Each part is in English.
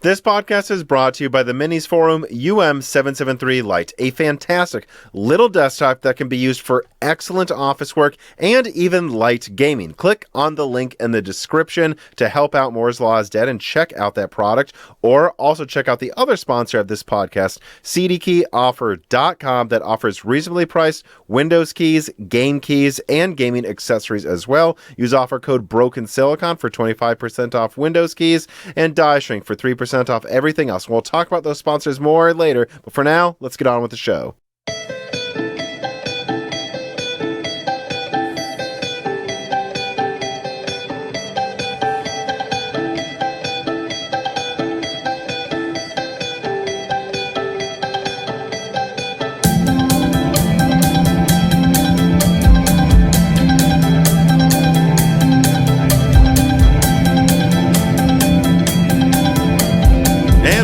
This podcast is brought to you by the Minis Forum UM773 Lite, a fantastic little desktop that can be used for excellent office work and even light gaming. Click on the link in the description to help out Moore's Law is Dead and check out that product, or also check out the other sponsor of this podcast, cdkeyoffer.com, that offers reasonably priced Windows keys, game keys, and gaming accessories as well. Use offer code BROKENSILICON for 25% off Windows keys and Die Shrink for 3% off everything else. We'll talk about those sponsors more later, but for now, let's get on with the show.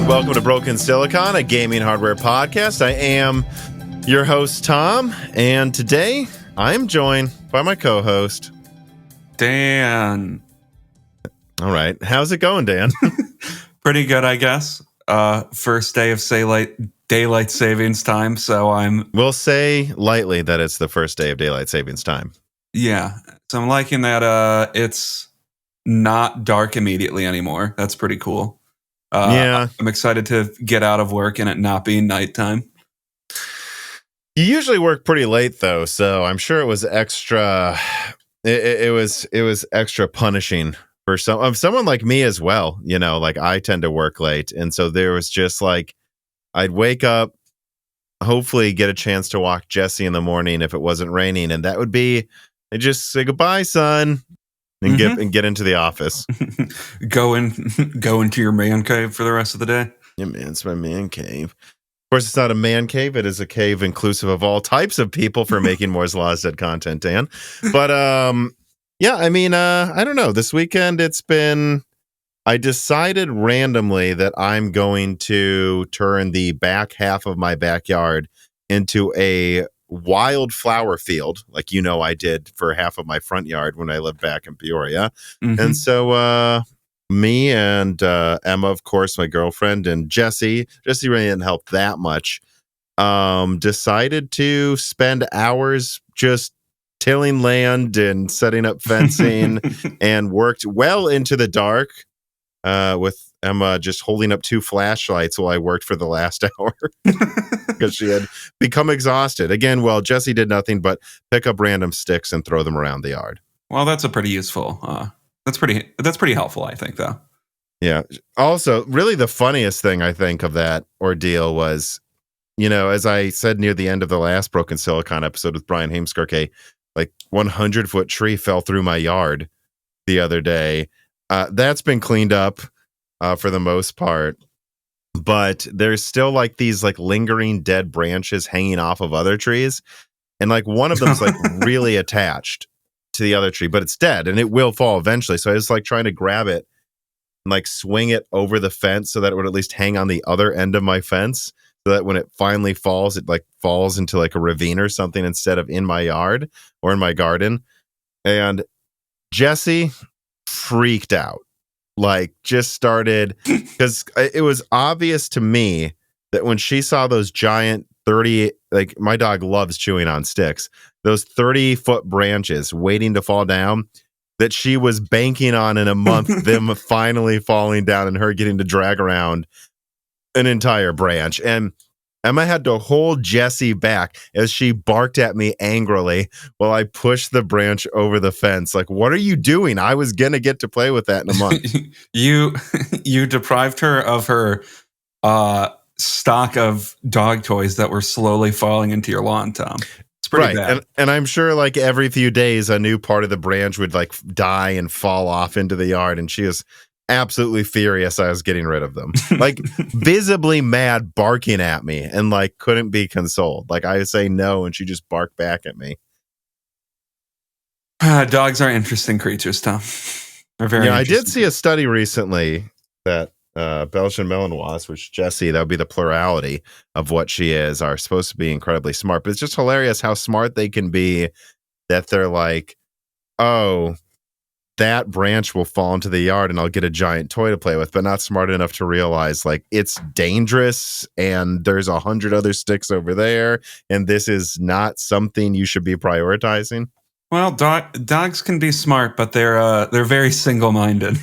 Welcome to Broken Silicon, a gaming hardware podcast. I am your host, Tom, and today I'm joined by my co-host, Dan. All right. How's it going, Dan? Pretty good, I guess. First day of daylight savings time, so We'll say lightly that it's the first day of daylight savings time. Yeah. So I'm liking that it's not dark immediately anymore. That's pretty cool. Yeah. I'm excited to get out of work and it not being nighttime. You usually work pretty late though, so I'm sure it was extra. It was extra punishing for someone like me as well. You know, like I tend to work late, and so there was just like I'd wake up, hopefully get a chance to walk Jessie in the morning if it wasn't raining, and that would be I just say goodbye, son. And get into the office. Go into your man cave for the rest of the day. Yeah, man, it's my man cave. Of course, it's not a man cave. It is a cave inclusive of all types of people for making Moore's Law is Dead content, Dan. But yeah, I mean, I don't know. This weekend, I decided randomly that I'm going to turn the back half of my backyard into a wildflower field, like I did for half of my front yard when I lived back in Peoria. And so me and Emma, of course, my girlfriend, and Jessie really didn't help that much, decided to spend hours just tilling land and setting up fencing and worked well into the dark with Emma just holding up 2 flashlights while I worked for the last hour because she had become exhausted. Again, well, Jessie did nothing but pick up random sticks and throw them around the yard. Well, that's a pretty useful. That's pretty helpful, I think, though. Yeah. Also, really the funniest thing I think of that ordeal was, as I said near the end of the last Broken Silicon episode with Brian Heemskirk, a like 100-foot tree fell through my yard the other day. That's been cleaned up for the most part, but there's still like these like lingering dead branches hanging off of other trees, and like one of them's like really attached to the other tree, but it's dead and it will fall eventually. So I was like trying to grab it and like swing it over the fence so that it would at least hang on the other end of my fence, so that when it finally falls, it like falls into like a ravine or something instead of in my yard or in my garden. And Jessie freaked out. Like just started, because it was obvious to me that when she saw those giant 30, like my dog loves chewing on sticks, those 30-foot branches waiting to fall down, that she was banking on in a month them finally falling down and her getting to drag around an entire branch. And Emma had to hold Jessie back as she barked at me angrily while I pushed the branch over the fence. Like, what are you doing? I was going to get to play with that in a month. You deprived her of her stock of dog toys that were slowly falling into your lawn, Tom. It's pretty bad. And I'm sure like every few days a new part of the branch would like die and fall off into the yard, and she was absolutely furious I was getting rid of them. Like visibly mad, barking at me, and like couldn't be consoled. Like I would say no and she just barked back at me. Dogs are interesting creatures, Tom. They're very I did see a study recently that Belgian Malinois, which Jessie, that would be the plurality of what she is, are supposed to be incredibly smart. But it's just hilarious how smart they can be, that they're like, oh, that branch will fall into the yard and I'll get a giant toy to play with, but not smart enough to realize like it's dangerous and there's 100 other sticks over there and this is not something you should be prioritizing. Well, dogs can be smart, but they're very single-minded.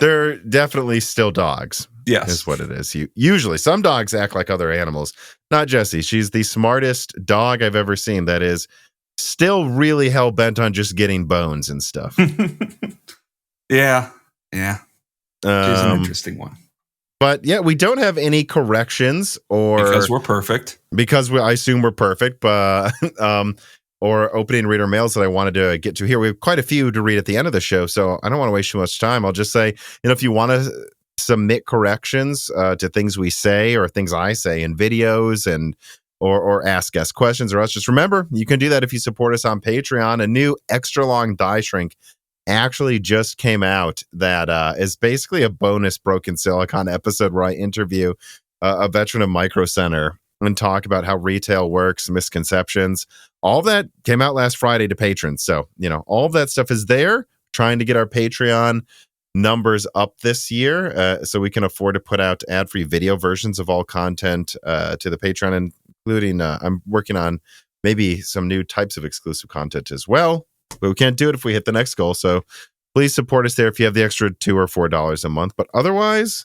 They're definitely still dogs. Yes, is what it is. Usually, some dogs act like other animals. Not Jessie. She's the smartest dog I've ever seen. That is still really hell bent on just getting bones and stuff. yeah. She's an interesting one. But yeah, we don't have any corrections because we're perfect. Because I assume we're perfect, but or opening reader mails that I wanted to get to here. We have quite a few to read at the end of the show, so I don't want to waste too much time. I'll just say, if you want to submit corrections to things we say or things I say in videos and or ask us questions or else, just remember, you can do that if you support us on Patreon. A new extra long die shrink actually just came out that is basically a bonus Broken Silicon episode where I interview a veteran of Micro Center and talk about how retail works, misconceptions. All that came out last Friday to patrons. So, all of that stuff is there, trying to get our Patreon numbers up this year so we can afford to put out ad-free video versions of all content to the Patreon, including I'm working on maybe some new types of exclusive content as well. But we can't do it if we hit the next goal. So please support us there if you have the extra $2 or $4 a month. But otherwise,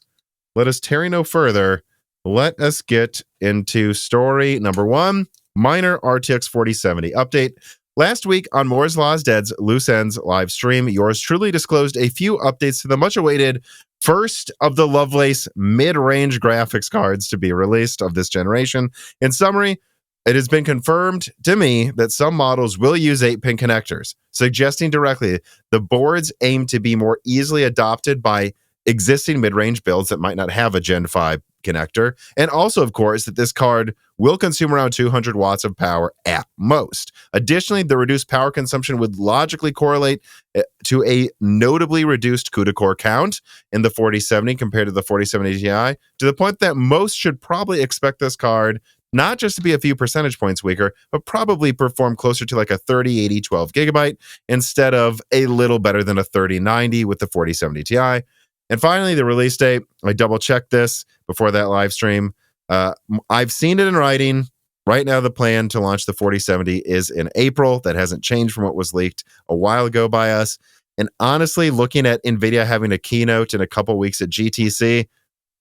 let us tarry no further. Let us get into story number 1, minor RTX 4070 update. Last week on Moore's Law's Dead's Loose Ends live stream, yours truly disclosed a few updates to the much-awaited first of the Lovelace mid-range graphics cards to be released of this generation. In summary, it has been confirmed to me that some models will use 8-pin connectors, suggesting directly the boards aim to be more easily adopted by existing mid-range builds that might not have a Gen 5 connector, and also, of course, that this card will consume around 200 watts of power at most. Additionally, the reduced power consumption would logically correlate to a notably reduced CUDA core count in the 4070 compared to the 4070 Ti, to the point that most should probably expect this card not just to be a few percentage points weaker, but probably perform closer to like a 3080 12 gigabyte instead of a little better than a 3090 with the 4070 Ti. And finally, the release date. I double-checked this before that live stream. I've seen it in writing. Right now, the plan to launch the 4070 is in April. That hasn't changed from what was leaked a while ago by us. And honestly, looking at NVIDIA having a keynote in a couple weeks at GTC,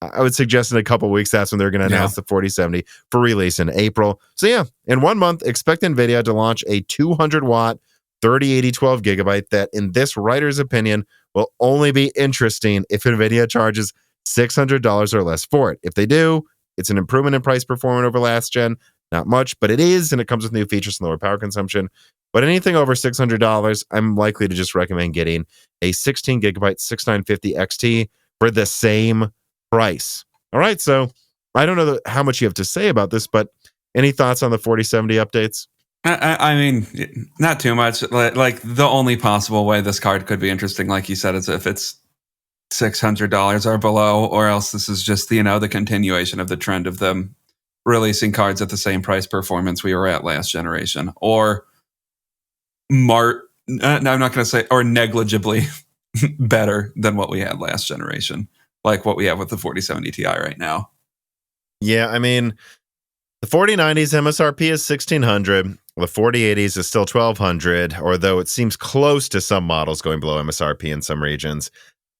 I would suggest in a couple weeks, that's when they're going to announce the 4070 for release in April. So yeah, in 1 month, expect NVIDIA to launch a 200-watt 3080 12 gigabyte that, in this writer's opinion, will only be interesting if NVIDIA charges $600 or less for it. If they do, it's an improvement in price performance over last gen. Not much, but it is, and it comes with new features and lower power consumption. But anything over $600, I'm likely to just recommend getting a 16 gigabyte 6950 XT for the same price. All right, so I don't know how much you have to say about this, but any thoughts on the 4070 updates? I mean, not too much. Like the only possible way this card could be interesting, like you said, is if it's $600 or below, or else this is just, the continuation of the trend of them releasing cards at the same price performance we were at last generation, or no, I'm not going to say, or negligibly better than what we had last generation, like what we have with the 4070 Ti right now. Yeah, I mean, the 4090's MSRP is $1,600. The 4080s is still $1,200, although it seems close to some models going below MSRP in some regions.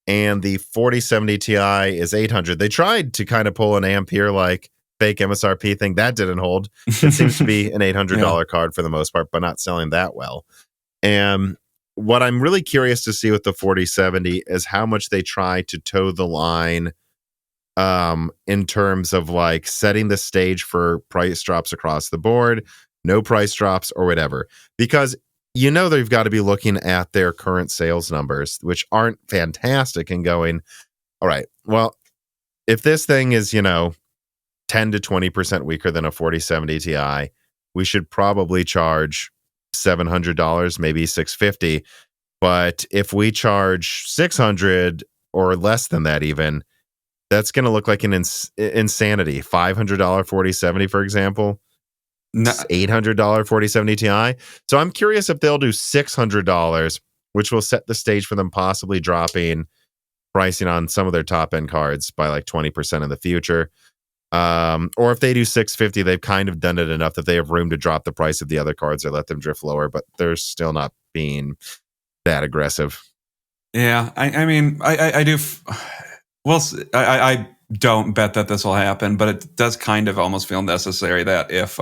And the 4070 Ti is $800. They tried to kind of pull an Ampere-like fake MSRP thing. That didn't hold. It seems to be an $800 card for the most part, but not selling that well. And what I'm really curious to see with the 4070 is how much they try to toe the line in terms of like setting the stage for price drops across the board, no price drops or whatever. Because they've got to be looking at their current sales numbers, which aren't fantastic, and going, all right, well, if this thing is, 10 to 20% weaker than a 4070 Ti, we should probably charge $700, maybe $650. But if we charge $600 or less than that even, that's going to look like an insanity. $500 4070, for example. $800 4070 Ti. So I'm curious if they'll do $600 which will set the stage for them possibly dropping pricing on some of their top end cards by like 20% in the future. Or if they do 650, they've kind of done it enough that they have room to drop the price of the other cards or let them drift lower, but they're still not being that aggressive. Yeah, I mean, I do. Well, I don't bet that this will happen, but it does kind of almost feel necessary that if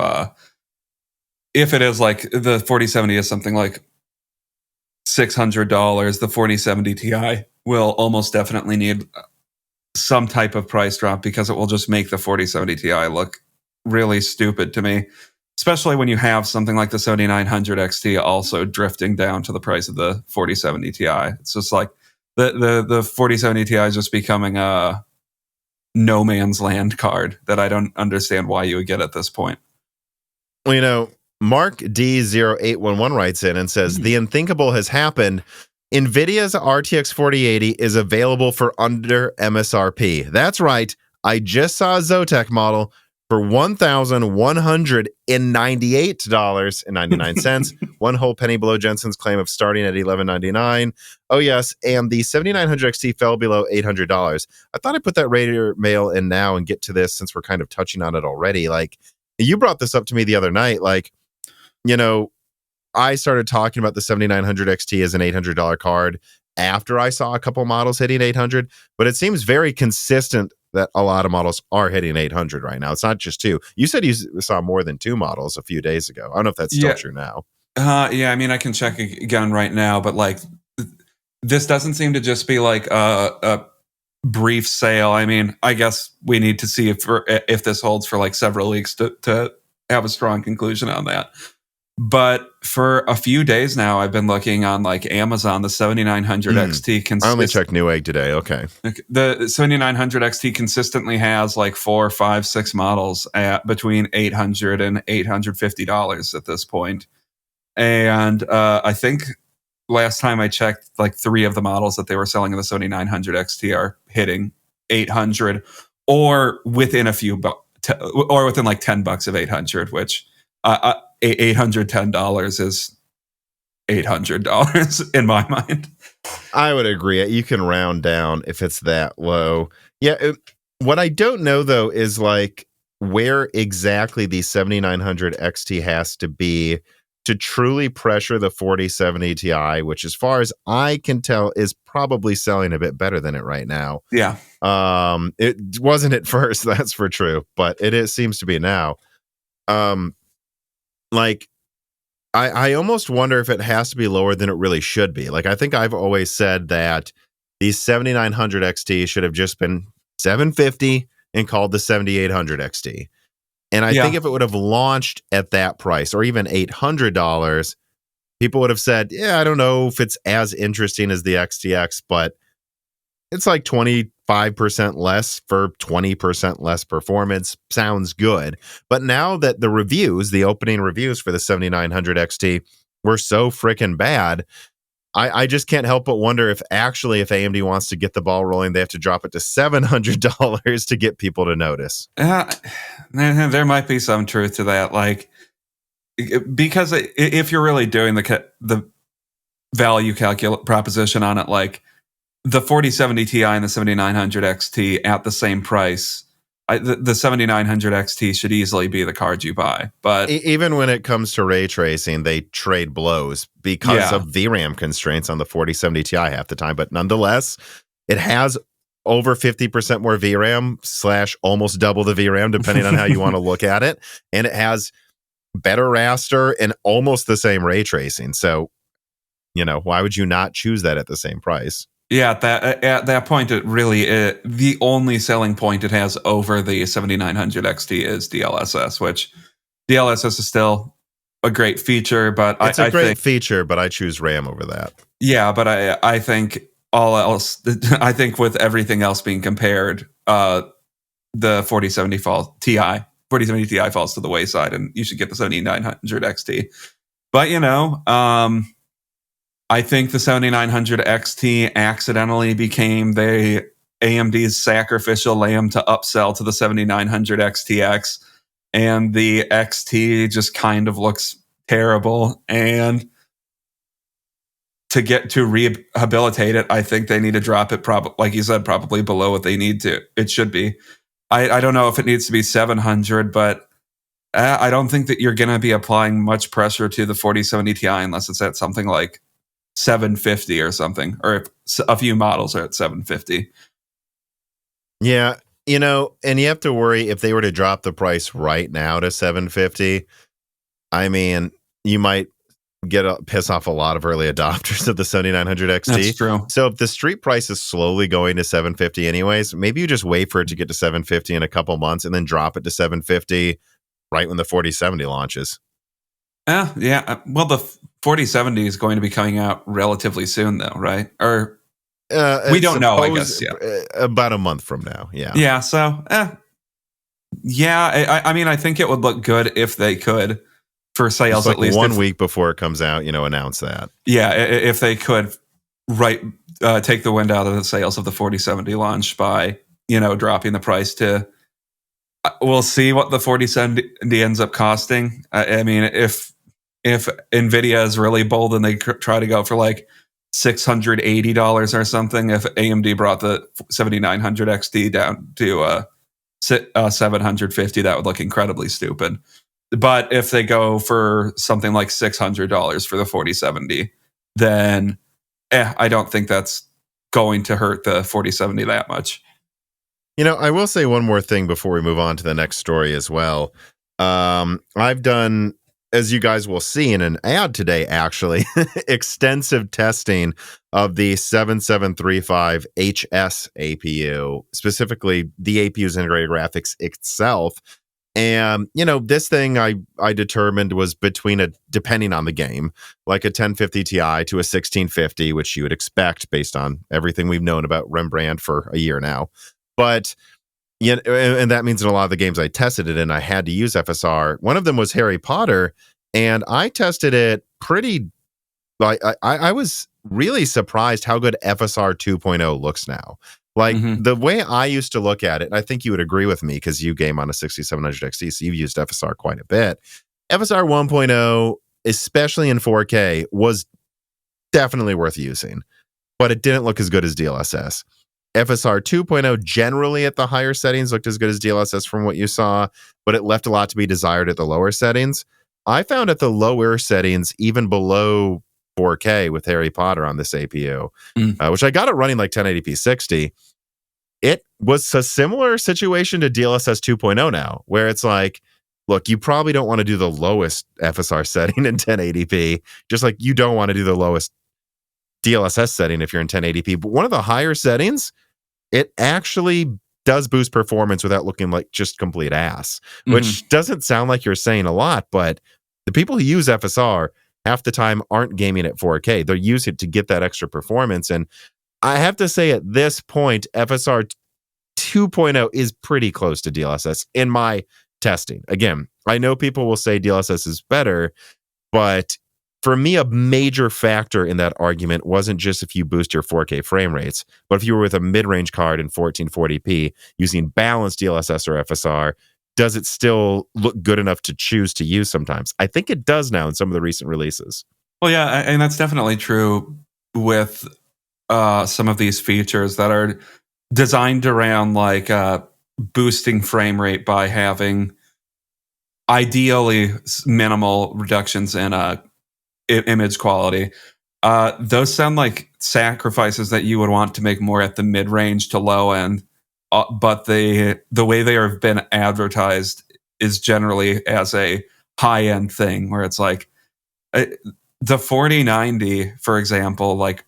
it is like the 4070 is something like $600, the 4070 Ti will almost definitely need some type of price drop because it will just make the 4070 Ti look really stupid to me, especially when you have something like the 7900 XT also drifting down to the price of the 4070 Ti. It's just like the 4070 Ti is just becoming a no man's land card that I don't understand why you would get at this point. Well, Mark D0811 writes in and says, the unthinkable has happened. NVIDIA's RTX 4080 is available for under MSRP. That's right. I just saw a Zotac model for $1,198.99. One whole penny below Jensen's claim of starting at $1,199. Oh, yes. And the 7900 XT fell below $800. I thought I'd put that Raider mail in now and get to this since we're kind of touching on it already. Like, you brought this up to me the other night. Like, I started talking about the 7900 XT as an $800 card after I saw a couple models hitting 800, but it seems very consistent that a lot of models are hitting 800 right now. It's not just two. You said you saw more than two models a few days ago. I don't know if that's still true now. Yeah, I mean, I can check again right now, but like, this doesn't seem to just be like a brief sale. I mean, I guess we need to see if this holds for like several weeks to have a strong conclusion on that. But for a few days now, I've been looking on like Amazon, the 7900 XT. I only checked Newegg today. Okay. The 7900 XT consistently has like 4, 5, 6 models at between $800 and $850 at this point. And I think last time I checked, like 3 of the models that they were selling in the 7900 XT are hitting 800 or within a few or within like $10 of 800, which $810 is $800 in my mind. I would agree. You can round down if it's that low. Yeah. What I don't know though is like where exactly the 7900 XT has to be to truly pressure the 4070 Ti, which as far as I can tell is probably selling a bit better than it right now. Yeah. It wasn't at first, that's for true, but it seems to be now. Like, I almost wonder if it has to be lower than it really should be. Like, I think I've always said that the 7900 XT should have just been $750 and called the 7800 XT. And I think if it would have launched at that price or even $800, people would have said, yeah, I don't know if it's as interesting as the XTX, but it's like 25% less for 20% less performance. Sounds good. But now that the opening reviews for the 7900 XT were so freaking bad, I just can't help but wonder if AMD wants to get the ball rolling, they have to drop it to $700 to get people to notice. There might be some truth to that. Like, because if you're really doing the value proposition on it, like, the 4070 Ti and the 7900 XT at the same price, the 7900 XT should easily be the card you buy. But even when it comes to ray tracing, they trade blows because of VRAM constraints on the 4070 Ti half the time. But nonetheless, it has over 50% more VRAM / almost double the VRAM, depending on how you want to look at it. And it has better raster and almost the same ray tracing. So, why would you not choose that at the same price? Yeah, at that point, it really the only selling point it has over the 7900 XT is DLSS, which DLSS is still a great feature, but it's a great feature, but I choose RAM over that. Yeah, but I think all else, I think with everything else being compared, the 4070 Ti falls to the wayside, and you should get the 7900 XT. But I think the 7900 XT accidentally became AMD's sacrificial lamb to upsell to the 7900 XTX, and the XT just kind of looks terrible. And to rehabilitate it, I think they need to drop it, like you said, probably below what they need to. It should be. I don't know if it needs to be 700, but I don't think that you're going to be applying much pressure to the 4070 Ti unless it's at something like 750 or something, or if a few models are at 750. Yeah, you know, and you have to worry if they were to drop the price right now to 750. I mean, you might piss off a lot of early adopters of the 7900 XT. That's true. So if the street price is slowly going to 750 anyways, maybe you just wait for it to get to 750 in a couple months and then drop it to 750 right when the 4070 launches. Yeah. Well, the 4070 is going to be coming out relatively soon, though, right? Or we don't know, I guess. Yeah. About a month from now. Yeah. Yeah. So, yeah. I mean, I think it would look good if they could for sales, like at least 1 week before it comes out, announce that. Yeah. If they could take the wind out of the sales of the 4070 launch by, dropping the price to, we'll see what the 4070 ends up costing. I mean, if NVIDIA is really bold and they try to go for like $680 or something, if AMD brought the 7900 XT down to 750, that would look incredibly stupid. But if they go for something like $600 for the 4070, then I don't think that's going to hurt the 4070 that much. I will say one more thing before we move on to the next story as well. I've done, as you guys will see in an ad today, actually, extensive testing of the 7735 HS APU, specifically the APU's integrated graphics itself. And, this thing I determined was between depending on the game, like a 1050 Ti to a 1650, which you would expect based on everything we've known about Rembrandt for a year now. But, and that means in a lot of the games I tested it in, I had to use FSR. One of them was Harry Potter, and I tested it pretty, I was really surprised how good FSR 2.0 looks now. Like, the way I used to look at it, and I think you would agree with me because you game on a 6700 XT, so you've used FSR quite a bit. FSR 1.0, especially in 4K, was definitely worth using, but it didn't look as good as DLSS. FSR 2.0 generally at the higher settings looked as good as DLSS from what you saw, but it left a lot to be desired at the lower settings. I found at the lower settings, even below 4K with Harry Potter on this APU, which I got it running like 1080p 60. It was a similar situation to DLSS 2.0 now, where it's like, look, you probably don't want to do the lowest FSR setting in 1080p, just like you don't want to do the lowest DLSS setting if you're in 1080p. But one of the higher settings, it actually does boost performance without looking like just complete ass, which doesn't sound like you're saying a lot, but the people who use FSR half the time aren't gaming at 4K. They use it to get that extra performance. And I have to say at this point, FSR 2.0 is pretty close to DLSS in my testing. Again, I know people will say DLSS is better, but for me, a major factor in that argument wasn't just if you boost your 4K frame rates, but if you were with a mid-range card in 1440p using balanced DLSS or FSR, does it still look good enough to choose to use sometimes? I think it does now in some of the recent releases. Well, yeah, and that's definitely true with some of these features that are designed around like boosting frame rate by having ideally minimal reductions in image quality. Those sound like sacrifices that you would want to make more at the mid-range to low end. But the way they have been advertised is generally as a high-end thing, where it's like the 4090, for example, like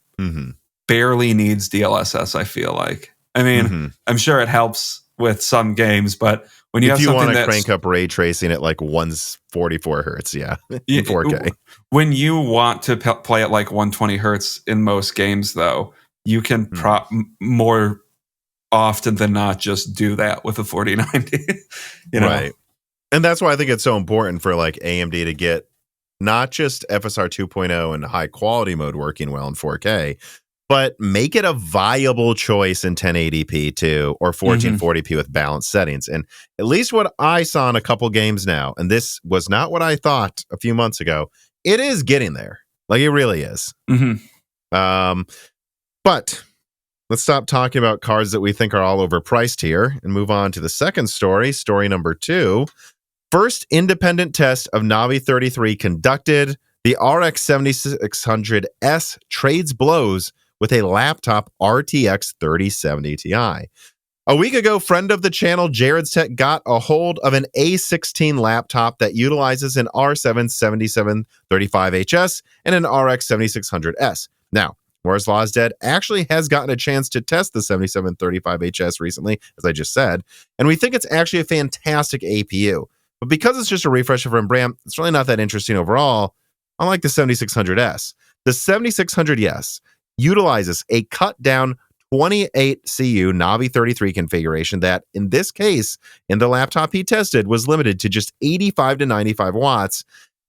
barely needs DLSS, I feel like. I mean, I'm sure it helps with some games, but when you have something want to crank up ray tracing at like 144 hertz, in 4K. When you want to play at like 120 hertz in most games, though, you can more often than not just do that with a 4090. Right. And that's why I think it's so important for like AMD to get not just FSR 2.0 and high quality mode working well in 4K, but make it a viable choice in 1080p too, or 1440p with balanced settings. And at least what I saw in a couple games now, and this was not what I thought a few months ago, it is getting there. Like, it really is. But let's stop talking about cards that we think are all overpriced here and move on to the second story, story number 2. First independent test of Navi 33 conducted. The RX 7600S trades blows with a laptop RTX 3070 Ti. A week ago, friend of the channel, Jarrod'sTech, got a hold of an A16 laptop that utilizes an R7 7735HS and an RX 7600S. Now, Moore's Law is Dead actually has gotten a chance to test the 7735HS recently, as I just said, and we think it's actually a fantastic APU. But because it's just a refresh of Rembrandt, it's really not that interesting overall, unlike the 7600S. The 7600S utilizes a cut-down 28 CU Navi 33 configuration that, in this case, in the laptop he tested, was limited to just 85 to 95 watts,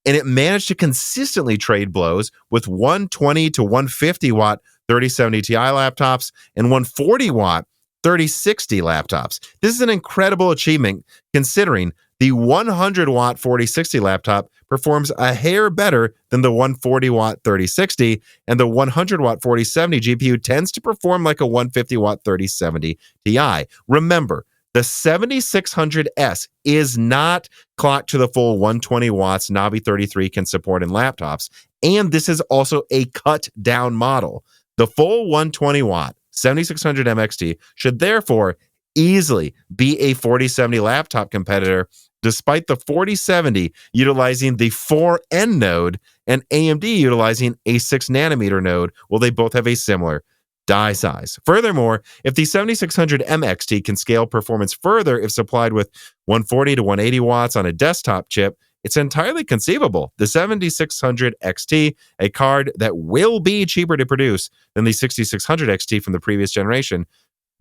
and it managed to consistently trade blows with 120 to 150 watt 3070 Ti laptops and 140 watt 3060 laptops. This is an incredible achievement considering the 100 watt 4060 laptop performs a hair better than the 140 watt 3060, and the 100 watt 4070 GPU tends to perform like a 150 watt 3070 Ti. Remember, the 7600S is not clocked to the full 120 watts Navi 33 can support in laptops, and this is also a cut down model. The full 120 watt 7600 MXT should therefore easily be a 4070 laptop competitor, despite the 4070 utilizing the 4N node and AMD utilizing a 6nm node, while they both have a similar die size. Furthermore, if the 7600 MXT can scale performance further if supplied with 140 to 180 watts on a desktop chip, it's entirely conceivable the 7600 XT, a card that will be cheaper to produce than the 6600 XT from the previous generation,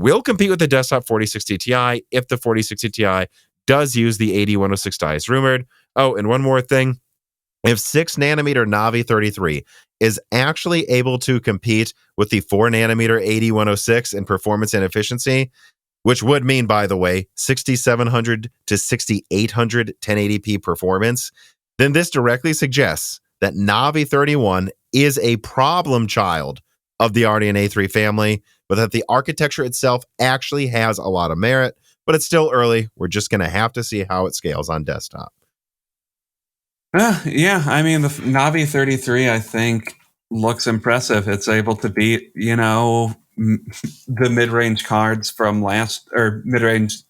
will compete with the desktop 4060 Ti if the 4060 Ti does use the 8106 die as rumored. Oh, and one more thing. If 6nm Navi 33 is actually able to compete with the 4nm 8106 in performance and efficiency, which would mean, by the way, 6700 to 6800 1080p performance, then this directly suggests that Navi 31 is a problem child of the RDNA 3 family, but that the architecture itself actually has a lot of merit. But it's still early. We're just going to have to see how it scales on desktop. Yeah, I mean, the Navi 33, I think, looks impressive. It's able to beat, the mid-range cards from mid-range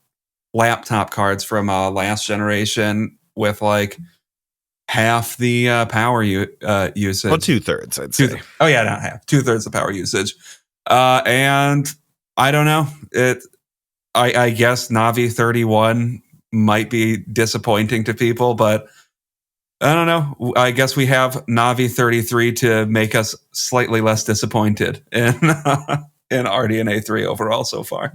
laptop cards from last generation with like half the power usage. Well, 2/3, I'd say. Oh yeah, not half. 2/3 the power usage. And I don't know. I guess Navi 31 might be disappointing to people, but I don't know. I guess we have Navi 33 to make us slightly less disappointed in RDNA 3 overall so far.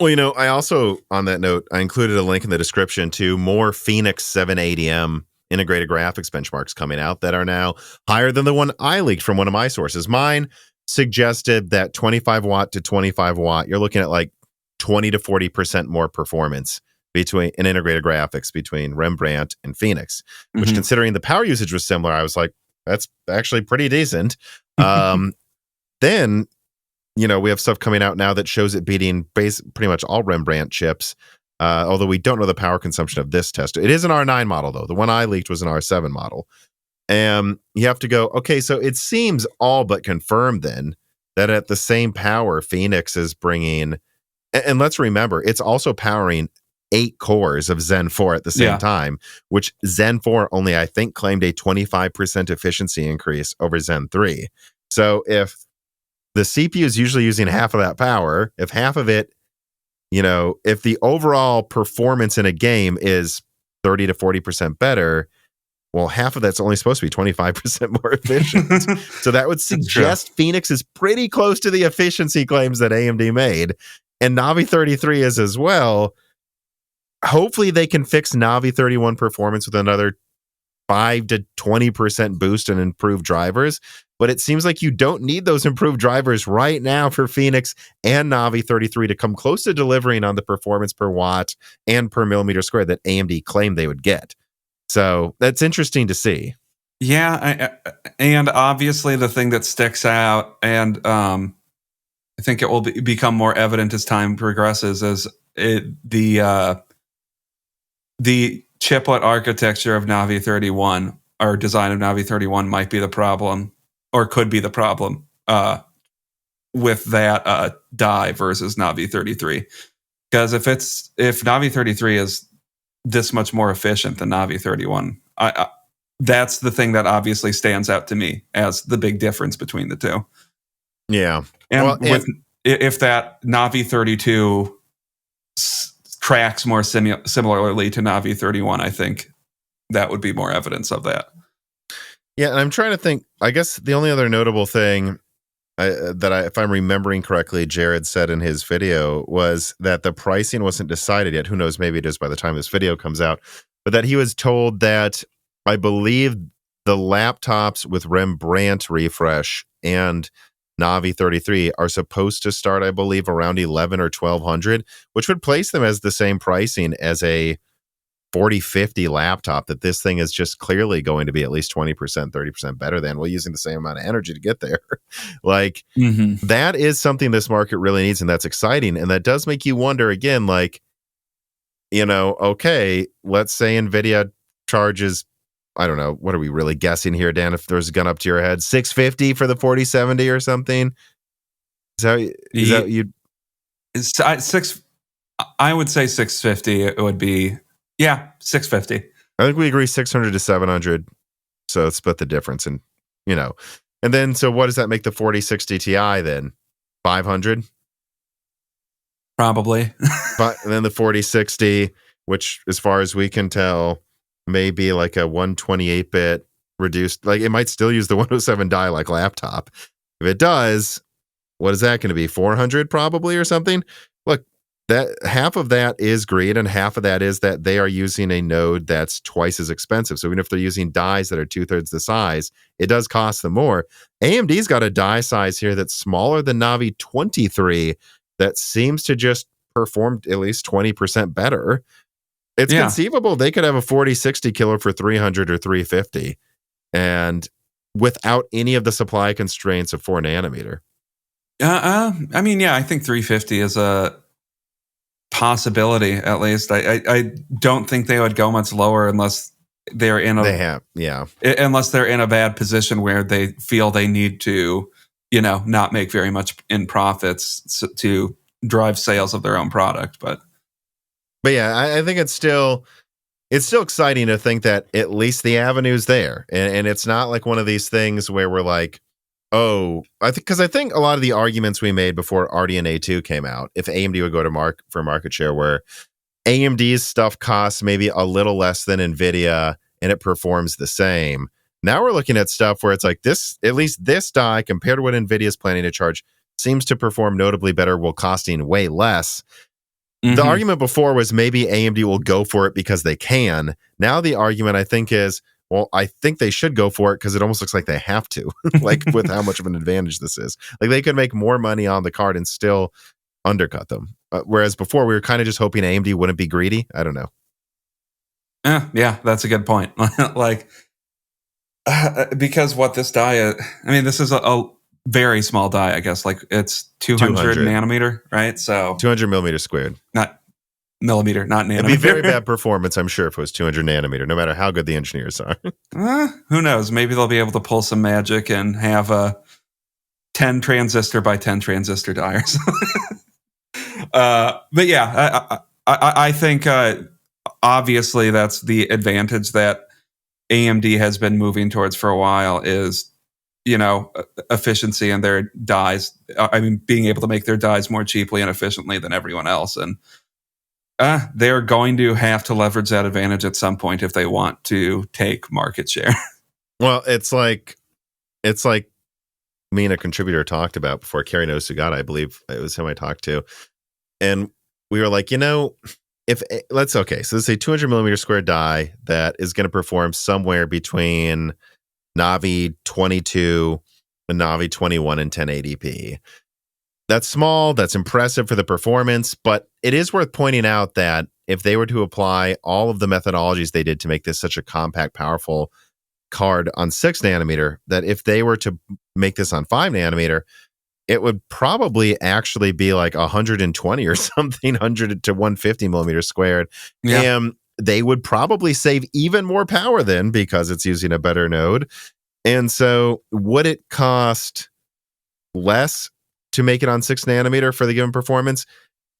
Well, I also, on that note, I included a link in the description to more Phoenix 780M integrated graphics benchmarks coming out that are now higher than the one I leaked from one of my sources. Mine suggested that 25 watt to 25 watt, you're looking at like 20 to 40% more performance between an integrated graphics between Rembrandt and Phoenix, which considering the power usage was similar, I was like, that's actually pretty decent. Then, we have stuff coming out now that shows it beating pretty much all Rembrandt chips, although we don't know the power consumption of this test. It is an R9 model, though. The one I leaked was an R7 model. And you have to go, okay, so it seems all but confirmed then that at the same power Phoenix is bringing, and let's remember, it's also powering 8 cores of Zen 4 at the same time, which Zen 4 only, I think, claimed a 25% efficiency increase over Zen 3. So if the CPU is usually using half of that power, if half of it, if the overall performance in a game is 30 to 40% better, well, half of that's only supposed to be 25% more efficient. So that would suggest Phoenix is pretty close to the efficiency claims that AMD made. And Navi 33 is as well. Hopefully they can fix Navi 31 performance with another 5 to 20% boost and improved drivers. But it seems like you don't need those improved drivers right now for Phoenix and Navi 33 to come close to delivering on the performance per watt and per millimeter squared that AMD claimed they would get. So that's interesting to see. Yeah, and obviously the thing that sticks out, and I think it will become more evident as time progresses, is the chiplet architecture of Navi 31, or design of Navi 31, might be the problem, or could be the problem with that die versus Navi 33. Because if Navi 33 is this much more efficient than Navi 31, that's the thing that obviously stands out to me as the big difference between the two. Yeah. And if that Navi 32 tracks more similarly to Navi 31, I think that would be more evidence of that. Yeah, and I'm trying to think. I guess the only other notable thing if I'm remembering correctly, Jarrod said in his video was that the pricing wasn't decided yet. Who knows? Maybe it is by the time this video comes out. But that he was told that, I believe, the laptops with Rembrandt refresh and Navi 33 are supposed to start, I believe, around 11 or 1200, which would place them as the same pricing as a 4050 laptop, that this thing is just clearly going to be at least 20%, 30% better than, while using the same amount of energy to get there. Like, that is something this market really needs, and that's exciting. And that does make you wonder again, like, okay, let's say NVIDIA charges, I don't know, what are we really guessing here, Dan? If there's a gun up to your head, $650 for the 4070 or something? I would say $650. It would be, yeah, $650. I think we agree $600 to $700. So split the difference, and and then so what does that make the 4060 Ti then? $500? Probably. But and then the 4060, which as far as we can tell, may be like a 128-bit reduced, like it might still use the 107 die like laptop. If it does, what is that going to be? 400 probably or something? Look, that half of that is greed, and half of that is that they are using a node that's twice as expensive. So even if they're using dies that are 2/3 the size, it does cost them more. AMD's got a die size here that's smaller than Navi 23 that seems to just perform at least 20% better. It's conceivable they could have a 4060 killer for 300 or 350, and without any of the supply constraints of 4 nanometer. I mean, yeah, I think 350 is a possibility, at least. I don't think they would go much lower unless they're in unless they're in a bad position where they feel they need to, not make very much in profits to drive sales of their own product. But yeah, I think it's still exciting to think that at least the avenue's there, and it's not like one of these things where we're like, oh, I think a lot of the arguments we made before RDNA 2 came out, if AMD would go to for market share, where AMD's stuff costs maybe a little less than NVIDIA and it performs the same. Now we're looking at stuff where it's like this, at least this die compared to what NVIDIA's planning to charge seems to perform notably better while costing way less. The argument before was maybe AMD will go for it because they can. Now the argument, I think, is, well, I think they should go for it because it almost looks like they have to, like with how much of an advantage this is. Like they could make more money on the card and still undercut them. Whereas before we were kind of just hoping AMD wouldn't be greedy. I don't know. Yeah, that's a good point. Because what this die is, I mean, this is a very small die, I guess. Like it's 200 nanometer, right? So 200 millimeter squared. Not millimeter, not nanometer. It'd be very bad performance, I'm sure, if it was 200 nanometer, no matter how good the engineers are. Who knows? Maybe they'll be able to pull some magic and have a 10 transistor by 10 transistor die or something. But yeah, I think obviously that's the advantage that AMD has been moving towards for a while is, efficiency in their dies. I mean, being able to make their dies more cheaply and efficiently than everyone else. And they're going to have to leverage that advantage at some point if they want to take market share. Well, it's like me and a contributor talked about before, Kerry Nosugata, I believe it was him I talked to. And we were like, so this is a 200 millimeter square die that is going to perform somewhere between Navi 22 and Navi 21 in 1080p. That's small, that's impressive for the performance, but it is worth pointing out that if they were to apply all of the methodologies they did to make this such a compact, powerful card on 6 nanometer, that if they were to make this on 5 nanometer, it would probably actually be like 120 or something, 100 to 150 millimeters squared. Yeah. And they would probably save even more power then because it's using a better node. And so would it cost less to make it on 6 nanometer for the given performance?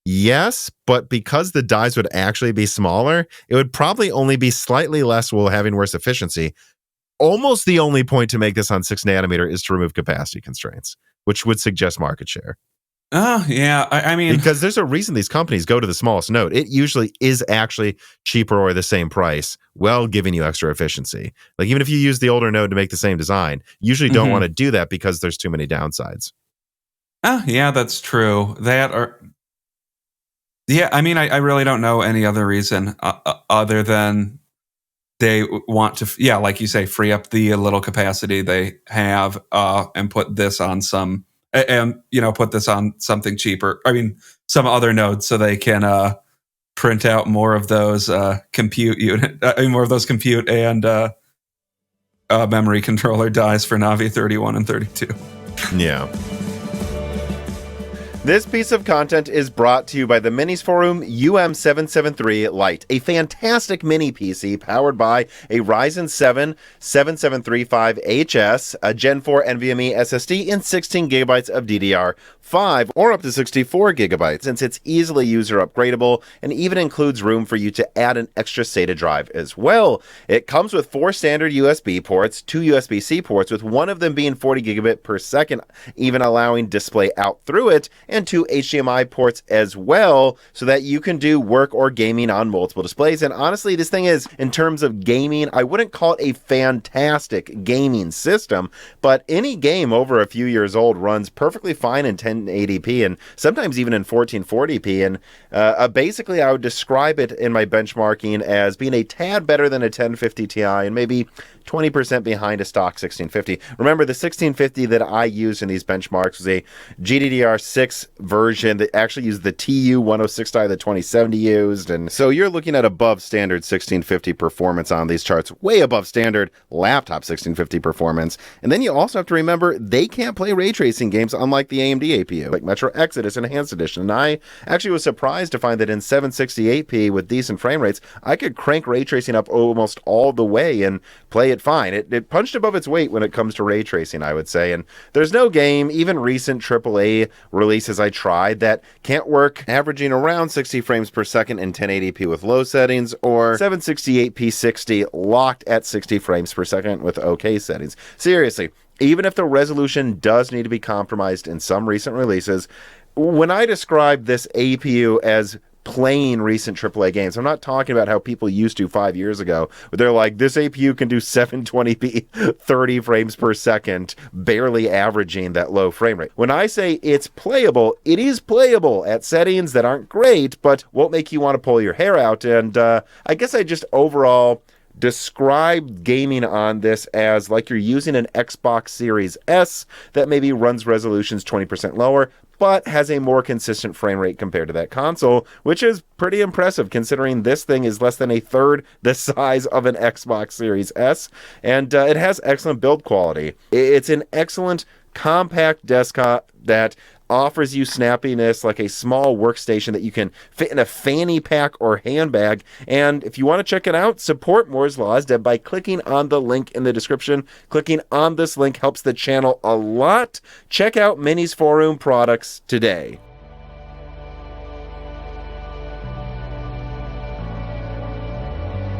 Yes, but because the dies would actually be smaller, it would probably only be slightly less while having worse efficiency. Almost the only point to make this on 6 nanometer is to remove capacity constraints, which would suggest market share. Oh, yeah. I mean, because there's a reason these companies go to the smallest node. It usually is actually cheaper or the same price while giving you extra efficiency. Like even if you use the older node to make the same design, you usually don't want to do that because there's too many downsides. Yeah, that's true. Yeah, I mean, I really don't know any other reason other than they want to, like you say, free up the little capacity they have and put this on put this on something cheaper. I mean, some other nodes so they can print out more of those compute and memory controller dies for Navi 31 and 32. Yeah. This piece of content is brought to you by the Minis Forum UM773 Lite, a fantastic mini PC powered by a Ryzen 7 7735HS, a Gen 4 NVMe SSD, and 16 gigabytes of DDR5, or up to 64 gigabytes, since it's easily user upgradable and even includes room for you to add an extra SATA drive as well. It comes with 4 standard USB ports, 2 USB-C ports, with one of them being 40 gigabit per second, even allowing display out through it, and 2 HDMI ports as well, so that you can do work or gaming on multiple displays. And honestly, this thing is, in terms of gaming, I wouldn't call it a fantastic gaming system, but any game over a few years old runs perfectly fine in 1080p and sometimes even in 1440p. And basically, I would describe it in my benchmarking as being a tad better than a 1050 Ti and maybe 20% behind a stock 1650. Remember, the 1650 that I used in these benchmarks was a GDDR6 version that actually used the TU106 die that 2070 used. And so you're looking at above standard 1650 performance on these charts, way above standard laptop 1650 performance. And then you also have to remember they can't play ray tracing games unlike the AMD APU, like Metro Exodus Enhanced Edition. And I actually was surprised to find that in 768p with decent frame rates, I could crank ray tracing up almost all the way and play it fine. It punched above its weight when it comes to ray tracing, I would say. And there's no game, even recent AAA releases I tried, that can't work averaging around 60 frames per second in 1080p with low settings, or 768p 60 locked at 60 frames per second with okay settings. Seriously, even if the resolution does need to be compromised in some recent releases, when I describe this APU as playing recent AAA games, I'm not talking about how people used to 5 years ago, where they're like, this APU can do 720p 30 frames per second, barely averaging that low frame rate. When I say it's playable, it is playable at settings that aren't great, but won't make you want to pull your hair out. And I guess I just overall describe gaming on this as like you're using an Xbox Series S that maybe runs resolutions 20% lower, but has a more consistent frame rate compared to that console, which is pretty impressive considering this thing is less than a third the size of an Xbox Series S, and it has excellent build quality. It's an excellent compact desktop that offers you snappiness like a small workstation that you can fit in a fanny pack or handbag. And if you want to check it out, support Moore's Law by clicking on the link in the description. Clicking on this link helps the channel a lot. Check out Minis Forum products today.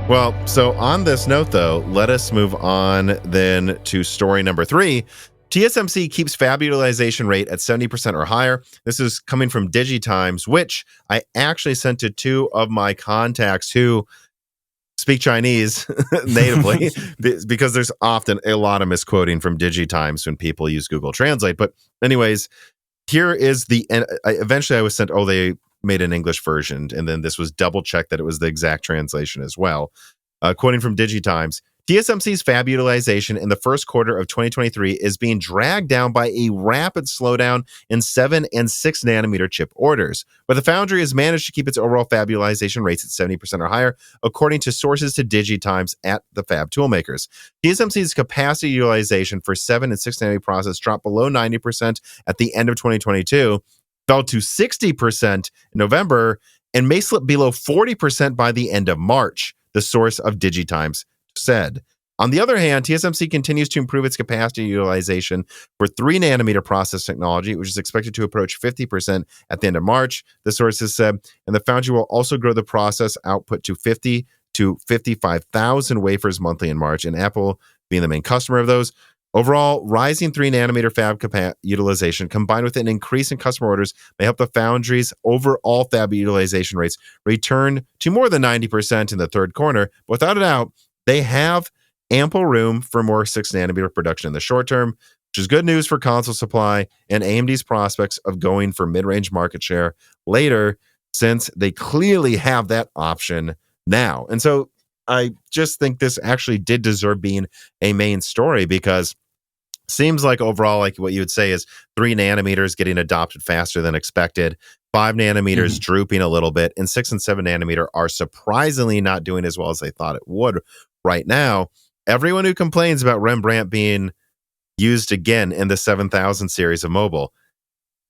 Well, so on this note, though, let us move on then to story number 3. TSMC keeps fab utilization rate at 70% or higher. This is coming from DigiTimes, which I actually sent to 2 of my contacts who speak Chinese natively, because there's often a lot of misquoting from DigiTimes when people use Google Translate. But anyways, here is eventually I was sent, they made an English version, and then this was double checked that it was the exact translation as well. Quoting from DigiTimes, TSMC's fab utilization in the first quarter of 2023 is being dragged down by a rapid slowdown in 7 and 6 nanometer chip orders, but the foundry has managed to keep its overall fab utilization rates at 70% or higher, according to sources to DigiTimes at the fab toolmakers. TSMC's capacity utilization for 7 and 6 nanometer process dropped below 90% at the end of 2022, fell to 60% in November, and may slip below 40% by the end of March, the source of DigiTimes said. On the other hand, TSMC continues to improve its capacity utilization for 3 nanometer process technology, which is expected to approach 50% at the end of March, the sources said, and the foundry will also grow the process output to 50 to 55,000 wafers monthly in March, and Apple being the main customer of those. Overall, rising 3 nanometer fab utilization combined with an increase in customer orders may help the foundry's overall fab utilization rates return to more than 90% in the third quarter. But without a doubt, they have ample room for more 6 nanometer production in the short term, which is good news for console supply and AMD's prospects of going for mid-range market share later, since they clearly have that option now. And so I just think this actually did deserve being a main story, because seems like overall, like what you would say is 3 nanometers getting adopted faster than expected, 5 nanometers drooping a little bit, and 6 and 7 nanometer are surprisingly not doing as well as they thought it would right now. Everyone who complains about Rembrandt being used again in the 7000 series of mobile,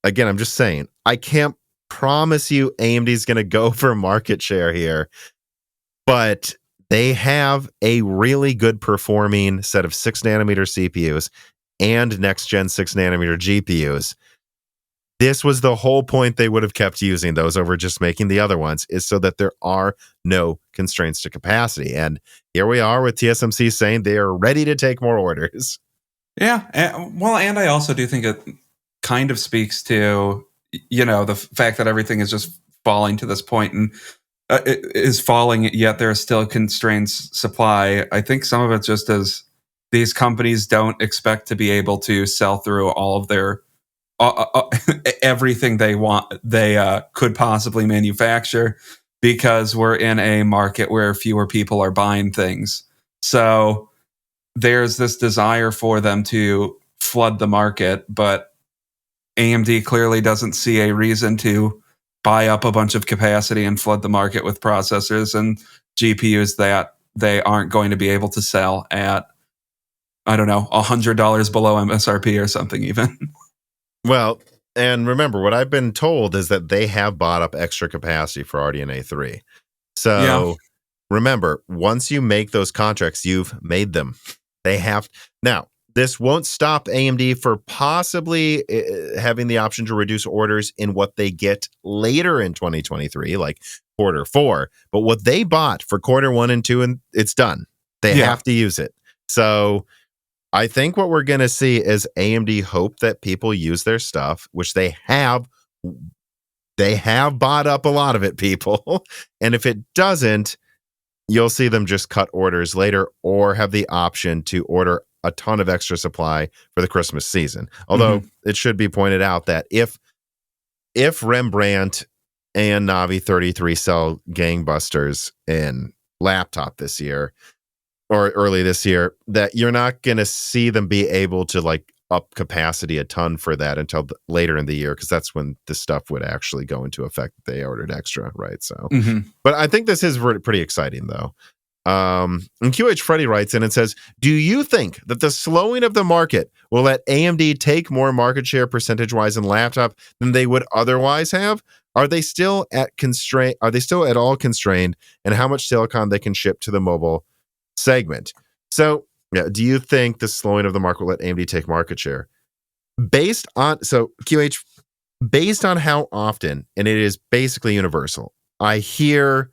again, I'm just saying, I can't promise you AMD's going to go for market share here, but they have a really good performing set of 6 nanometer CPUs and next gen 6 nanometer GPUs. This was the whole point they would have kept using those over just making the other ones, is so that there are no constraints to capacity. And here we are with TSMC saying they are ready to take more orders. Yeah. And I also do think it kind of speaks to, the fact that everything is just falling to this point and it is falling, yet there are still constraints supply. I think some of it just is these companies don't expect to be able to sell through all of their everything they could possibly manufacture, because we're in a market where fewer people are buying things. So there's this desire for them to flood the market, but AMD clearly doesn't see a reason to buy up a bunch of capacity and flood the market with processors and GPUs that they aren't going to be able to sell at, I don't know, $100 below MSRP or something even. Well, and remember, what I've been told is that they have bought up extra capacity for RDNA 3. So remember, once you make those contracts, you've made them. They have. Now, this won't stop AMD for possibly having the option to reduce orders in what they get later in 2023, like quarter 4. But what they bought for quarter 1 and 2, and it's done. They have to use it. So I think what we're going to see is AMD hope that people use their stuff, which they have. They have bought up a lot of it, people. And if it doesn't, you'll see them just cut orders later or have the option to order a ton of extra supply for the Christmas season. Although it should be pointed out that if Rembrandt and Navi 33 sell gangbusters in laptop this year, or early this year, that you're not going to see them be able to like up capacity a ton for that until later in the year, because that's when the stuff would actually go into effect. They ordered extra, right? So, but I think this is pretty exciting though. And QH Freddy writes in and says, do you think that the slowing of the market will let AMD take more market share percentage-wise in laptop than they would otherwise have? Are they still at all constrained, and how much silicon they can ship to the mobile segment? So, do you think the slowing of the market will let AMD take market share? Based on how often, and it is basically universal, I hear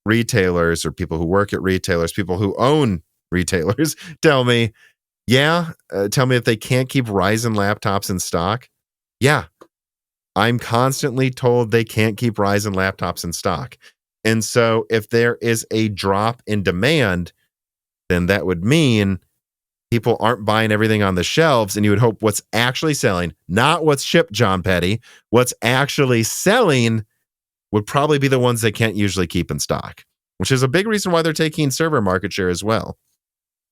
retailers or people who work at retailers, people who own retailers tell me that they can't keep Ryzen laptops in stock. Yeah, I'm constantly told they can't keep Ryzen laptops in stock. And so if there is a drop in demand, then that would mean people aren't buying everything on the shelves, and you would hope what's actually selling, not what's shipped, John Peddie, what's actually selling would probably be the ones they can't usually keep in stock, which is a big reason why they're taking server market share as well.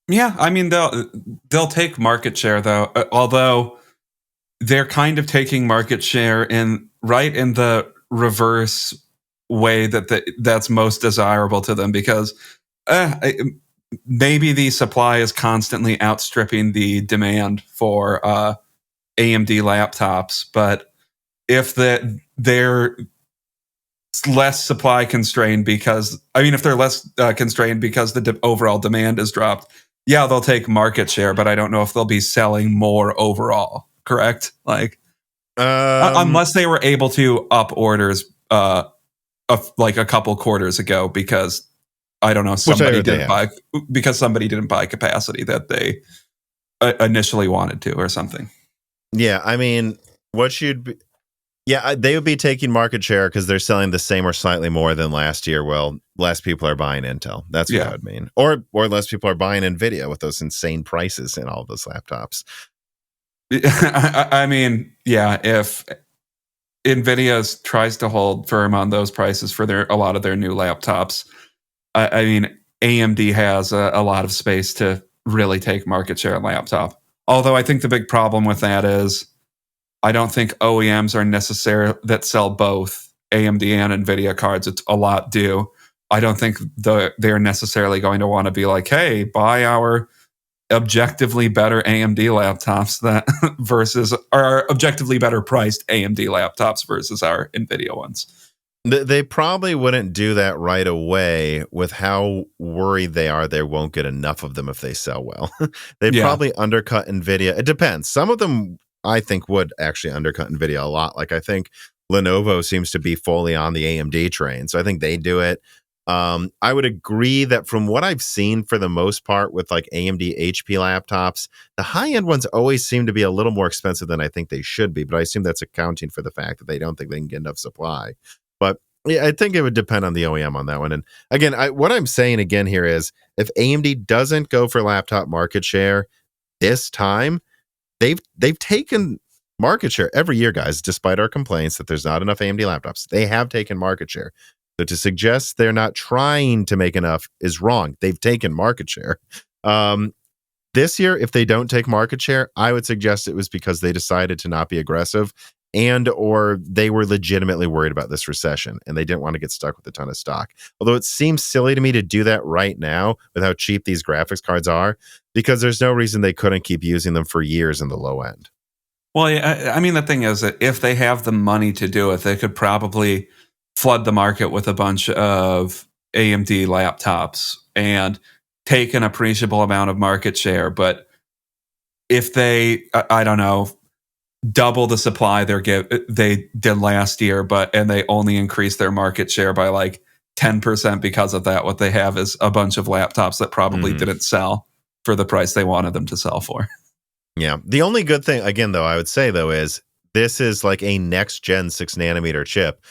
Yeah, I mean they'll take market share though, although they're kind of taking market share in the reverse way that's most desirable to them, because maybe the supply is constantly outstripping the demand for AMD laptops, but if they're less supply constrained because if they're less constrained because the overall demand has dropped, yeah, they'll take market share, but I don't know if they'll be selling more overall. Correct? Like, unless they were able to up orders like a couple quarters ago because I don't know, somebody didn't buy capacity that they initially wanted to or something. Yeah, I mean, they would be taking market share because they're selling the same or slightly more than last year. Well, less people are buying Intel. That's what that would mean. Or less people are buying NVIDIA with those insane prices in all of those laptops. I mean, yeah, if NVIDIA tries to hold firm on those prices for a lot of their new laptops, I mean, AMD has a lot of space to really take market share in laptop. Although I think the big problem with that is I don't think OEMs are necessarily that sell both AMD and NVIDIA cards. It's a lot do. I don't think they're necessarily going to want to be like, hey, buy our objectively better AMD laptops versus our objectively better priced AMD laptops versus our NVIDIA ones. They probably wouldn't do that right away with how worried they are they won't get enough of them if they sell well. They'd probably undercut NVIDIA. It depends. Some of them I think would actually undercut NVIDIA a lot. Like I think Lenovo seems to be fully on the AMD train. So I think they do it. I would agree that from what I've seen for the most part with like AMD HP laptops, the high-end ones always seem to be a little more expensive than I think they should be, but I assume that's accounting for the fact that they don't think they can get enough supply. But yeah, I think it would depend on the OEM on that one. And again, what I'm saying again here is if AMD doesn't go for laptop market share this time, they've taken market share every year, guys, despite our complaints that there's not enough AMD laptops. They have taken market share. So to suggest they're not trying to make enough is wrong. They've taken market share. This year, if they don't take market share, I would suggest it was because they decided to not be aggressive and or they were legitimately worried about this recession and they didn't want to get stuck with a ton of stock. Although it seems silly to me to do that right now with how cheap these graphics cards are, because there's no reason they couldn't keep using them for years in the low end. Well, yeah, I mean, the thing is that if they have the money to do it, they could probably flood the market with a bunch of AMD laptops and take an appreciable amount of market share. But if they, I don't know, double the supply they did last year, and they only increase their market share by like 10% because of that, what they have is a bunch of laptops that probably didn't sell for the price they wanted them to sell for. Yeah. The only good thing, again, though, I would say, though, is this is like a next-gen 6-nanometer chip.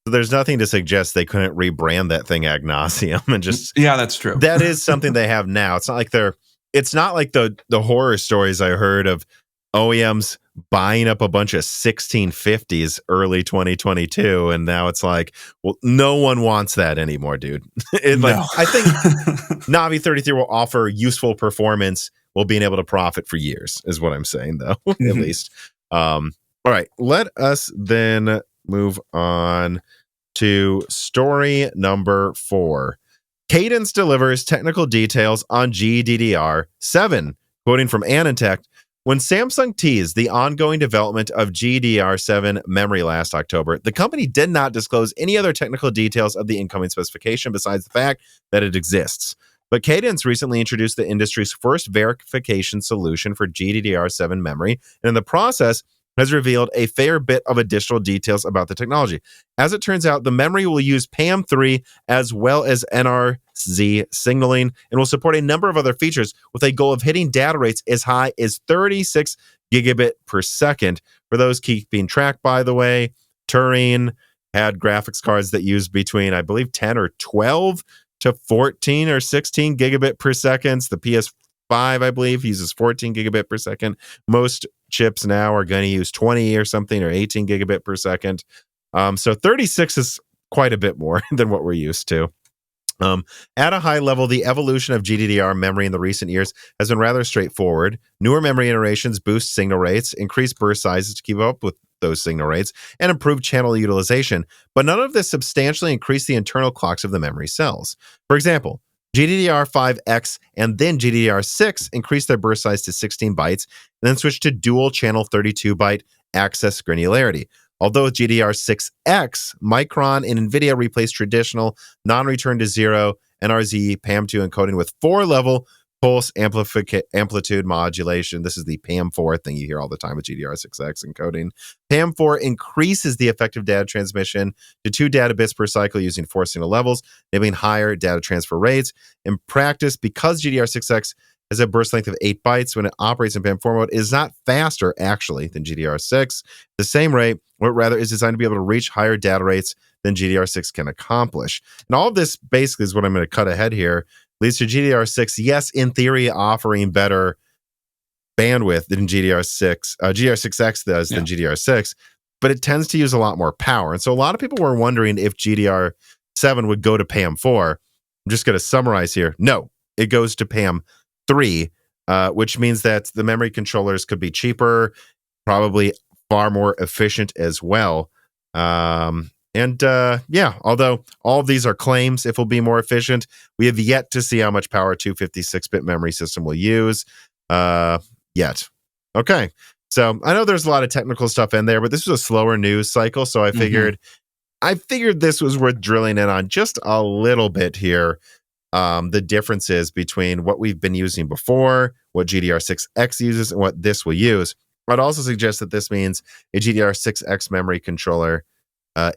So there's nothing to suggest they couldn't rebrand that thing ad nauseum and just... Yeah, that's true. That is something they have now. It's not like the horror stories I heard of OEMs buying up a bunch of 1650s early 2022, and now it's like, well, no one wants that anymore, dude. No. I think Navi 33 will offer useful performance while being able to profit for years, is what I'm saying, though, at least. All right, let us then move on to story number 4. Cadence delivers technical details on GDDR7, quoting from Anantech. When Samsung teased the ongoing development of GDDR7 memory last October, the company did not disclose any other technical details of the incoming specification besides the fact that it exists. But Cadence recently introduced the industry's first verification solution for GDDR7 memory, and in the process has revealed a fair bit of additional details about the technology. As it turns out, the memory will use PAM3 as well as NRZ signaling and will support a number of other features with a goal of hitting data rates as high as 36 gigabit per second. For those keeping track, by the way, Turing had graphics cards that used between, I believe, 10 or 12 to 14 or 16 gigabit per second. The PS5, I believe, uses 14 gigabit per second. Most chips now are going to use 20 or something, or 18 gigabit per second. So 36 is quite a bit more than what we're used to. At a high level, the evolution of GDDR memory in the recent years has been rather straightforward. Newer memory iterations boost signal rates, increase burst sizes to keep up with those signal rates, and improve channel utilization, but none of this substantially increased the internal clocks of the memory cells. For example, GDDR5X and then GDDR6 increased their burst size to 16 bytes, and then switched to dual channel 32-byte access granularity. Although with GDDR6X, Micron and NVIDIA replaced traditional non-return to zero NRZ PAM2 encoding with 4-level pulse amplitude modulation. This is the PAM4 thing you hear all the time with GDDR6X encoding. PAM4 increases the effective data transmission to 2 data bits per cycle using 4 signal levels, enabling higher data transfer rates. In practice, because GDDR6X has a burst length of 8 bytes when it operates in PAM4 mode, is not faster, actually, than GDDR6. The same rate, or rather, is designed to be able to reach higher data rates than GDDR6 can accomplish. And all of this basically is what I'm going to cut ahead here. Leads to GDDR6, yes, in theory, offering better bandwidth than GDDR6X does than GDDR6, but it tends to use a lot more power. And so a lot of people were wondering if GDDR7 would go to PAM4. I'm just going to summarize here. No, it goes to PAM3, which means that the memory controllers could be cheaper, probably far more efficient as well. Although all of these are claims, if it'll be more efficient, we have yet to see how much power a 256-bit memory system will use yet. Okay, so I know there's a lot of technical stuff in there, but this was a slower news cycle, so I figured this was worth drilling in on just a little bit here. The differences between what we've been using before, what GDDR6X uses, and what this will use. I'd also suggest that this means a GDDR6X memory controller,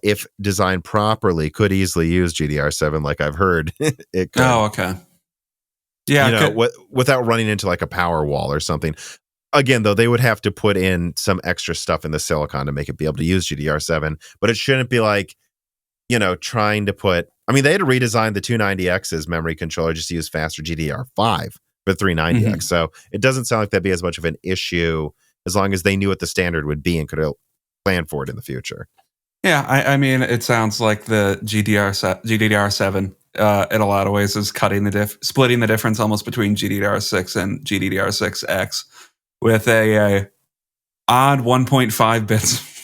if designed properly, could easily use GDDR7, like I've heard. It could. Oh, okay. Yeah. Without running into like a power wall or something. Again, though, they would have to put in some extra stuff in the silicon to make it be able to use GDDR7, but it shouldn't be like, trying to put... I mean, they had to redesign the 290X's memory controller just to use faster GDDR5 for 390X, so it doesn't sound like that'd be as much of an issue as long as they knew what the standard would be and could plan for it in the future. Yeah, I mean, it sounds like the GDDR7 in a lot of ways is splitting the difference almost between GDDR6 and GDDR6X with a odd 1.5 bits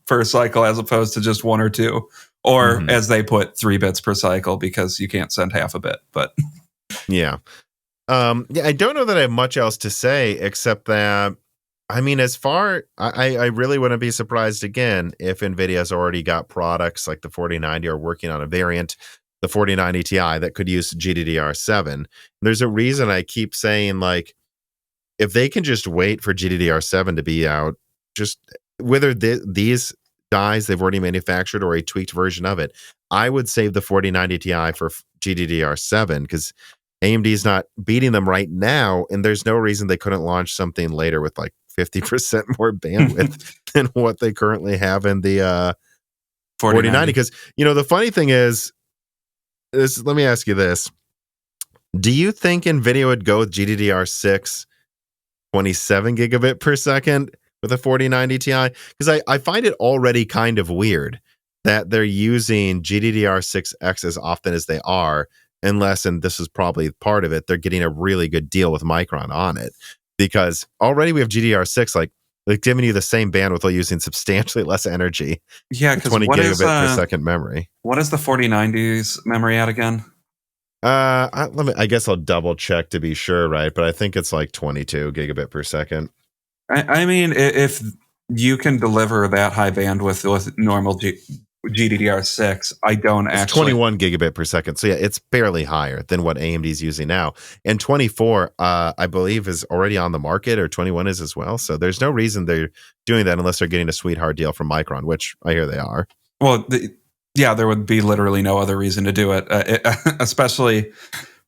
per cycle as opposed to just 1 or 2, or as they put 3 bits per cycle because you can't send half a bit. But yeah, I don't know that I have much else to say except that. I mean, I really wouldn't be surprised again if NVIDIA's already got products like the 4090 or working on a variant, the 4090 Ti, that could use GDDR7. There's a reason I keep saying, like, if they can just wait for GDDR7 to be out, just whether these dies they've already manufactured or a tweaked version of it, I would save the 4090 Ti for GDDR7 because AMD's not beating them right now, and there's no reason they couldn't launch something later with like 50% more bandwidth than what they currently have in the 4090. Because, the funny thing is, let me ask you this. Do you think NVIDIA would go with GDDR6 27 gigabit per second with a 4090 Ti? Because I find it already kind of weird that they're using GDDR6X as often as they are, unless, and this is probably part of it, they're getting a really good deal with Micron on it. Because already we have GDDR6, like giving you the same bandwidth while using substantially less energy. Yeah, because 20 gigabit per second memory. What is the 4090's memory at again? I guess I'll double check to be sure, right? But I think it's like 22 gigabit per second. I mean, if you can deliver that high bandwidth with normal GDDR6, I don't it's actually... 21 gigabit per second. So yeah, it's barely higher than what AMD's using now. And 24, I believe, is already on the market, or 21 is as well. So there's no reason they're doing that unless they're getting a sweetheart deal from Micron, which I hear they are. Well, there would be literally no other reason to do it, especially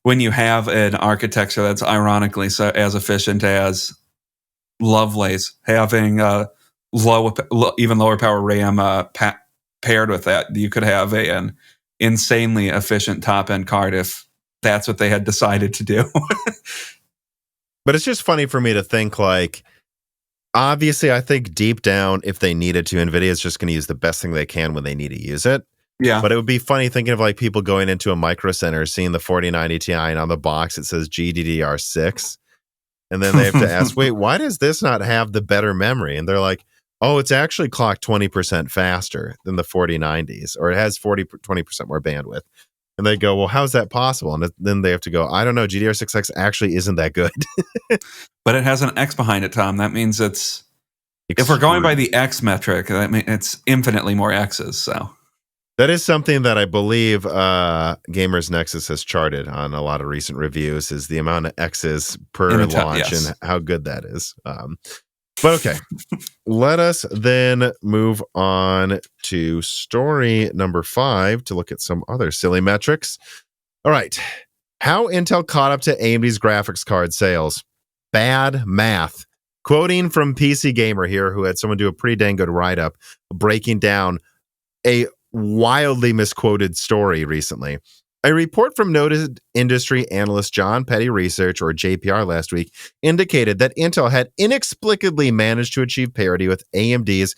when you have an architecture that's ironically as efficient as Lovelace, having even lower power RAM paired with that. You could have an insanely efficient top-end card if that's what they had decided to do. But it's just funny for me to think, like, obviously, I think deep down, if they needed to, NVIDIA is just going to use the best thing they can when they need to use it. Yeah. But it would be funny thinking of like people going into a Micro Center, seeing the 4090 Ti, and on the box it says GDDR6. And then they have to ask, wait, why does this not have the better memory? And they're like, oh, it's actually clocked 20% faster than the 4090s, or it has 20% more bandwidth. And they go, well, how's that possible? And then they have to go, I don't know, GDR6X actually isn't that good. But it has an X behind it, Tom. That means it's, if we're going by the X metric, that means it's infinitely more X's. So that is something that I believe Gamers Nexus has charted on a lot of recent reviews, is the amount of X's per launch and how good that is. But okay, let us then move on to story number 5 to look at some other silly metrics. All right. How Intel caught up to AMD's graphics card sales. Bad math. Quoting from PC Gamer here, who had someone do a pretty dang good write-up breaking down a wildly misquoted story recently. A report from noted industry analyst John Peddie Research, or JPR, last week indicated that Intel had inexplicably managed to achieve parity with AMD's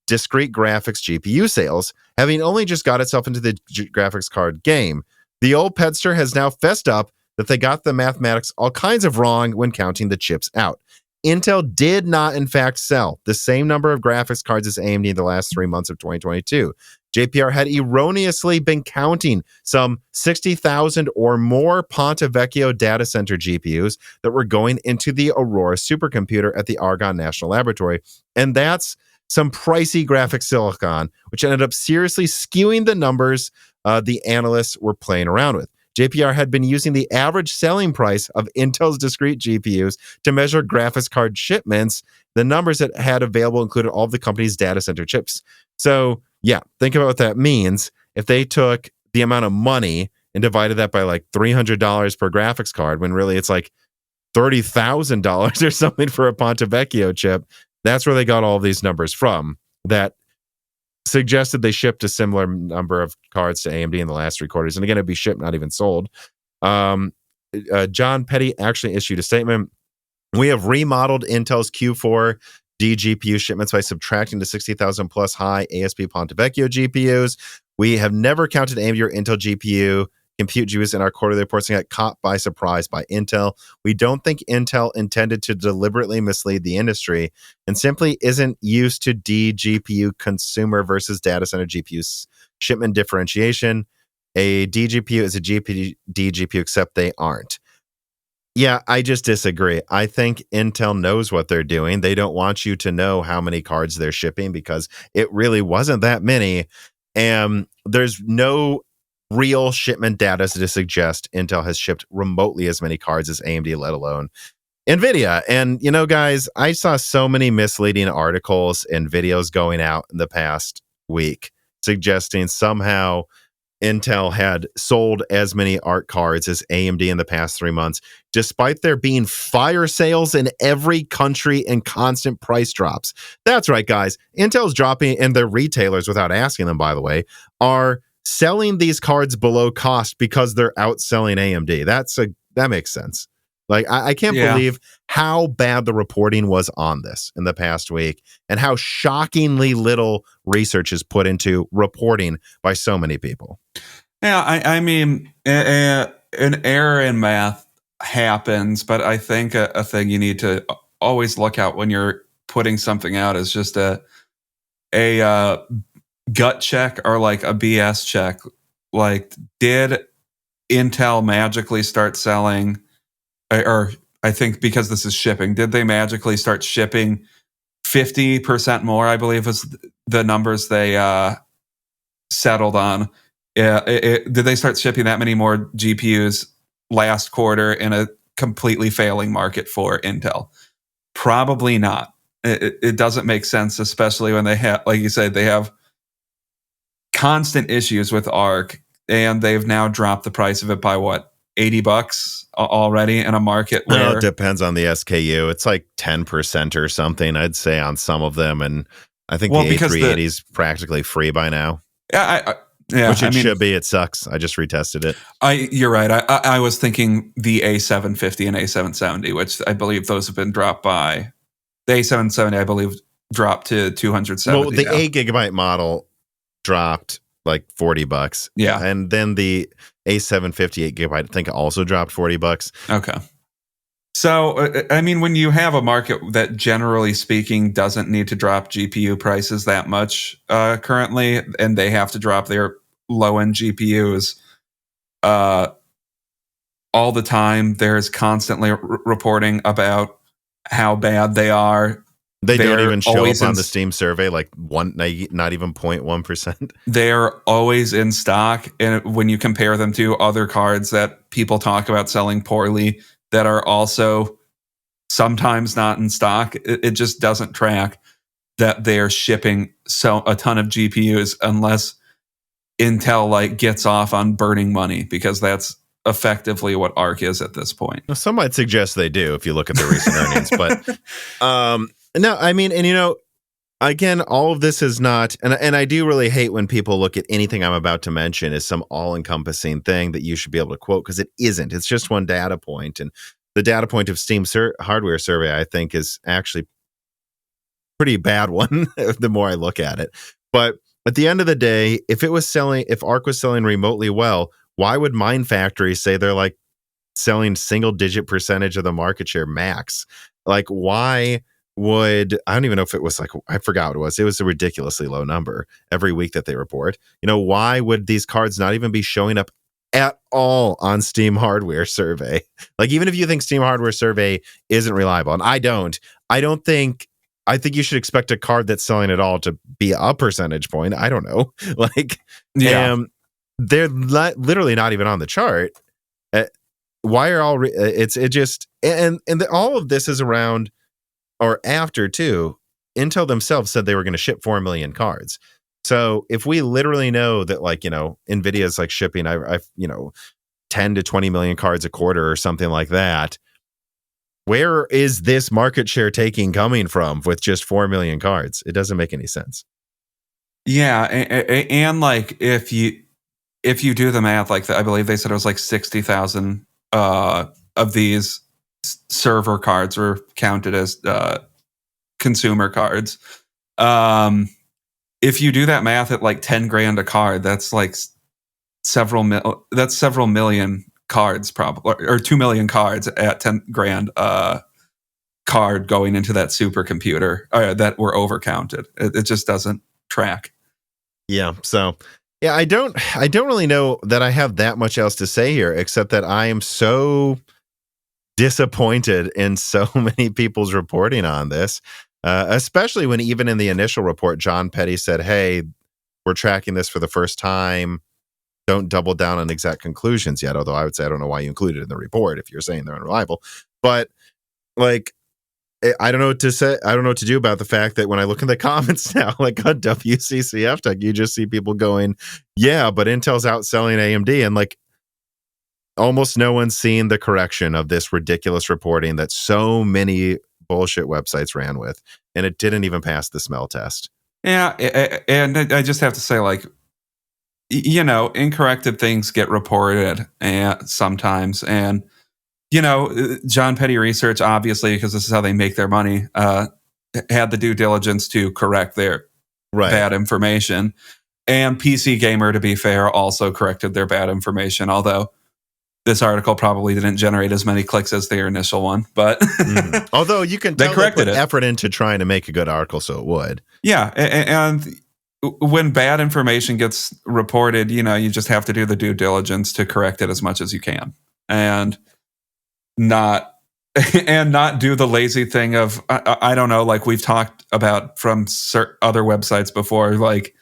discrete graphics GPU sales, having only just got itself into the graphics card game. The old Pedster has now fessed up that they got the mathematics all kinds of wrong when counting the chips out. Intel did not, in fact, sell the same number of graphics cards as AMD in the last 3 months of 2022. JPR had erroneously been counting some 60,000 or more Ponte Vecchio data center GPUs that were going into the Aurora supercomputer at the Argonne National Laboratory. And that's some pricey graphic silicon, which ended up seriously skewing the numbers the analysts were playing around with. JPR had been using the average selling price of Intel's discrete GPUs to measure graphics card shipments. The numbers it had available included all of the company's data center chips. So, yeah, think about what that means. If they took the amount of money and divided that by like $300 per graphics card, when really it's like $30,000 or something for a Ponte Vecchio chip, that's where they got all of these numbers from. That suggested they shipped a similar number of cards to AMD in the last 3 quarters. And again, it'd be shipped, not even sold. John Peddie actually issued a statement. We have remodeled Intel's Q4 DGPU shipments by subtracting the 60,000 plus high ASP Ponte Vecchio GPUs. We have never counted AMD or Intel GPU compute GPUs in our quarterly reports and got caught by surprise by Intel. We don't think Intel intended to deliberately mislead the industry and simply isn't used to DGPU consumer versus data center GPU shipment differentiation. A DGPU is a DGPU, except they aren't. Yeah, I just disagree. I think Intel knows what they're doing. They don't want you to know how many cards they're shipping because it really wasn't that many. And there's no real shipment data to suggest Intel has shipped remotely as many cards as AMD, let alone NVIDIA. And, you know, guys, I saw so many misleading articles and videos going out in the past week suggesting somehow Intel had sold as many ARC cards as AMD in the past 3 months, despite there being fire sales in every country and constant price drops. That's right, guys. Intel's dropping, and their retailers, without asking them, by the way, are selling these cards below cost because they're outselling AMD. That makes sense. Like, I can't believe how bad the reporting was on this in the past week and how shockingly little research is put into reporting by so many people. Yeah, I mean, an error in math happens, but I think a thing you need to always look out when you're putting something out is just a gut check or like a BS check. Like, did Intel magically start selling, or I think because this is shipping, did they magically start shipping 50% more, I believe was the numbers they settled on. Did they start shipping that many more GPUs last quarter in a completely failing market for Intel? Probably not. It doesn't make sense, especially when they have, like you said, they have constant issues with ARC, and they've now dropped the price of it by what, $80 already in a market where... Well, it depends on the SKU. It's like 10% or something, I'd say, on some of them. And I think the A380 is practically free by now. Yeah, which it should be. It sucks. I just retested it. You're right. I was thinking the A750 and A770, which I believe those have been dropped by... The A770, I believe, dropped to 270. Well, the 8 gigabyte model dropped like $40. Yeah. And then the A750 8GB, I think, also dropped $40. Okay. So, I mean, when you have a market that generally speaking doesn't need to drop GPU prices that much currently, and they have to drop their low-end GPUs all the time, there's constantly reporting about how bad they are. They don't even show up on the Steam survey, like not even 0.1%. They're always in stock. And when you compare them to other cards that people talk about selling poorly that are also sometimes not in stock, it just doesn't track that they're shipping a ton of GPUs unless Intel like gets off on burning money, because that's effectively what ARC is at this point. Well, some might suggest they do if you look at the recent earnings, but no, I mean, and again, all of this is not, and I do really hate when people look at anything I'm about to mention as some all-encompassing thing that you should be able to quote, because it isn't. It's just one data point, and the data point of Steam hardware survey, I think, is actually pretty bad one the more I look at it. But at the end of the day, if ARC was selling remotely well, why would Mind Factory say they're like selling single-digit percentage of the market share max? Like, why would, I don't even know if it was like, I forgot what it was. It was a ridiculously low number every week that they report. Why would these cards not even be showing up at all on Steam hardware survey? Like, even if you think Steam hardware survey isn't reliable, and I think you should expect a card that's selling at all to be a percentage point. I don't know. Like, yeah. They're literally not even on the chart. Why are all all of this is around or after too. Intel themselves said they were going to ship 4 million cards. So if we literally know that, like, Nvidia's like shipping, 10 to 20 million cards a quarter or something like that, where is this market share taking coming from with just 4 million cards? It doesn't make any sense. Yeah, and like if you do the math, like I believe they said it was like 60,000 of these server cards were counted as consumer cards. If you do that math at like 10 grand a card, that's like several million cards, probably, or 2 million cards at 10 grand card going into that supercomputer that were overcounted. It just doesn't track. Yeah. So yeah, I don't really know that I have that much else to say here, except that I am so disappointed in so many people's reporting on this, especially when even in the initial report, John Peddie said, hey, we're tracking this for the first time. Don't double down on exact conclusions yet. Although I would say, I don't know why you included it in the report if you're saying they're unreliable. But like, I don't know what to say. I don't know what to do about the fact that when I look in the comments now, like on WCCF Tech, you just see people going, yeah, but Intel's outselling AMD. And like, almost no one's seen the correction of this ridiculous reporting that so many bullshit websites ran with. And it didn't even pass the smell test. Yeah. And I just have to say, like, incorrected things get reported sometimes. And, John Peddie Research, obviously, because this is how they make their money, had the due diligence to correct their bad information. And PC Gamer, to be fair, also corrected their bad information, although this article probably didn't generate as many clicks as their initial one. But although you can tell they put effort into trying to make a good article, so it would. Yeah, and when bad information gets reported, you just have to do the due diligence to correct it as much as you can. And not do the lazy thing of, I don't know, like we've talked about from other websites before, like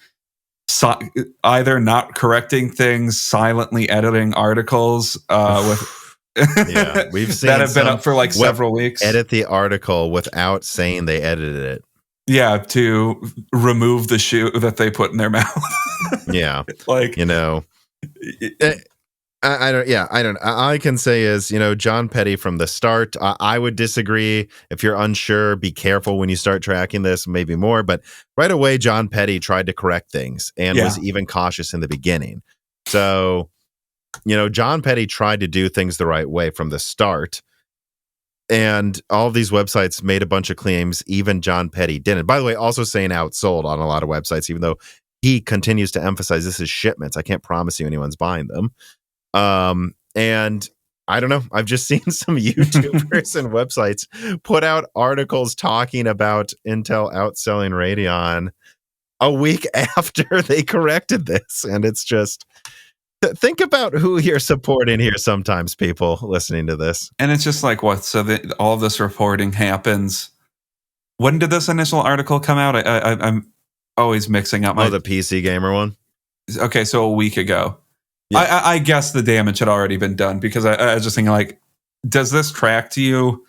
either not correcting things, silently editing articles with yeah, we've seen that have been up for like several weeks. Edit the article without saying they edited it. Yeah, to remove the shoe that they put in their mouth. Yeah, like I don't. All I can say is, John Peddie from the start. I would disagree. If you're unsure, be careful when you start tracking this, maybe more. But right away, John Peddie tried to correct things and was even cautious in the beginning. So, John Peddie tried to do things the right way from the start. And all of these websites made a bunch of claims. Even John Peddie didn't. By the way, also saying outsold on a lot of websites, even though he continues to emphasize this is shipments. I can't promise you anyone's buying them. And I don't know. I've just seen some YouTubers and websites put out articles talking about Intel outselling Radeon a week after they corrected this. And it's just, think about who you're supporting here sometimes, people listening to this. And it's just like, what? So all of this reporting happens. When did this initial article come out? I'm always mixing up the PC Gamer one? Okay, so a week ago. Yeah. I guess the damage had already been done, because I was just thinking, like, does this track to you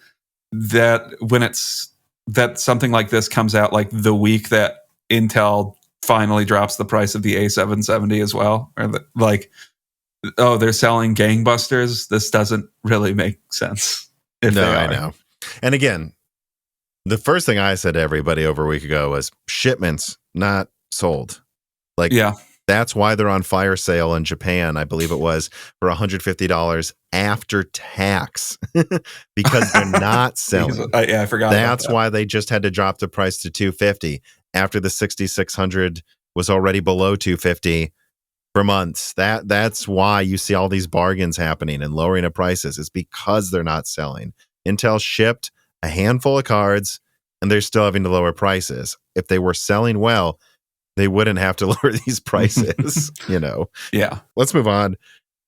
that when that something like this comes out like the week that Intel finally drops the price of the A770 as well? Or they're selling gangbusters? This doesn't really make sense. I know. And again, the first thing I said to everybody over a week ago was shipments, not sold. Yeah. That's why they're on fire sale in Japan, I believe it was, for $150 after tax, because they're not selling. I forgot. That's why they just had to drop the price to $250 after the 6600 was already below $250 for months. That's why you see all these bargains happening and lowering of prices. It's because they're not selling. Intel shipped a handful of cards, and they're still having to lower prices. If they were selling well, they wouldn't have to lower these prices, Yeah. Let's move on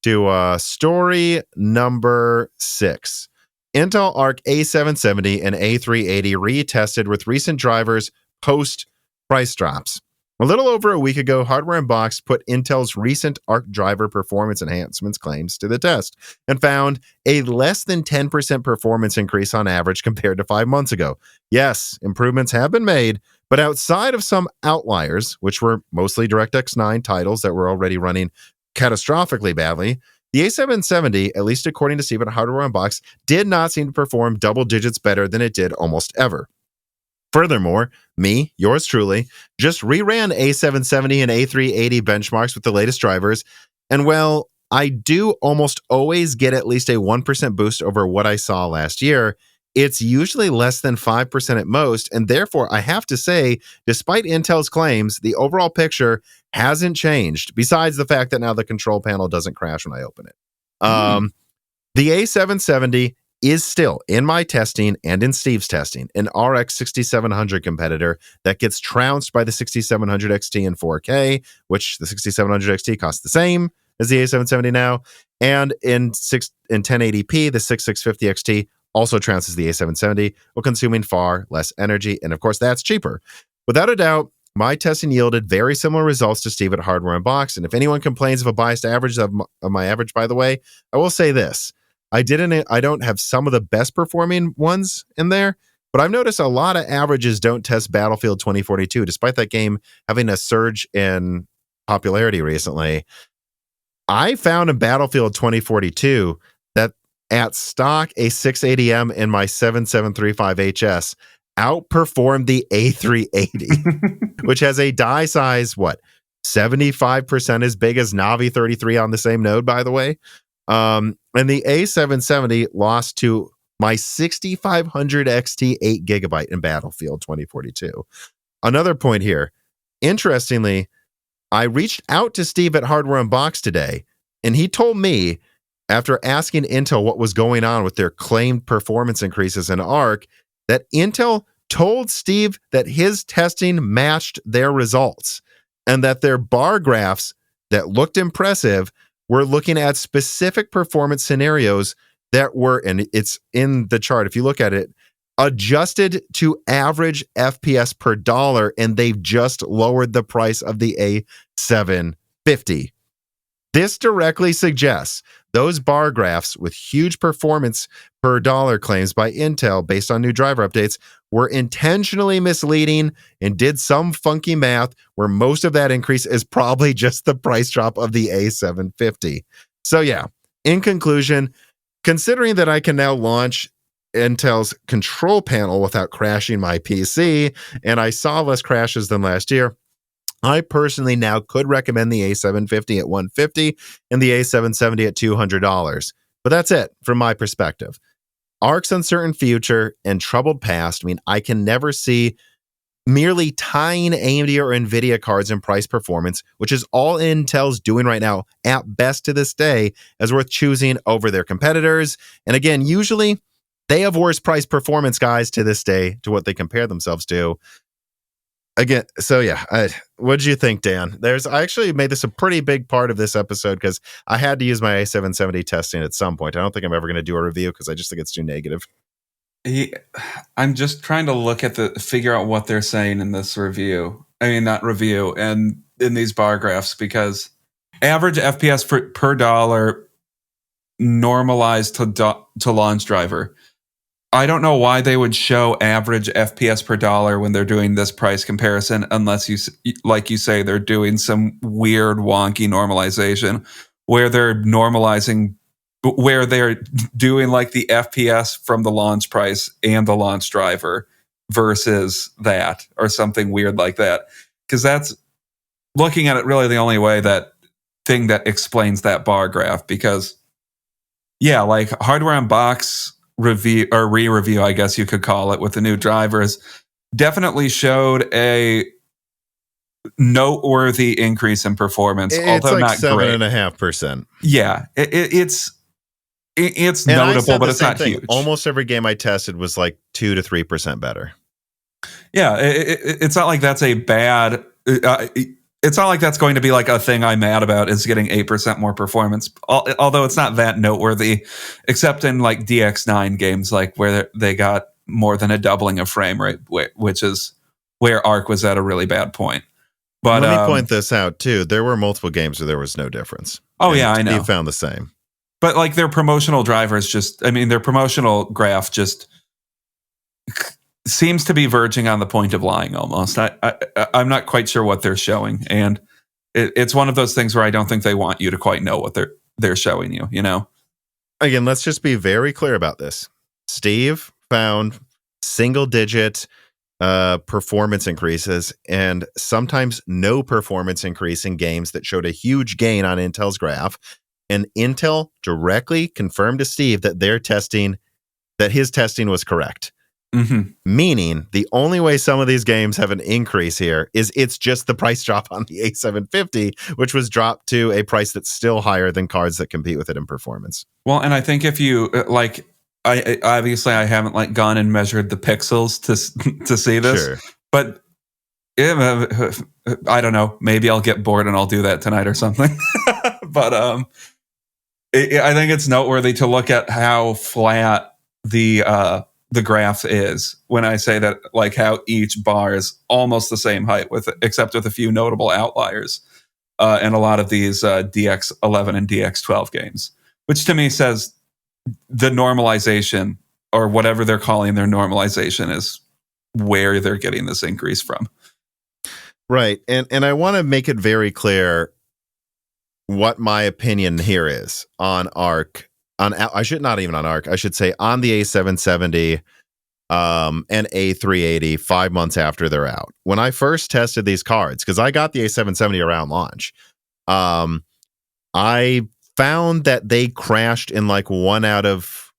to story number 6. Intel Arc A770 and A380 retested with recent drivers post price drops. A little over a week ago, Hardware Unboxed put Intel's recent Arc driver performance enhancements claims to the test and found a less than 10% performance increase on average compared to 5 months ago. Yes, improvements have been made, but outside of some outliers, which were mostly DirectX 9 titles that were already running catastrophically badly, the A770, at least according to Steve at Hardware Unboxed, did not seem to perform double digits better than it did almost ever. Furthermore, me, yours truly, just reran A770 and A380 benchmarks with the latest drivers, and well, I do almost always get at least a 1% boost over what I saw last year. It's usually less than 5% at most, and therefore I have to say, despite Intel's claims, the overall picture hasn't changed, besides the fact that now the control panel doesn't crash when I open it. The A770 is still, in my testing and in Steve's testing, an RX 6700 competitor that gets trounced by the 6700 XT in 4K, which the 6700 XT costs the same as the A770 now, and in 1080p, the 6650 XT also trounces the A770 while consuming far less energy, and of course that's cheaper. Without a doubt, my testing yielded very similar results to Steve at Hardware Unboxed, and if anyone complains of a biased average of my average, by the way, I will say this. I don't have some of the best performing ones in there, but I've noticed a lot of averages don't test Battlefield 2042, despite that game having a surge in popularity recently. I found in Battlefield 2042 that at stock, a 680M in my 7735HS outperformed the A380, which has a die size, 75% as big as Navi 33 on the same node, by the way. And the A770 lost to my 6500 XT 8GB in Battlefield 2042. Another point here. Interestingly, I reached out to Steve at Hardware Unboxed today, and he told me, after asking Intel what was going on with their claimed performance increases in ARC, that Intel told Steve that his testing matched their results and that their bar graphs that looked impressive were looking at specific performance scenarios that were, and it's in the chart, if you look at it, adjusted to average FPS per dollar, and they've just lowered the price of the A750. This directly suggests those bar graphs with huge performance per dollar claims by Intel based on new driver updates were intentionally misleading and did some funky math where most of that increase is probably just the price drop of the A750. So yeah, in conclusion, considering that I can now launch Intel's control panel without crashing my PC, and I saw less crashes than last year, I personally now could recommend the A750 at $150 and the A770 at $200. But that's it from my perspective. ARC's uncertain future and troubled past mean I can never see merely tying AMD or NVIDIA cards in price performance, which is all Intel's doing right now, at best to this day, as worth choosing over their competitors. And again, usually they have worse price performance, guys, to this day, to what they compare themselves to. Again, so yeah, what did you think, Dan? I actually made this a pretty big part of this episode because I had to use my A770 testing at some point. I don't think I'm ever going to do a review because I just think it's too negative. I'm just trying to figure out what they're saying in this review. I mean, not review, and in these bar graphs, because average FPS per dollar normalized to launch driver. I don't know why they would show average FPS per dollar when they're doing this price comparison, unless like you say, they're doing some weird wonky normalization where they're normalizing, where they're doing like the FPS from the launch price and the launch driver versus that, or something weird like that. Because that's, looking at it, really the only way that explains that bar graph. Because yeah, like Hardware Unboxed review, or re-review, I guess you could call it, with the new drivers, definitely showed a noteworthy increase in performance, although like not 7.5%. Yeah, it's notable, but it's not huge. Almost every game I tested was like 2 to 3% better. Yeah, it's not like that's a bad. It's not like that's going to be like a thing I'm mad about, is getting 8% more performance. Although it's not that noteworthy, except in like DX9 games, like where they got more than a doubling of frame rate, which is where Arc was at a really bad point. But let me point this out too. There were multiple games where there was no difference. Oh yeah, I know. You found the same. But like their promotional drivers their promotional graph just seems to be verging on the point of lying almost. I'm not quite sure what they're showing. And it's one of those things where I don't think they want you to quite know what they're showing you, you know? Again, let's just be very clear about this. Steve found single-digit performance increases and sometimes no performance increase in games that showed a huge gain on Intel's graph. And Intel directly confirmed to Steve that his testing was correct. Mm-hmm. Meaning the only way some of these games have an increase here is it's just the price drop on the A750, which was dropped to a price that's still higher than cards that compete with it in performance. Well, and I think if you I obviously I haven't like gone and measured the pixels to see this, sure. But I don't know. Maybe I'll get bored and I'll do that tonight or something. But I think it's noteworthy to look at how flat the graph is when I say that, like how each bar is almost the same height, except with a few notable outliers, and a lot of these DX11 and DX12 games, which to me says the normalization, or whatever they're calling their normalization, is where they're getting this increase from. Right. And I want to make it very clear what my opinion here is on Arc. I should not even on Arc. I should say on the A770 and A380 5 months after they're out. When I first tested these cards, because I got the A770 around launch, I found that they crashed in like 1 out of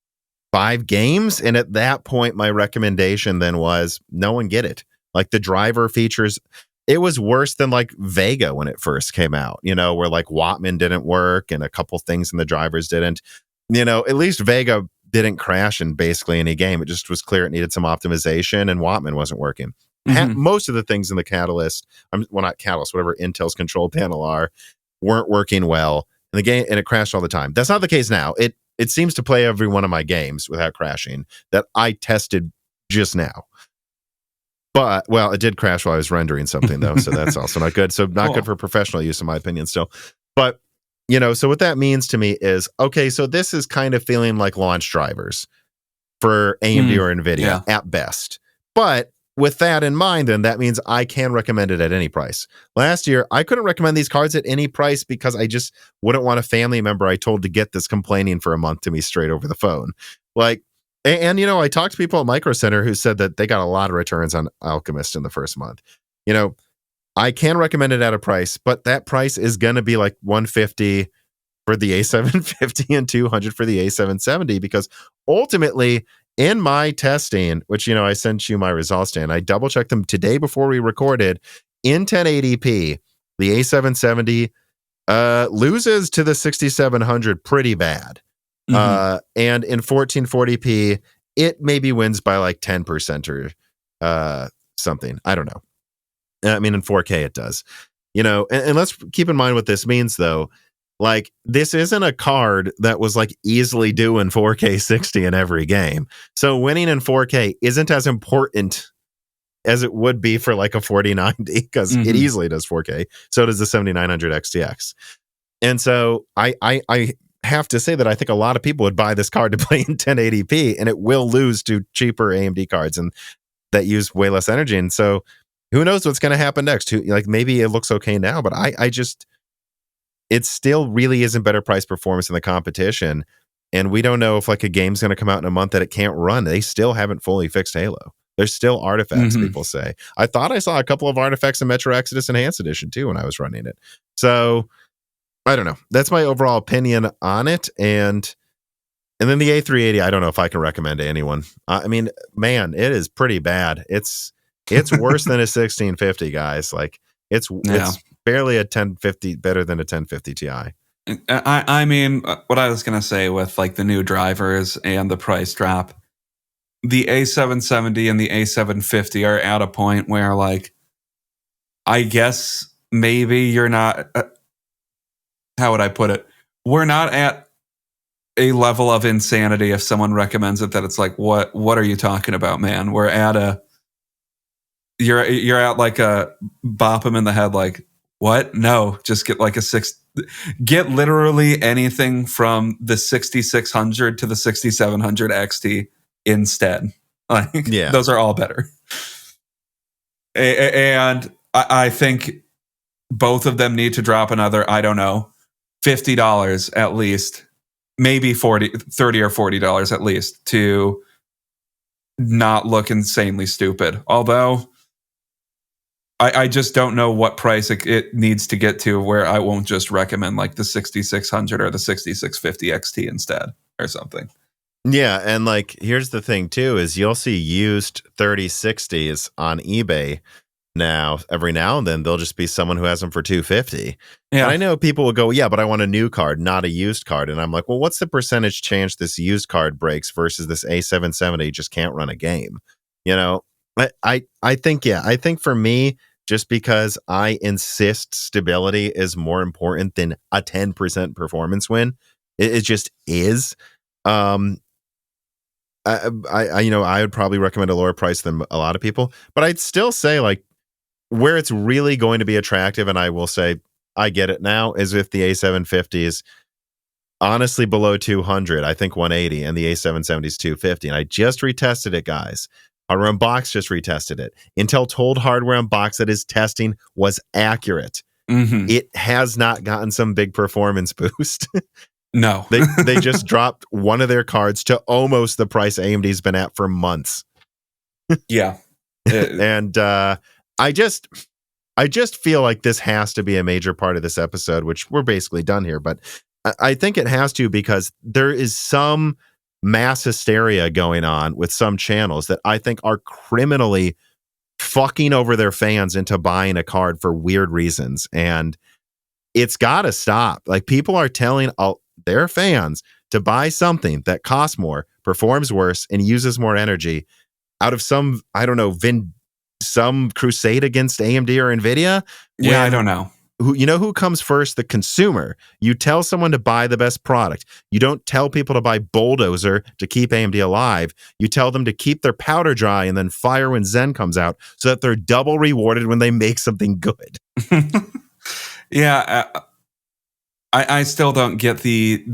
5 games. And at that point, my recommendation then was no one get it. Like the driver features, it was worse than like Vega when it first came out, you know, where like Wattman didn't work and a couple things in the drivers didn't. You know, at least Vega didn't crash in basically any game. It just was clear it needed some optimization, and Wattman wasn't working. Mm-hmm. Most of the things in the Catalyst, well, not Catalyst, whatever Intel's control panel are, weren't working well in the game, and it crashed all the time. That's not the case now. It seems to play every one of my games without crashing that I tested just now. But, well, it did crash while I was rendering something, though, so that's also not good. So not good for professional use, in my opinion, still. But, you know, so what that means to me is, okay, so this is kind of feeling like launch drivers for AMD or NVIDIA at best. But with that in mind, then that means I can recommend it at any price. Last year, I couldn't recommend these cards at any price because I just wouldn't want a family member I told to get this complaining for a month to me straight over the phone. Like, and you know, I talked to people at Micro Center who said that they got a lot of returns on Alchemist in the first month. You know, I can recommend it at a price, but that price is going to be like $150 for the A750 and $200 for the A770, because ultimately in my testing, which, I sent you my results, Dan, I double checked them today before we recorded. In 1080p, the A770 loses to the 6700 pretty bad. And in 1440p, it maybe wins by like 10% or something. I don't know. I mean, in 4K it does. And let's keep in mind what this means, though. Like, this isn't a card that was like easily doing 4K 60 in every game. So winning in 4K isn't as important as it would be for like a 4090, because it easily does 4K. So does the 7900 XTX. And so I have to say that I think a lot of people would buy this card to play in 1080p, and it will lose to cheaper AMD cards and that use way less energy. And so who knows what's going to happen next? Like, maybe it looks okay now, but I just, it still really isn't better price performance in the competition. And we don't know if like a game's going to come out in a month that it can't run. They still haven't fully fixed Halo. There's still artifacts, people say. I thought I saw a couple of artifacts in Metro Exodus Enhanced Edition too when I was running it. So I don't know. That's my overall opinion on it. And then the A380, I don't know if I can recommend to anyone. I mean, man, it is pretty bad. It's worse than a 1650, guys. Like, it's barely a 1050, better than a 1050 Ti. I mean, what I was going to say with like the new drivers and the price drop, the A770 and the A750 are at a point where, like, I guess maybe you're not, how would I put it? We're not at a level of insanity if someone recommends it that it's like, what are you talking about, man? We're at you're at like a bop him in the head, like, what? No, just get like get literally anything from the 6600 to the 6700 XT instead. Like, those are all better. And I think both of them need to drop another, I don't know, $50 at least, maybe $30 or $40 at least, to not look insanely stupid. Although I just don't know what price it needs to get to where I won't just recommend like the 6600 or the 6650 XT instead or something. Yeah, and like, here's the thing too, is you'll see used 3060s on eBay now. Every now and then there'll just be someone who has them for $250. Yeah, and I know people will go, yeah, but I want a new card, not a used card. And I'm like, well, what's the percentage chance this used card breaks versus this A770 just can't run a game? I think for me, just because I insist stability is more important than a 10% performance win, it just is. I would probably recommend a lower price than a lot of people, but I'd still say, like, where it's really going to be attractive, and I will say I get it now, is if the A750 is honestly below 200. I think 180, and the A770 is 250. And I just retested it, guys. Hardware Unboxed just retested it. Intel told Hardware Unboxed that his testing was accurate. It has not gotten some big performance boost. No. they just dropped one of their cards to almost the price AMD's been at for months. Yeah. And I just feel like this has to be a major part of this episode, which we're basically done here. But I think it has to, because there is some mass hysteria going on with some channels that I think are criminally fucking over their fans into buying a card for weird reasons. And it's got to stop. Like, people are telling their fans to buy something that costs more, performs worse, and uses more energy out of some, I don't know, some crusade against AMD or NVIDIA. Yeah, I don't know. Who comes first? The consumer. You tell someone to buy the best product. You don't tell people to buy Bulldozer to keep AMD alive. You tell them to keep their powder dry and then fire when Zen comes out, so that they're double rewarded when they make something good. Yeah, I still don't get the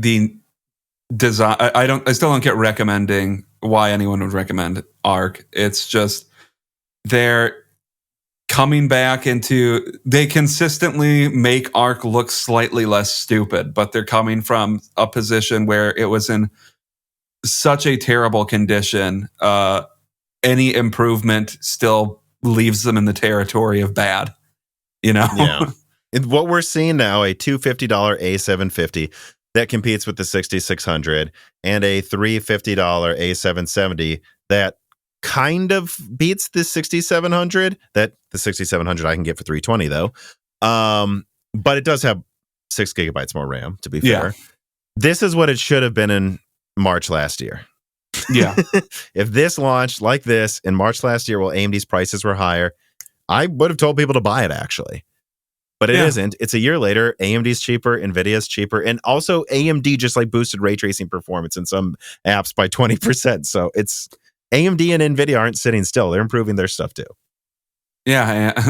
design. I still don't get recommending why anyone would recommend ARC. It's just they're coming back into, they consistently make ARC look slightly less stupid, but they're coming from a position where it was in such a terrible condition. Any improvement still leaves them in the territory of bad, Yeah. And what we're seeing now, a $250 A750 that competes with the 6600 and a $350 A770 that kind of beats the 6700. That the 6700 I can get for $320 though. But it does have 6 gigabytes more RAM, to be fair. This is what it should have been in March last year. Yeah. If this launched like this in March last year, while AMD's prices were higher, I would have told people to buy it actually. But it isn't. It's a year later. AMD's cheaper, Nvidia's cheaper, and also AMD just like boosted ray tracing performance in some apps by 20%. So it's AMD and Nvidia aren't sitting still. They're improving their stuff too. Yeah.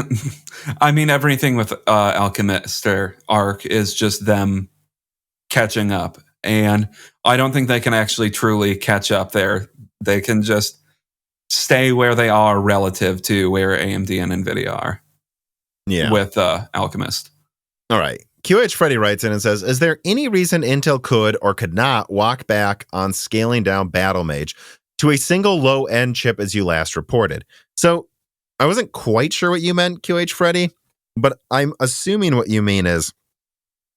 I mean, everything with Alchemist or Arc is just them catching up. And I don't think they can actually truly catch up there. They can just stay where they are relative to where AMD and Nvidia are. Yeah. With Alchemist. All right. QH Freddy writes in and says, is there any reason Intel could or could not walk back on scaling down Battlemage to a single low-end chip as you last reported? So I wasn't quite sure what you meant, QH Freddy, but I'm assuming what you mean is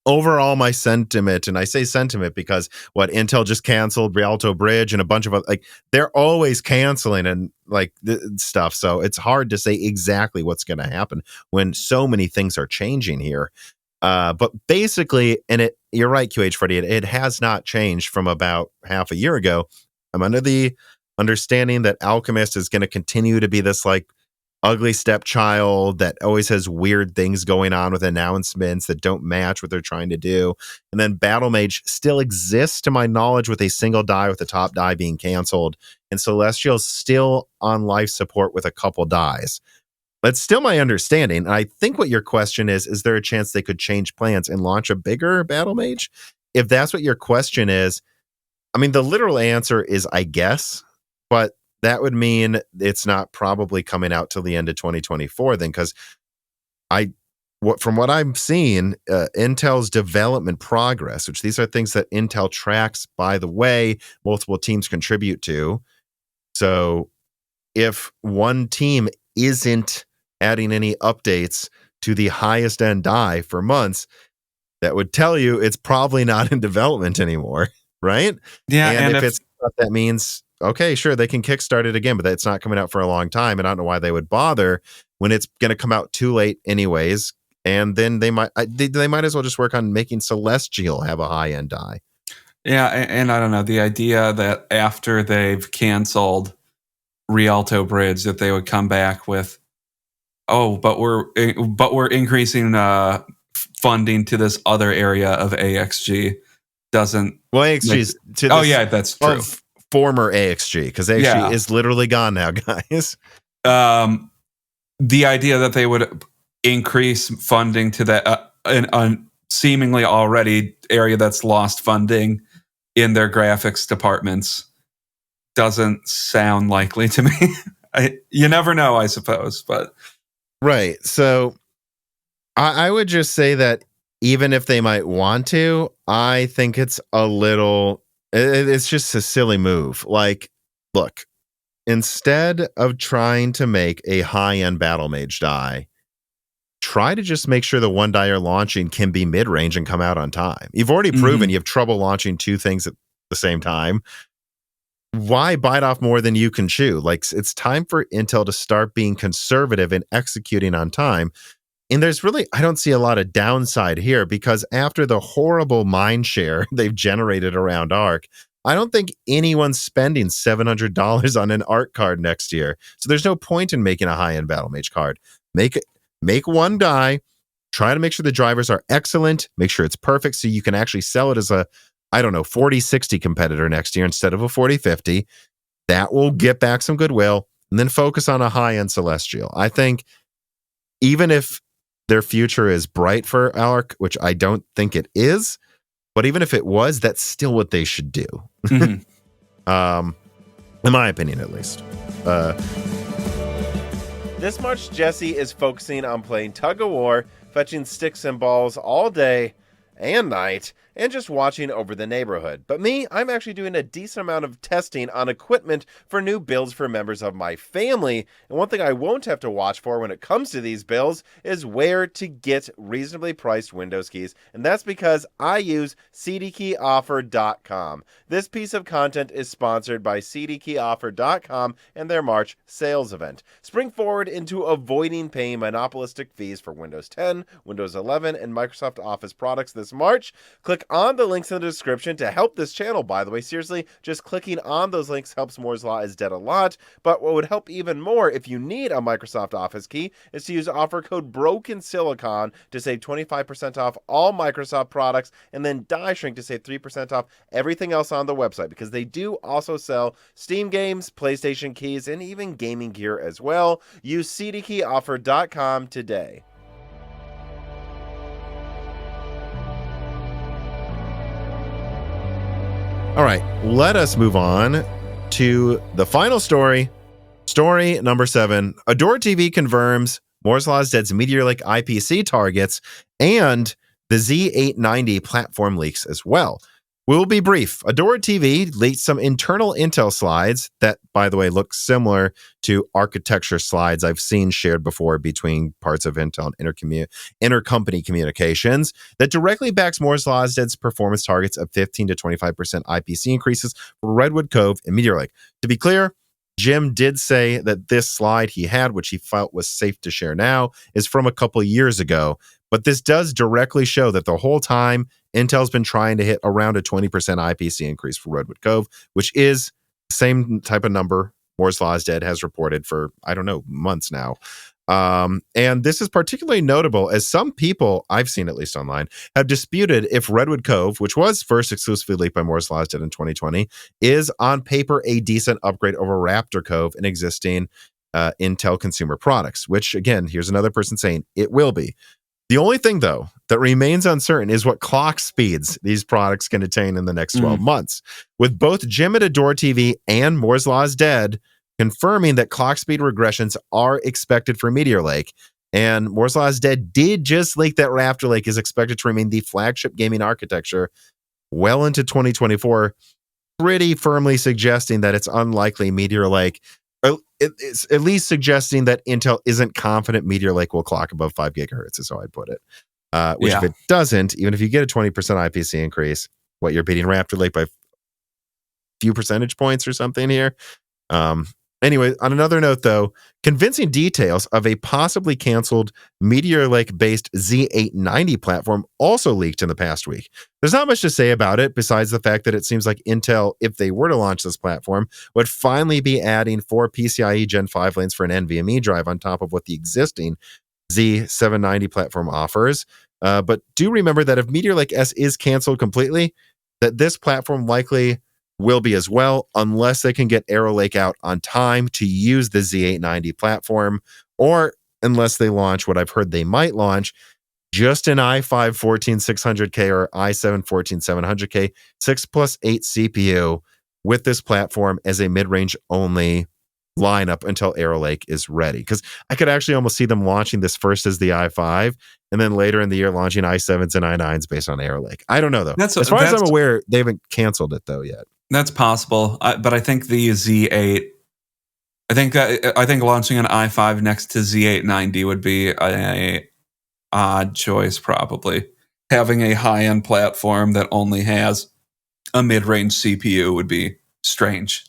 overall my sentiment, and I say sentiment because Intel just canceled Rialto Bridge and a bunch of other, like, they're always canceling and like stuff. So it's hard to say exactly what's going to happen when so many things are changing here. But basically, and you're right, QH Freddy, it has not changed from about half a year ago. I'm under the understanding that Alchemist is going to continue to be this like ugly stepchild that always has weird things going on with announcements that don't match what they're trying to do. And then Battlemage still exists to my knowledge with a single die with the top die being canceled. And Celestial's still on life support with a couple dies. That's still my understanding. And I think what your question is there a chance they could change plans and launch a bigger Battlemage? If that's what your question is, I mean, the literal answer is I guess, but that would mean it's not probably coming out till the end of 2024 then, because from what I'm seeing, Intel's development progress, which these are things that Intel tracks, by the way, multiple teams contribute to. So if one team isn't adding any updates to the highest end die for months, that would tell you it's probably not in development anymore, right? Yeah, and if it's that means, okay, sure, they can kickstart it again, but it's not coming out for a long time, and I don't know why they would bother when it's going to come out too late anyways. And then they might as well just work on making Celestial have a high end die. Yeah, and I don't know, the idea that after they've canceled Rialto Bridge that they would come back with, but we're increasing funding to this other area of AXG doesn't. Well, AXG's to this, yeah, that's true. Former AXG, because AXG is literally gone now, guys. The idea that they would increase funding to that seemingly already area that's lost funding in their graphics departments doesn't sound likely to me. You never know, I suppose, but right. So I would just say that even if they might want to, I think it's a little. It's just a silly move. Like, look, instead of trying to make a high-end Battlemage die, try to just make sure the one die you're launching can be mid-range and come out on time. You've already proven you have trouble launching two things at the same time. Why bite off more than you can chew? Like, it's time for Intel to start being conservative and executing on time. And there's really, I don't see a lot of downside here, because after the horrible Mindshare they've generated around Arc, I don't think anyone's spending $700 on an Arc card next year. So there's no point in making a high-end Battlemage card. Make one die, try to make sure the drivers are excellent, make sure it's perfect so you can actually sell it as a, 4060 competitor next year instead of a 4050. That will get back some goodwill, and then focus on a high-end Celestial. I think even if their future is bright for Arc, which I don't think it is, but even if it was, that's still what they should do. In my opinion, at least. This March, Jessie is focusing on playing tug of war, fetching sticks and balls all day and night, and just watching over the neighborhood. But me, I'm actually doing a decent amount of testing on equipment for new builds for members of my family. And one thing I won't have to watch for when it comes to these builds is where to get reasonably priced Windows keys. And that's because I use cdkeyoffer.com. This piece of content is sponsored by cdkeyoffer.com and their March sales event. Spring forward into avoiding paying monopolistic fees for Windows 10, Windows 11, and Microsoft Office products this March. Click on the links in the description to help this channel, by the way. Seriously, just clicking on those links helps Moore's Law is dead a lot. But what would help even more if you need a Microsoft Office key is to use offer code BROKENSILICON to save 25% off all Microsoft products, and then Die Shrink to save 3% off everything else on the website, because they do also sell Steam games, PlayStation keys, and even gaming gear as well. Use cdkeyoffer.com today. All right, let us move on to the final story. Story number 7. AdoredTV confirms Moore's Law is Dead's Meteor Lake IPC targets and the Z890 platform leaks as well. We'll be brief. AdoredTV leaked some internal Intel slides that, by the way, look similar to architecture slides I've seen shared before between parts of Intel and intercompany communications that directly backs Moore's Law is Dead's performance targets of 15 to 25% IPC increases for Redwood Cove and Meteor Lake. To be clear, Jim did say that this slide he had, which he felt was safe to share now, is from a couple years ago. But this does directly show that the whole time, Intel's been trying to hit around a 20% IPC increase for Redwood Cove, which is the same type of number Moore's Law is Dead has reported for, I don't know, months now. And this is particularly notable as some people, I've seen at least online, have disputed if Redwood Cove, which was first exclusively leaked by Moore's Law is Dead in 2020, is on paper a decent upgrade over Raptor Cove and existing Intel consumer products, which again, here's another person saying it will be. The only thing, though, that remains uncertain is what clock speeds these products can attain in the next 12 months. With both Jim at AdoredTV and Moore's Law is Dead confirming that clock speed regressions are expected for Meteor Lake, and Moore's Law is Dead did just leak that Raptor Lake is expected to remain the flagship gaming architecture well into 2024, pretty firmly suggesting that it's unlikely Meteor Lake, it's at least suggesting that Intel isn't confident Meteor Lake will clock above 5 gigahertz, is how I'd put it. Which if it doesn't, even if you get a 20% IPC increase, what, you're beating Raptor Lake by a few percentage points or something here. Anyway, on another note, though, convincing details of a possibly canceled Meteor Lake-based Z890 platform also leaked in the past week. There's not much to say about it besides the fact that it seems like Intel, if they were to launch this platform, would finally be adding 4 PCIe Gen 5 lanes for an NVMe drive on top of what the existing Z790 platform offers. But do remember that if Meteor Lake S is canceled completely, that this platform likely will be as well, unless they can get Arrow Lake out on time to use the Z890 platform, or unless they launch what I've heard they might launch, just an i5 14600K or i7 14700K 6+8 CPU with this platform as a mid-range only lineup until Arrow Lake is ready. Because I could actually almost see them launching this first as the i5 and then later in the year launching i7s and i9s based on Arrow Lake. I don't know, though. As far as I'm aware, they haven't canceled it, though, yet. That's possible. But I think the Z8, I think launching an i5 next to Z890 would be a odd choice, probably. Having a high-end platform that only has a mid-range CPU would be strange.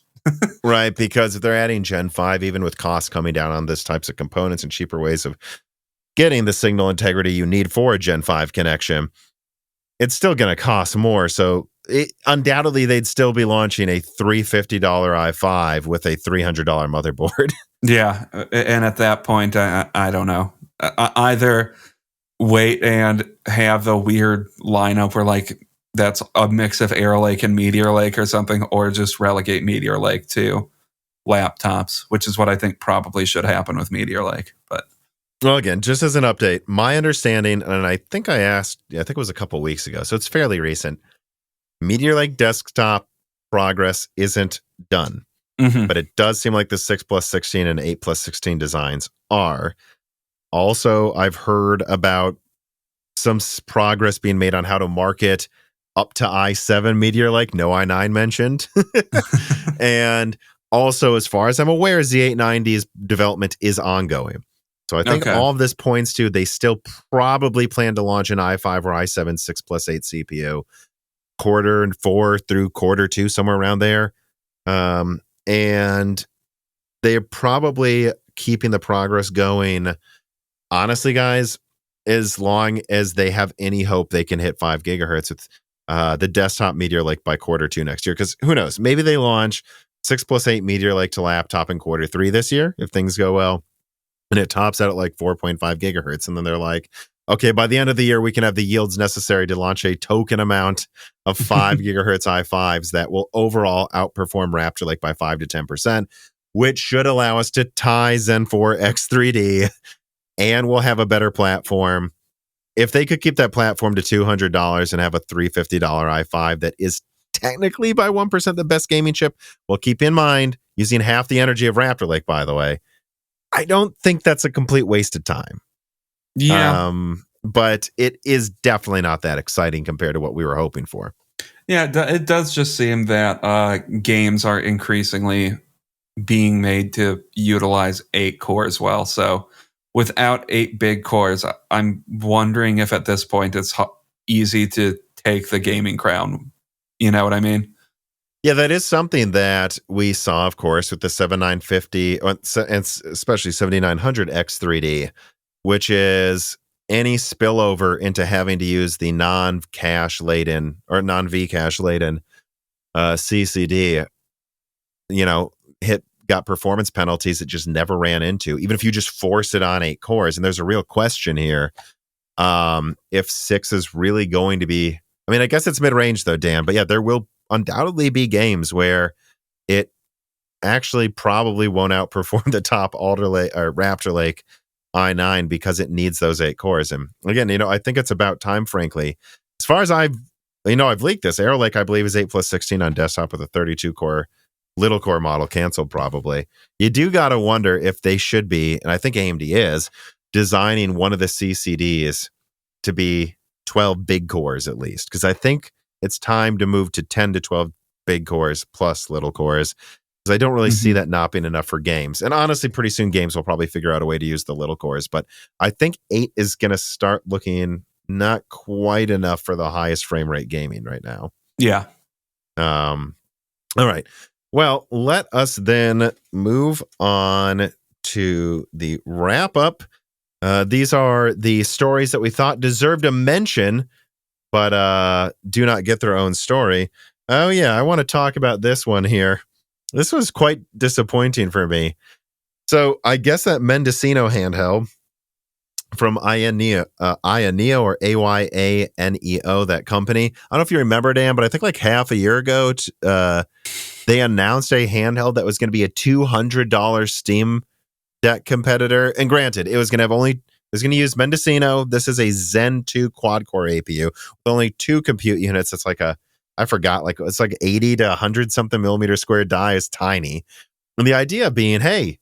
Right, because if they're adding Gen 5, even with costs coming down on this types of components and cheaper ways of getting the signal integrity you need for a Gen 5 connection, it's still going to cost more. So undoubtedly, they'd still be launching a $350 i5 with a $300 motherboard. Yeah, and at that point, I don't know. Either wait and have the weird lineup where like that's a mix of Arrow Lake and Meteor Lake or something, or just relegate Meteor Lake to laptops, which is what I think probably should happen with Meteor Lake. But well, again, just as an update, my understanding, and I think I asked, I think it was a couple weeks ago, so it's fairly recent. Meteor Lake desktop progress isn't done, but it does seem like the 6+16 and 8+16 designs are. Also, I've heard about some progress being made on how to market up to i7 Meteor Lake, no i9 mentioned. And also, as far as I'm aware, Z890's development is ongoing. So I think all of this points to they still probably plan to launch an i5 or i7 6+8 CPU Q4 through Q2, somewhere around there. And they're probably keeping the progress going, honestly, guys, as long as they have any hope they can hit 5 gigahertz with the desktop Meteor Lake by Q2 next year. Because who knows? Maybe they launch 6+8 Meteor Lake to laptop in Q3 this year if things go well. And it tops out at like 4.5 gigahertz. And then they're like, okay, by the end of the year, we can have the yields necessary to launch a token amount of 5 gigahertz i5s that will overall outperform Raptor Lake by 5 to 10%, which should allow us to tie Zen 4 X3D, and we'll have a better platform. If they could keep that platform to $200 and have a $350 i5 that is technically by 1% the best gaming chip, well, keep in mind, using half the energy of Raptor Lake, by the way, I don't think that's a complete waste of time. Yeah. But it is definitely not that exciting compared to what we were hoping for. Yeah, it does just seem that games are increasingly being made to utilize 8 cores well. So without 8 big cores, I'm wondering if at this point it's easy to take the gaming crown. You know what I mean? Yeah, that is something that we saw, of course, with the 7950 and especially 7900 X3D, which is any spillover into having to use the non-cache laden or non-Vcache laden CCD, got performance penalties it just never ran into, even if you just force it on 8 cores. And there's a real question here. If 6 is really going to be, I mean, I guess it's mid-range though, Dan, but yeah, there will undoubtedly be games where it actually probably won't outperform the top Alder Lake or Raptor Lake i9 because it needs those 8 cores. And again, I think it's about time, frankly. As far as I've leaked this, Arrow Lake, I believe, is 8+16 on desktop with a 32 core little core model canceled probably. You do got to wonder if they should be, and I think AMD is, designing one of the CCDs to be 12 big cores at least, because I think it's time to move to 10 to 12 big cores plus little cores, because I don't really see that not being enough for games. And honestly, pretty soon games will probably figure out a way to use the little cores, but I think 8 is going to start looking not quite enough for the highest frame rate gaming right now. Yeah. All right. Well, let us then move on to the wrap up. These are the stories that we thought deserved a mention, but do not get their own story. Oh, yeah, I want to talk about this one here. This was quite disappointing for me. So I guess that Mendocino handheld from Ayaneo or Ayaneo, that company. I don't know if you remember, Dan, but I think like half a year ago, they announced a handheld that was going to be a $200 Steam Deck competitor. And granted, it was going to use Mendocino. This is a Zen 2 quad core APU with only 2 compute units. It's like it's like 80 to 100 something millimeter square die is tiny. And the idea being, hey,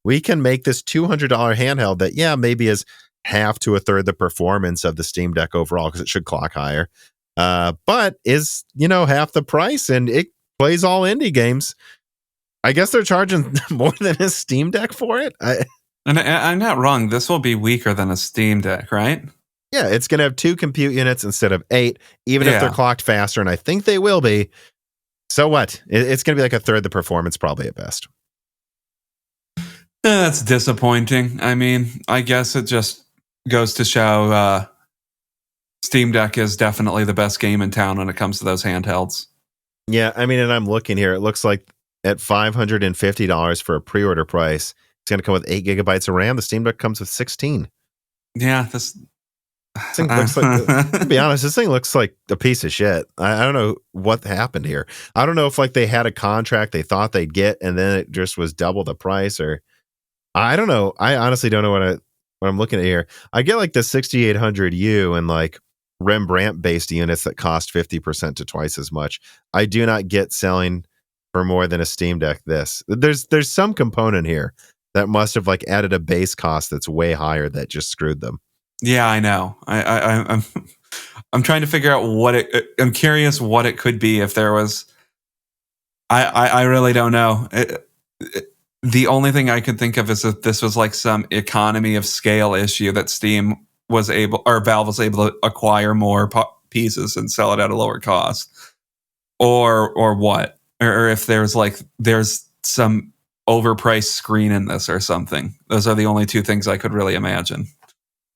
we can make this $200 handheld that, yeah, maybe is half to a third the performance of the Steam Deck overall, because it should clock higher, but is, half the price, and it plays all indie games. I guess they're charging more than a Steam Deck for it. And I'm not wrong. This will be weaker than a Steam Deck, right? Yeah, it's going to have 2 compute units instead of 8, even if they're clocked faster, and I think they will be. So what? It's going to be like a third the performance, probably at best. That's disappointing. I mean, I guess it just goes to show Steam Deck is definitely the best game in town when it comes to those handhelds. Yeah, I mean, and I'm looking here. It looks like at $550 for a pre-order price, it's going to come with 8 gigabytes of RAM. The Steam Deck comes with 16. Yeah, this thing looks like, to be honest, this thing looks like a piece of shit. I don't know what happened here. I don't know if like they had a contract they thought they'd get, and then it just was double the price, or I don't know. I honestly don't know what I'm looking at here. I get like the 6800U and like Rembrandt based units that cost 50% to twice as much. I do not get selling for more than a Steam Deck there's some component here that must have like added a base cost that's way higher that just screwed them. Yeah, I know. I'm trying to figure out what I'm curious what it could be if there was. I really don't know. The only thing I could think of is that this was like some economy of scale issue that Steam was able, or Valve was able to acquire more pieces and sell it at a lower cost, or what, or if there's some overpriced screen in this or something. Those are the only two things I could really imagine.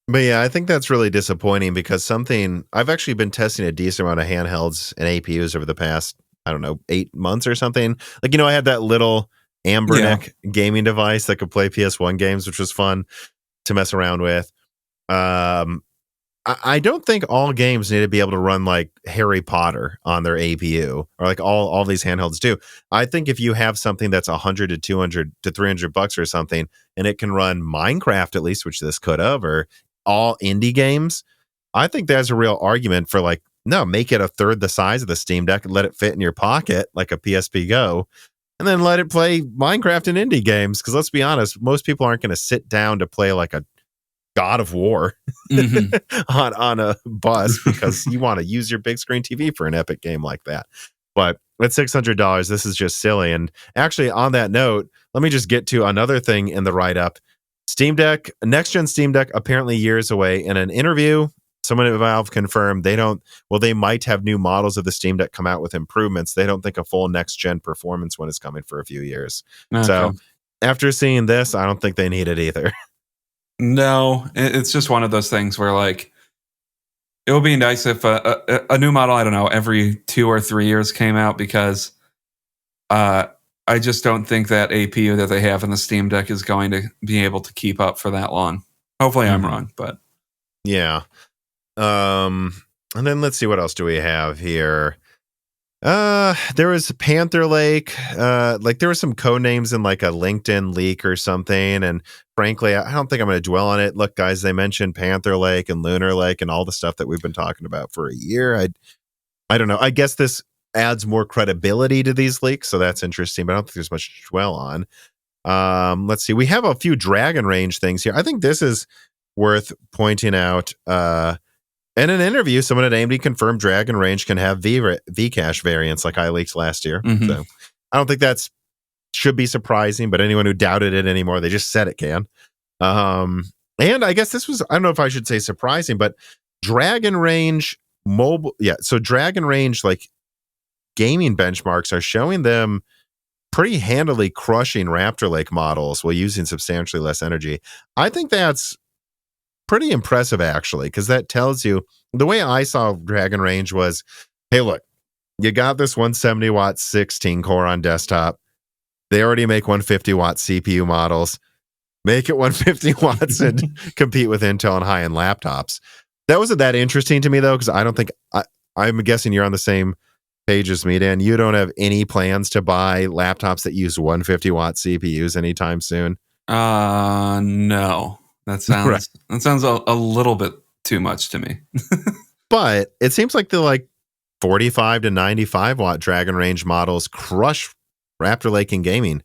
But yeah, I think that's really disappointing because I've actually been testing a decent amount of handhelds and APUs over the past, I don't know, 8 months or something. Like, I had that little Amberneck gaming device that could play PS1 games, which was fun to mess around with. I don't think all games need to be able to run like Harry Potter on their APU, or like all these handhelds do. I think if you have something that's $100 to $200 to $300 or something, and it can run Minecraft at least, which this could have, or all indie games, I think there's a real argument for like, no, make it a third the size of the Steam Deck and let it fit in your pocket like a PSP Go, and then let it play Minecraft and indie games. Because let's be honest, most people aren't going to sit down to play like a God of War on a bus because you want to use your big screen TV for an epic game like that. But at $600, this is just silly. And actually, on that note, let me just get to another thing in the write-up. Steam Deck, next-gen Steam Deck, apparently years away. In an interview, someone at Valve confirmed they might have new models of the Steam Deck come out with improvements. They don't think a full next-gen performance one is coming for a few years. Okay. So after seeing this, I don't think they need it either. No, it's just one of those things where like it would be nice if a new model, I don't know, every 2 or 3 years came out, because I just don't think that APU that they have in the Steam Deck is going to be able to keep up for that long. Hopefully I'm wrong, but yeah. And then let's see, what else do we have here? There was Panther Lake. Like there were some code names in like a LinkedIn leak or something, and frankly, I don't think I'm going to dwell on it. Look, guys, they mentioned Panther Lake and Lunar Lake and all the stuff that we've been talking about for a year. I don't know. I guess this adds more credibility to these leaks, so that's interesting, but I don't think there's much to dwell on. Let's see. We have a few Dragon Range things here. I think this is worth pointing out. In an interview, someone at AMD confirmed Dragon Range can have Vcache variants like I leaked last year. So I don't think that's should be surprising, but anyone who doubted it anymore, they just said it can. And I guess this was, I don't know if I should say surprising, but Dragon Range mobile. Yeah. So Dragon Range, like gaming benchmarks are showing them pretty handily crushing Raptor Lake models while using substantially less energy. I think that's pretty impressive, actually, because that tells you, the way I saw Dragon Range was, hey, look, you got this 170 watt 16 core on desktop. They already make 150 watt CPU models. Make it 150 watts and compete with Intel and high-end laptops. That wasn't that interesting to me, though, because I don't think, I'm guessing you're on the same page as me, Dan. You don't have any plans to buy laptops that use 150 watt CPUs anytime soon? No. That sounds right. That sounds a little bit too much to me. But it seems like the like 45 to 95 watt Dragon Range models crush Raptor Lake in gaming.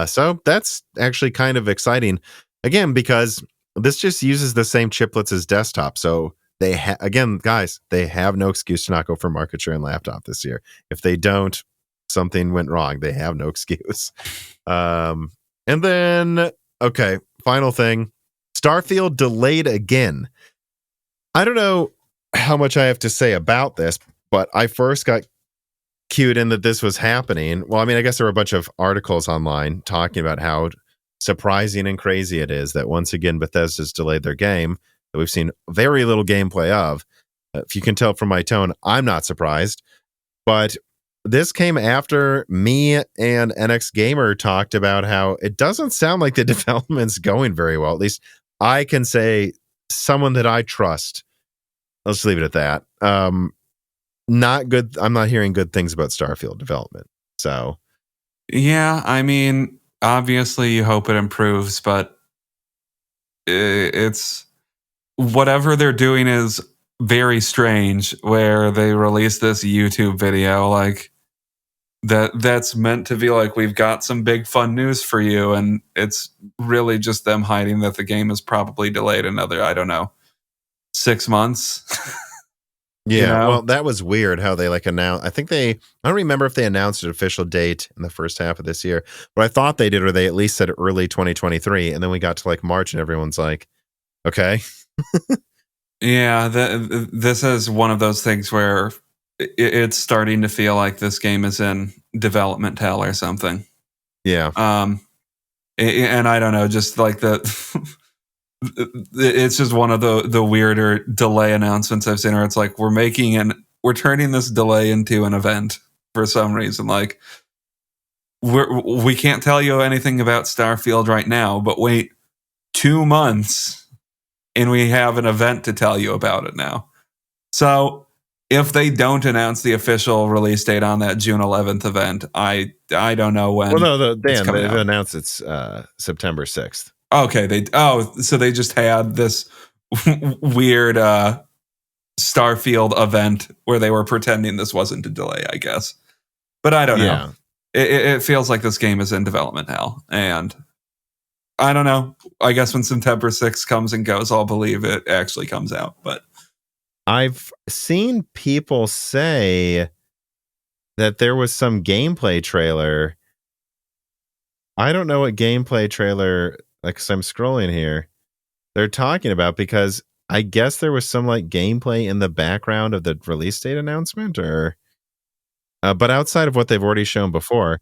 So that's actually kind of exciting. Again, because this just uses the same chiplets as desktop. So they again, guys, they have no excuse to not go for market share in laptop this year. If they don't, something went wrong. They have no excuse. And then, okay, final thing. Starfield delayed again. I don't know how much I have to say about this, but I first got cued in that this was happening. Well, I mean, I guess there were a bunch of articles online talking about how surprising and crazy it is that once again Bethesda's delayed their game that we've seen very little gameplay of. If you can tell from my tone, I'm not surprised. But this came after me and NX Gamer talked about how it doesn't sound like the development's going very well. At least I can say someone that I trust. Let's leave it at that. Not good. I'm not hearing good things about Starfield development. So, yeah, I mean, obviously you hope it improves, but it's whatever they're doing is very strange. Where they release this YouTube video like that's meant to be like, we've got some big fun news for you, and it's really just them hiding that the game is probably delayed another, I don't know, 6 months. Yeah, well, that was weird how they announced. I don't remember if they announced an official date in the first half of this year, but I thought they did, or they at least said early 2023. And then we got to March and everyone's like, okay. Yeah, this is one of those things where it's starting to feel like this game is in development hell or something. Yeah. And I don't know, just it's just one of the weirder delay announcements I've seen where it's like we're turning this delay into an event for some reason. We can't tell you anything about Starfield right now, but wait 2 months and we have an event to tell you about it now. So if they don't announce the official release date on that June 11th event, I don't know when. Well, no, Dan, they've announced it's September 6th. Okay, so they just had this weird Starfield event where they were pretending this wasn't a delay, I guess. But I don't know. It feels like this game is in development hell, and I don't know. I guess when September 6th comes and goes, I'll believe it actually comes out. But I've seen people say that there was some gameplay trailer. I don't know what gameplay trailer. Because I'm scrolling here, they're talking about, because I guess there was some gameplay in the background of the release date announcement, or but outside of what they've already shown before,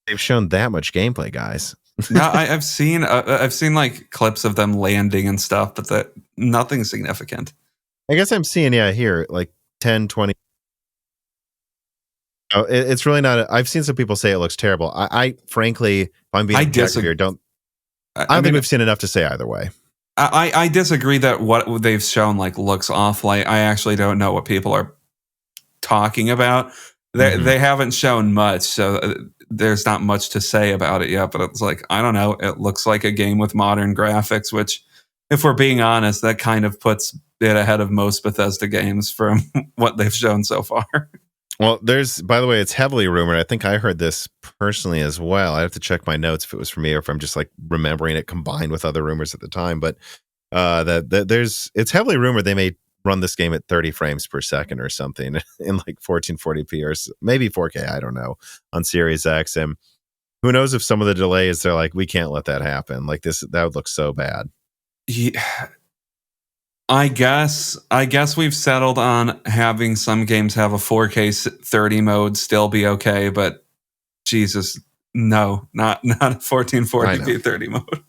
they've shown that much gameplay, guys. No, I've seen clips of them landing and stuff, but that nothing significant. I guess I'm seeing here 10, 20. Oh, it's really not. I've seen some people say it looks terrible. I frankly, if I'm being objective here, I don't think we've seen enough to say either way. I disagree that what they've shown looks awful. I actually don't know what people are talking about. They haven't shown much, so there's not much to say about it yet. But it's I don't know. It looks like a game with modern graphics, which, if we're being honest, that kind of puts it ahead of most Bethesda games from what they've shown so far. Well, by the way, it's heavily rumored. I think I heard this personally as well. I have to check my notes if it was for me or if I'm just remembering it combined with other rumors at the time. But it's heavily rumored they may run this game at 30 frames per second or something in 1440p or maybe 4K. I don't know, on Series X. And who knows if some of the delays, they're we can't let that happen. That would look so bad. Yeah. I guess we've settled on having some games have a 4K 30 mode still be okay, but Jesus, no, not a 1440p 30 mode.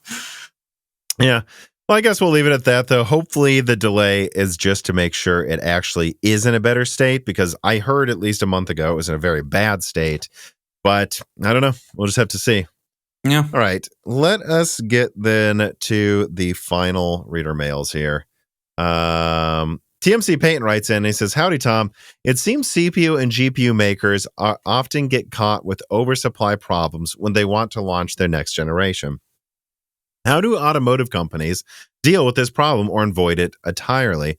Yeah. Well, I guess we'll leave it at that, though. Hopefully the delay is just to make sure it actually is in a better state, because I heard at least a month ago it was in a very bad state, but I don't know. We'll just have to see. Yeah. All right. Let us get then to the final reader mails here. TMC Payton writes in and he says, "Howdy, Tom. It seems CPU and GPU makers often get caught with oversupply problems when they want to launch their next generation. How do automotive companies deal with this problem or avoid it entirely?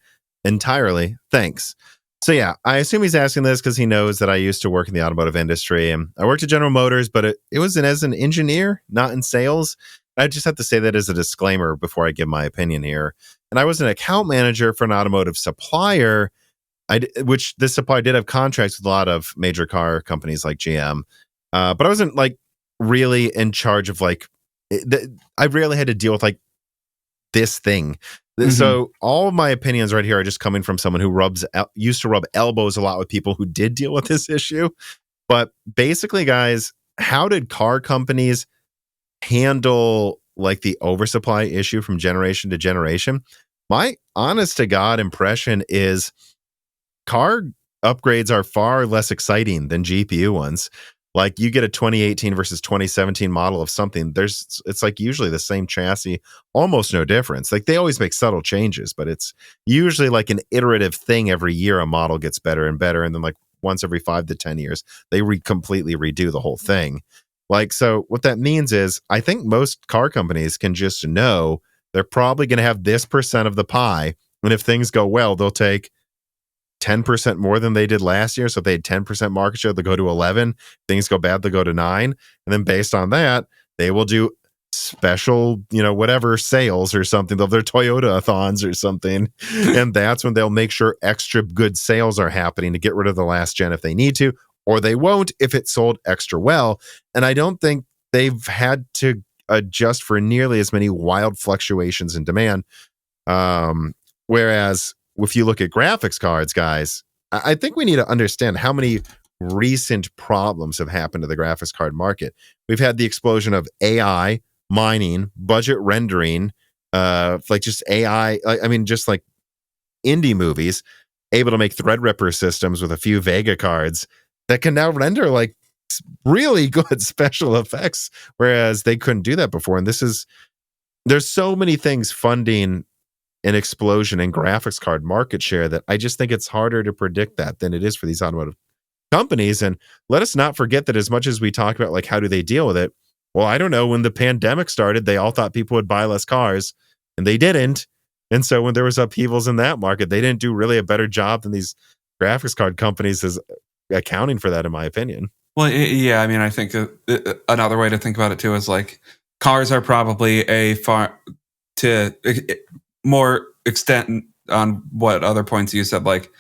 Thanks." So yeah, I assume he's asking this because he knows that I used to work in the automotive industry, and I worked at General Motors, but it was as an engineer, not in sales. I just have to say that as a disclaimer before I give my opinion here. And I was an account manager for an automotive supplier, which this supplier did have contracts with a lot of major car companies like GM. But I wasn't really in charge of I rarely had to deal with this thing. Mm-hmm. So all of my opinions right here are just coming from someone who used to rub elbows a lot with people who did deal with this issue. But basically, guys, how did car companies handle the oversupply issue from generation to generation? My honest to God impression is car upgrades are far less exciting than GPU ones. You get a 2018 versus 2017 model of something, it's usually the same chassis, almost no difference. They always make subtle changes, but it's usually an iterative thing. Every year a model gets better and better, and then once every 5 to 10 years they completely redo the whole thing. So what that means is I think most car companies can just know they're probably going to have this percent of the pie. And if things go well, they'll take 10% more than they did last year. So if they had 10% market share, they'll go to 11. Things go bad, they'll go to 9. And then based on that, they will do special, whatever sales or something. They'll have their Toyota-a-thons or something. And that's when they'll make sure extra good sales are happening to get rid of the last gen if they need to, or they won't if it sold extra well. And I don't think they've had to adjust for nearly as many wild fluctuations in demand. Whereas if you look at graphics cards, guys, I think we need to understand how many recent problems have happened to the graphics card market. We've had the explosion of AI, mining, budget rendering, just AI. Just like indie movies able to make Threadripper systems with a few Vega cards that can now render like really good special effects, whereas they couldn't do that before. And there's so many things funding an explosion in graphics card market share that I just think it's harder to predict that than it is for these automotive companies. And let us not forget that as much as we talk about like how do they deal with it, well, I don't know, when the pandemic started, they all thought people would buy less cars, and they didn't. And so when there was upheavals in that market, they didn't do really a better job than these graphics card companies as accounting for that, in my opinion. Well, yeah, I think another way to think about it too is like cars are probably more extent on what other points you said, like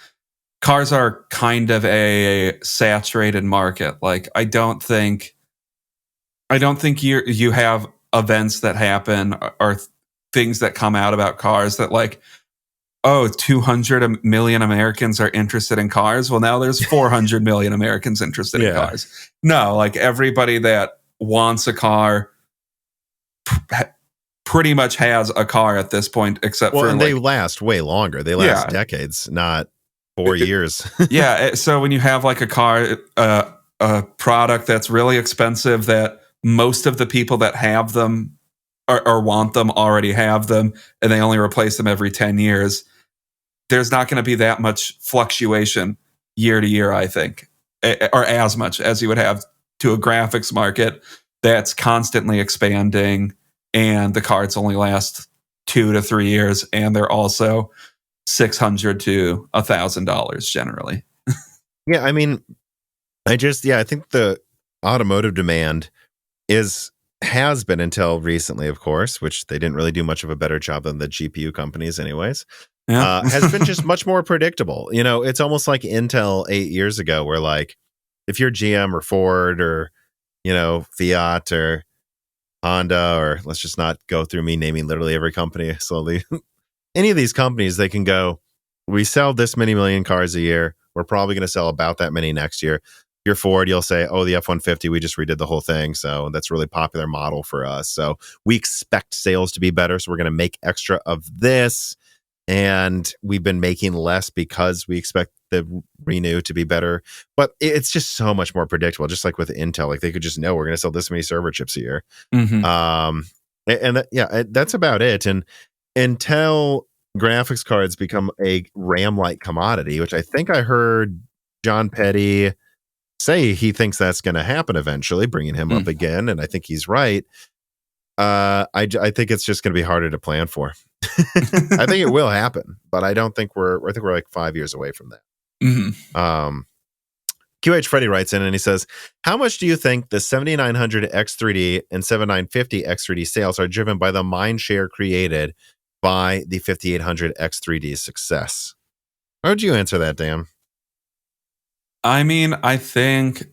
cars are kind of a saturated market. Like I don't think you have events that happen or things that come out about cars that like, oh, 200 million Americans are interested in cars. Well, now there's 400 million Americans interested in cars. No, like everybody that wants a car pretty much has a car at this point, except for they last way longer. They last decades, not 4 years. Yeah. So when you have like a car, a product that's really expensive that most of the people that have them or want them already have them, and they only replace them every 10 years, there's not going to be that much fluctuation year to year, I think, or as much as you would have to a graphics market that's constantly expanding, and the cards only last 2 to 3 years, and they're also $600 to $1,000 generally. Yeah, I think the automotive demand has been, until recently, of course, which they didn't really do much of a better job than the GPU companies anyways, has been just much more predictable. It's almost like Intel 8 years ago, where like if you're GM or Ford or Fiat or Honda, or let's just not go through me naming literally every company slowly. Any of these companies, they can go, we sell this many million cars a year. We're probably going to sell about that many next year. You're Ford, you'll say, oh, the F-150, we just redid the whole thing. So that's a really popular model for us. So we expect sales to be better. So we're going to make extra of this. And we've been making less because we expect the Renew to be better. But it's just so much more predictable, just like with Intel. Like they could just know we're going to sell this many server chips a year. Mm-hmm. That's about it. And until graphics cards become a RAM-like commodity, which I think I heard John Peddie say he thinks that's going to happen eventually, bringing him up again, and I think he's right. I think it's just going to be harder to plan for. I think it will happen, but I don't think I think we're like 5 years away from that. Mm-hmm. QH Freddy writes in and he says, how much do you think the 7900 X3D and 7950 X3D sales are driven by the mindshare created by the 5800 X3D success? How would you answer that, Dan? I think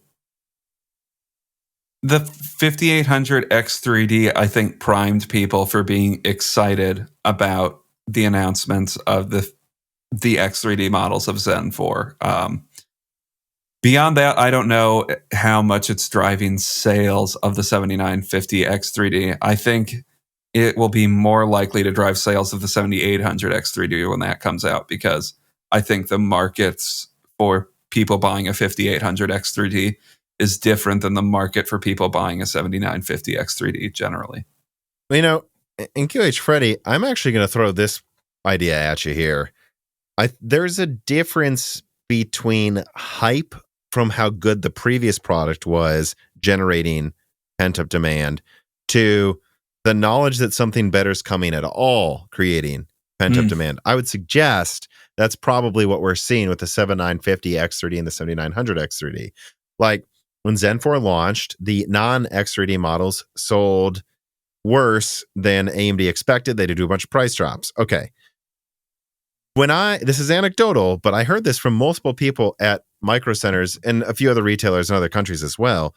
the 5800 X3D, I think, primed people for being excited about the announcements of the X3D models of Zen 4. Beyond that, I don't know how much it's driving sales of the 7950 X3D. I think it will be more likely to drive sales of the 7800 X3D when that comes out, because I think the markets for people buying a 5800 X3D is different than the market for people buying a 7950 X3D generally. In QH Freddy, I'm actually going to throw this idea at you here. There's a difference between hype from how good the previous product was generating pent-up demand to the knowledge that something better is coming at all, creating pent-up demand. I would suggest that's probably what we're seeing with the 7950 X3D and the 7900 X3D. Like when Zen 4 launched, the non-X3D models sold worse than AMD expected. They did do a bunch of price drops. Okay. This is anecdotal, but I heard this from multiple people at Micro Centers and a few other retailers in other countries as well.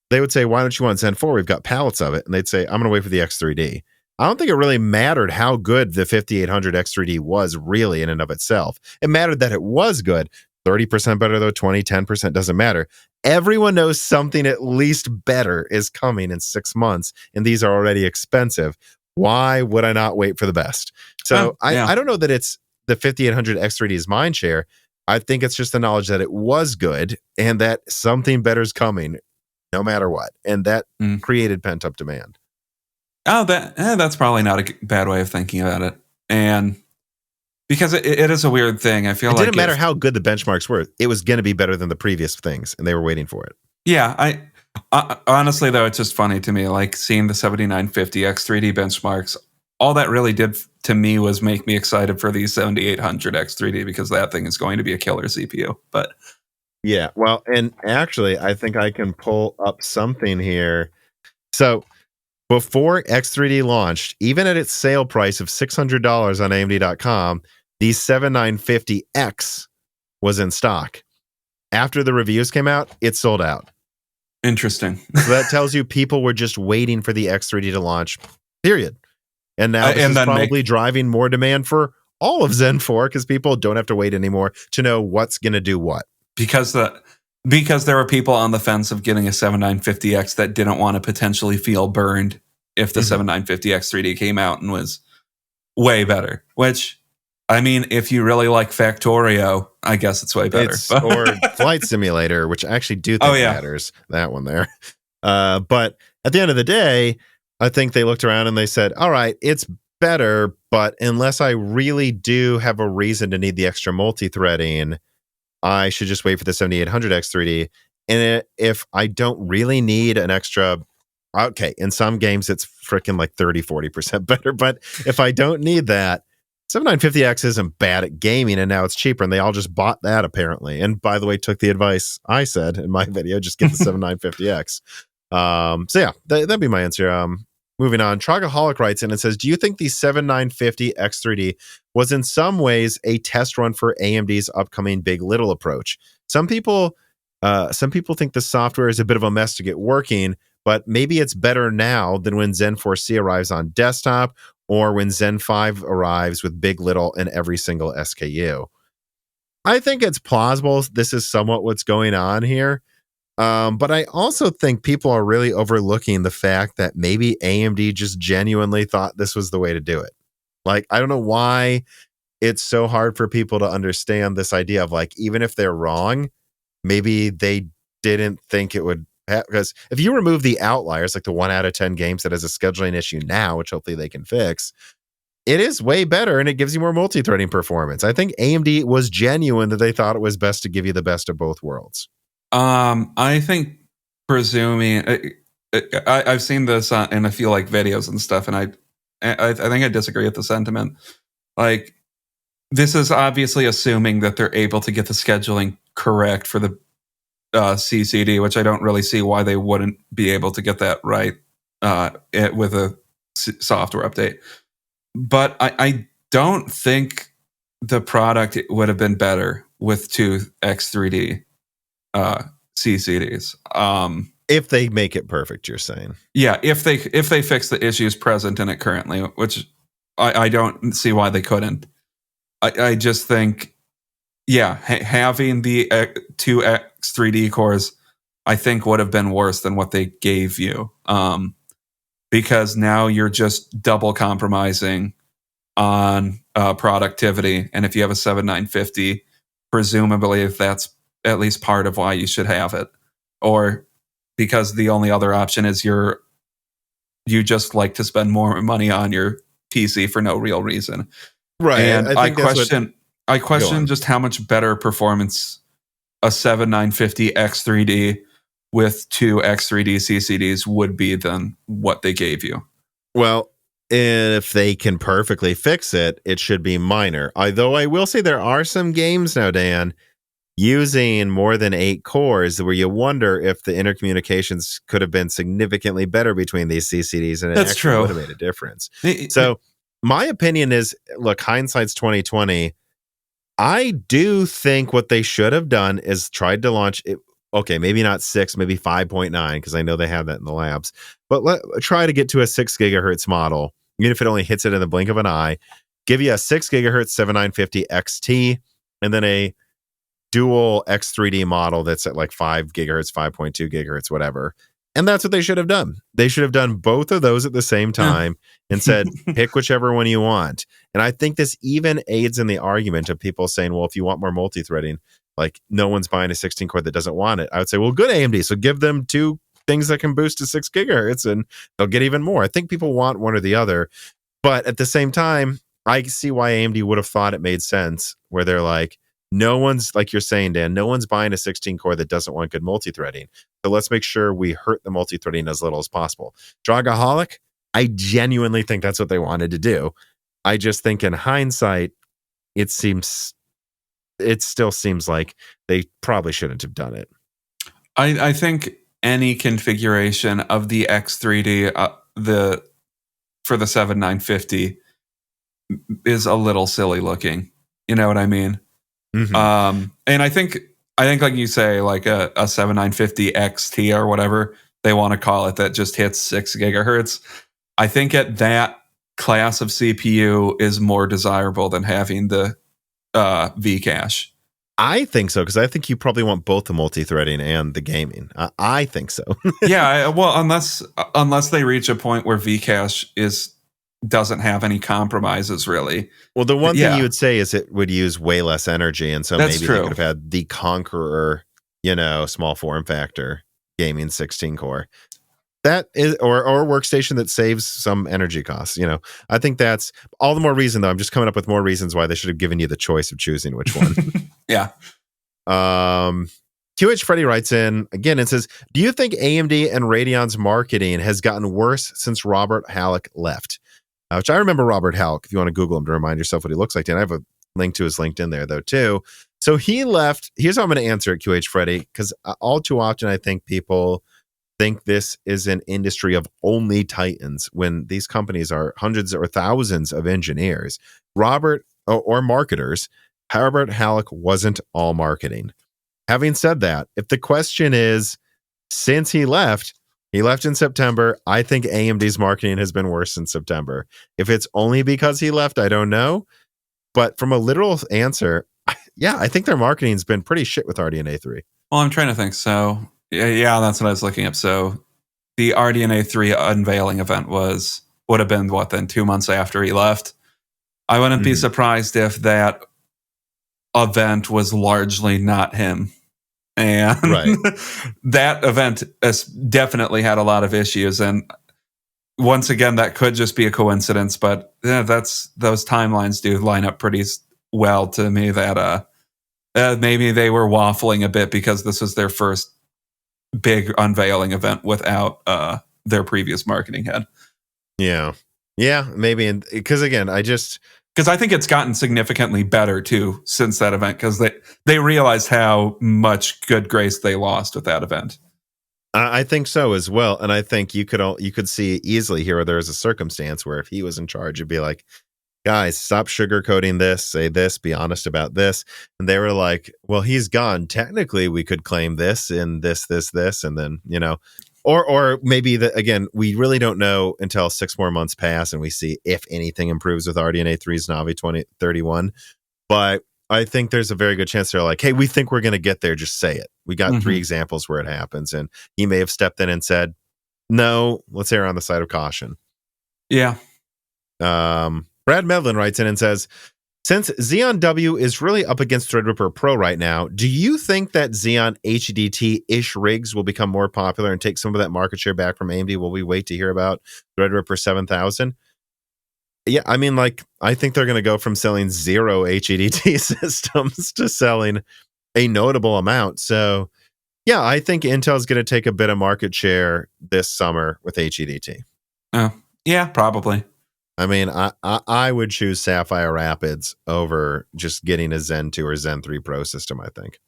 They would say, why don't you want Zen 4? We've got pallets of it. And they'd say, I'm going to wait for the X3D. I don't think it really mattered how good the 5800 X3D was really in and of itself. It mattered that it was good. 30% better though, 20, 10% doesn't matter. Everyone knows something at least better is coming in 6 months, and these are already expensive. Why would I not wait for the best? So I don't know that it's the 5800 X3D's Mindshare. I think it's just the knowledge that it was good and that something better is coming no matter what. And that created pent-up demand. Oh, that's probably not a bad way of thinking about it. And because it is a weird thing. I feel like it didn't matter how good the benchmarks were. It was going to be better than the previous things, and they were waiting for it. Yeah, I honestly, though, it's just funny to me, like seeing the 7950 X3D benchmarks. All that really did to me was make me excited for the 7800 X3D because that thing is going to be a killer CPU. But yeah, well, and actually, I think I can pull up something here. So before X3D launched, even at its sale price of $600 on AMD.com, the 7950X was in stock. After the reviews came out, it sold out. Interesting. So that tells you people were just waiting for the X3D to launch, period. And now this is probably driving more demand for all of Zen 4 because people don't have to wait anymore to know what's going to do what. Because there were people on the fence of getting a 7950X that didn't want to potentially feel burned if the 7950X 3D came out and was way better. Which, I mean, if you really like Factorio, I guess it's way better. Or Flight Simulator, which I actually do think matters. That one there. But at the end of the day, I think they looked around and they said, all right, it's better, but unless I really do have a reason to need the extra multi-threading, I should just wait for the 7800 X3D. And if I don't really need an extra, okay, in some games it's freaking like 30, 40% better. But if I don't need that, 7950X isn't bad at gaming, and now it's cheaper, and they all just bought that apparently. And by the way, took the advice I said in my video, just get the 7950X. So yeah, that'd be my answer. Moving on, Trogaholic writes in and says, do you think the 7950 X3D was in some ways a test run for AMD's upcoming big little approach? Some people think the software is a bit of a mess to get working, but maybe it's better now than when Zen 4C arrives on desktop or when Zen 5 arrives with big little in every single SKU. I think it's plausible this is somewhat what's going on here. But I also think people are really overlooking the fact that maybe AMD just genuinely thought this was the way to do it. Like, I don't know why it's so hard for people to understand this idea of like, even if they're wrong, maybe they didn't think it would because if you remove the outliers, like the 1 out of 10 games that has a scheduling issue now, which hopefully they can fix, it is way better and it gives you more multi-threading performance. I think AMD was genuine that they thought it was best to give you the best of both worlds. I think presuming I've seen this in a few like videos and stuff, and I think I disagree with the sentiment. Like, this is obviously assuming that they're able to get the scheduling correct for the CCD, which I don't really see why they wouldn't be able to get that right with a software update. But I don't think the product would have been better with two X3D CCDs. If they make it perfect, you're saying? Yeah, if they fix the issues present in it currently, which I don't see why they couldn't. I just think, yeah, having the two X3D cores, I think would have been worse than what they gave you. Because now you're just double compromising on productivity. And if you have a 7950, presumably if that's at least part of why you should have it. Or because the only other option is you just like to spend more money on your PC for no real reason. Right. And I question just how much better performance a 7950 X3D with two X3D CCDs would be than what they gave you. Well, if they can perfectly fix it, it should be minor. Although I will say there are some games now, Dan, using more than 8 cores, where you wonder if the intercommunications could have been significantly better between these CCDs, and it That's actually true. would have made a difference. So my opinion is, look, hindsight's 2020. I do think what they should have done is tried to launch it. Okay, maybe not 6, maybe 5.9, because I know they have that in the labs. But try to get to a 6 gigahertz model, even if it only hits it in the blink of an eye. Give you a 6 gigahertz 7950 XT, and then a dual X3D model that's at like 5 gigahertz, 5.2 gigahertz, whatever. And that's what they should have done. They should have done both of those at the same time and said, pick whichever one you want. And I think this even aids in the argument of people saying, well, if you want more multi-threading, like no one's buying a 16 core that doesn't want it. I would say, well, good AMD. So give them 2 things that can boost to 6 gigahertz and they'll get even more. I think people want one or the other. But at the same time, I see why AMD would have thought it made sense, where they're like, no one's, like you're saying, Dan, no one's buying a 16 core that doesn't want good multi-threading. So let's make sure we hurt the multi-threading as little as possible. Dragaholic, I genuinely think that's what they wanted to do. I just think in hindsight, it still seems like they probably shouldn't have done it. I think any configuration of the X3D for the 7950 is a little silly looking. You know what I mean? Mm-hmm. And I think like you say, like a 7950 XT or whatever they want to call it, that just hits 6 gigahertz. I think at that class of CPU is more desirable than having the Vcache. I think so, because I think you probably want both the multi-threading and the gaming. I think so. Yeah, well, unless they reach a point where Vcache doesn't have any compromises, really. Well, the one thing you would say is it would use way less energy, and so That's maybe true. they could have had the Conqueror, small form factor gaming 16 core. That is, or workstation that saves some energy costs. I think that's all the more reason, though. I'm just coming up with more reasons why they should have given you the choice of choosing which one. Yeah. QH Freddy writes in again and says, do you think AMD and Radeon's marketing has gotten worse since Robert Halleck left? Which I remember Robert Halleck, if you want to Google him to remind yourself what he looks like. And I have a link to his LinkedIn there, though, too. So he left. Here's how I'm going to answer it, QH Freddy, because all too often I think people think this is an industry of only titans when these companies are hundreds or thousands of engineers. Robert or marketers. Robert Halleck wasn't all marketing. Having said that, if the question is, since he left in September, I think AMD's marketing has been worse since September. If it's only because he left, I don't know. But from a literal answer, yeah, I think their marketing's been pretty shit with RDNA 3. Well, I'm trying to think. So, yeah, that's what I was looking up. So the RDNA 3 unveiling event would have been, what, then 2 months after he left? I wouldn't be surprised if that event was largely not him. And that event has definitely had a lot of issues. And once again, that could just be a coincidence, but those timelines do line up pretty well to me that maybe they were waffling a bit because this was their first big unveiling event without their previous marketing head. Yeah, maybe. Because again, because I think it's gotten significantly better too since that event, because they realized how much good grace they lost with that event. I think so as well, and I think you could see easily here where there is a circumstance where if he was in charge, it'd be like, guys, stop sugarcoating this, say this, be honest about this, and they were like, well, he's gone. Technically, we could claim this and this, and then or maybe again, we really don't know until 6 more months pass and we see if anything improves with RDNA 3's Navi 2031. But I think there's a very good chance they're like, hey, we think we're going to get there. Just say it. We got 3 examples where it happens. And he may have stepped in and said, no, let's err on the side of caution. Yeah. Brad Medlin writes in and says, since Xeon W is really up against Threadripper Pro right now, do you think that Xeon HDT-ish rigs will become more popular and take some of that market share back from AMD? Will we wait to hear about Threadripper 7000? Yeah, I mean, I think they're going to go from selling 0 HEDT systems to selling a notable amount. So, yeah, I think Intel's going to take a bit of market share this summer with HEDT. Oh, yeah, probably. I mean, I would choose Sapphire Rapids over just getting a Zen 2 or Zen 3 Pro system, I think.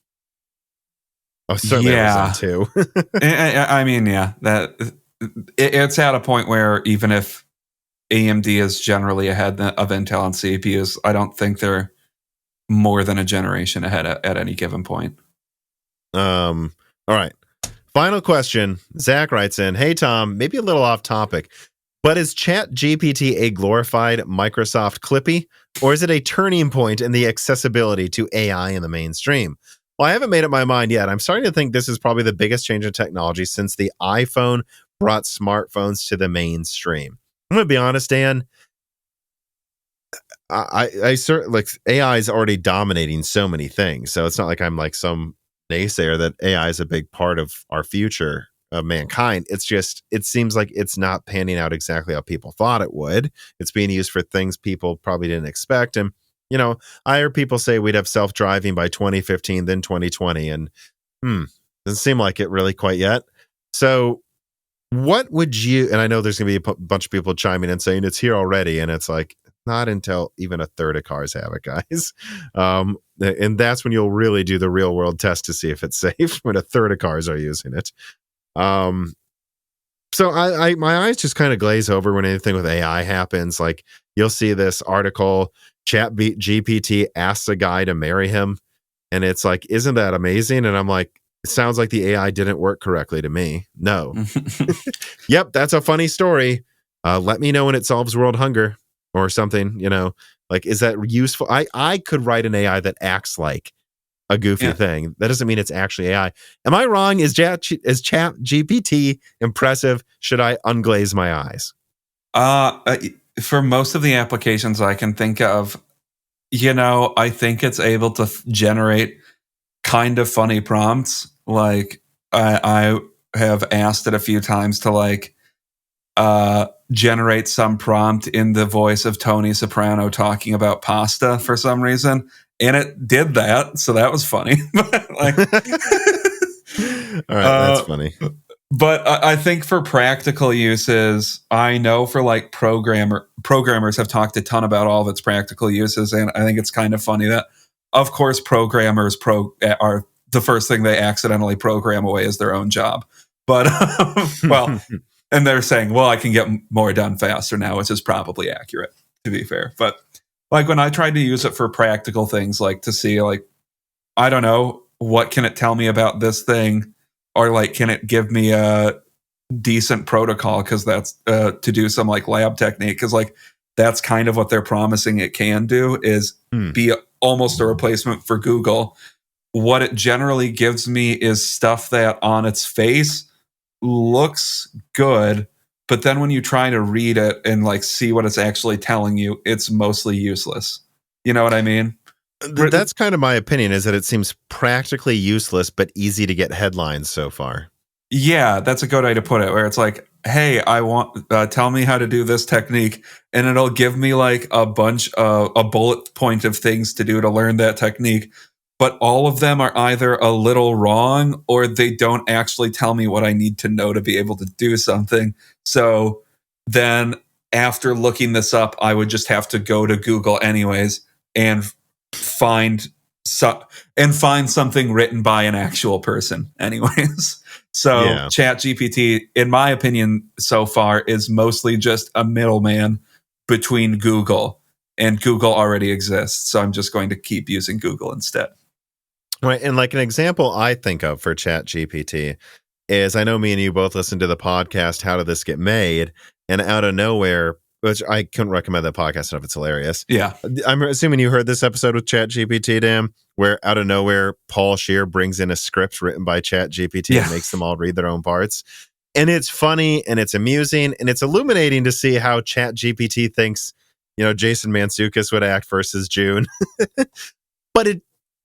Oh, certainly Yeah. I was in too. I mean, yeah, it's at a point where even if AMD is generally ahead of Intel on CPUs, I don't think they're more than a generation ahead at any given point. All right. Final question. Zach writes in, "Hey Tom, maybe a little off topic, but is ChatGPT a glorified Microsoft Clippy, or is it a turning point in the accessibility to AI in the mainstream?" Well, I haven't made up my mind yet. I'm starting to think this is probably the biggest change in technology since the iPhone brought smartphones to the mainstream. I'm going to be honest, Dan. I certainly like AI is already dominating so many things, so it's not like I'm like some naysayer that AI is a big part of our future of mankind. It's just it seems like it's not panning out exactly how people thought it would. It's being used for things people probably didn't expect, and you know, I heard people say we'd have self-driving by 2015, then 2020, and doesn't seem like it really quite yet. So, what would you? And I know there's going to be a bunch of people chiming in saying it's here already, and it's like not until even a third of cars have it, guys. And that's when you'll really do the real world test to see if it's safe when a third of cars are using it. So I my eyes just kind of glaze over when anything with AI happens. Like you'll see this article, GPT asks a guy to marry him, and it's like, isn't that amazing? And I'm like, it sounds like the AI didn't work correctly to me. No. Yep, that's a funny story. Let me know when it solves world hunger or something, you know. Like, is that useful? I could write an AI that acts like a goofy thing. That doesn't mean it's actually AI. Am I wrong? Is Chat GPT impressive? Should I unglaze my eyes? For most of the applications I can think of, you know, I think it's able to generate kind of funny prompts. Like I have asked it a few times to like generate some prompt in the voice of Tony Soprano talking about pasta for some reason, and it did that, so that was funny. Like, all right, that's funny. But I think for practical uses, I know for like programmers have talked a ton about all of its practical uses, and I think it's kind of funny that, of course, programmers are the first thing they accidentally program away is their own job. But well. And they're saying, well, I can get more done faster now, which is probably accurate, to be fair. But like when I tried to use it for practical things, like to see, like, I don't know, what can it tell me about this thing? Or like, can it give me a decent protocol? Because that's to do some like lab technique. Because like, that's kind of what they're promising it can do is be almost a replacement for Google. What it generally gives me is stuff that on its face looks good, but then when you try to read it and like see what it's actually telling you, it's mostly useless. You know what I mean? That's kind of my opinion, is that it seems practically useless but easy to get headlines so far. Yeah, that's a good way to put it, where it's like, hey, I want tell me how to do this technique, and it'll give me like a bunch of a bullet point of things to do to learn that technique. But all of them are either a little wrong or they don't actually tell me what I need to know to be able to do something. So then after looking this up, I would just have to go to Google anyways and find something written by an actual person anyways. So Yeah. ChatGPT, in my opinion, so far is mostly just a middleman between Google, and Google already exists. So I'm just going to keep using Google instead. Right. And like an example I think of for ChatGPT is, I know me and you both listened to the podcast, How Did This Get Made? And out of nowhere, which I couldn't recommend that podcast enough. It's hilarious. Yeah. I'm assuming you heard this episode with ChatGPT, Dan, where out of nowhere, Paul Scheer brings in a script written by ChatGPT and makes them all read their own parts. And it's funny and it's amusing and it's illuminating to see how ChatGPT thinks, you know, Jason Mantzoukas would act versus June. But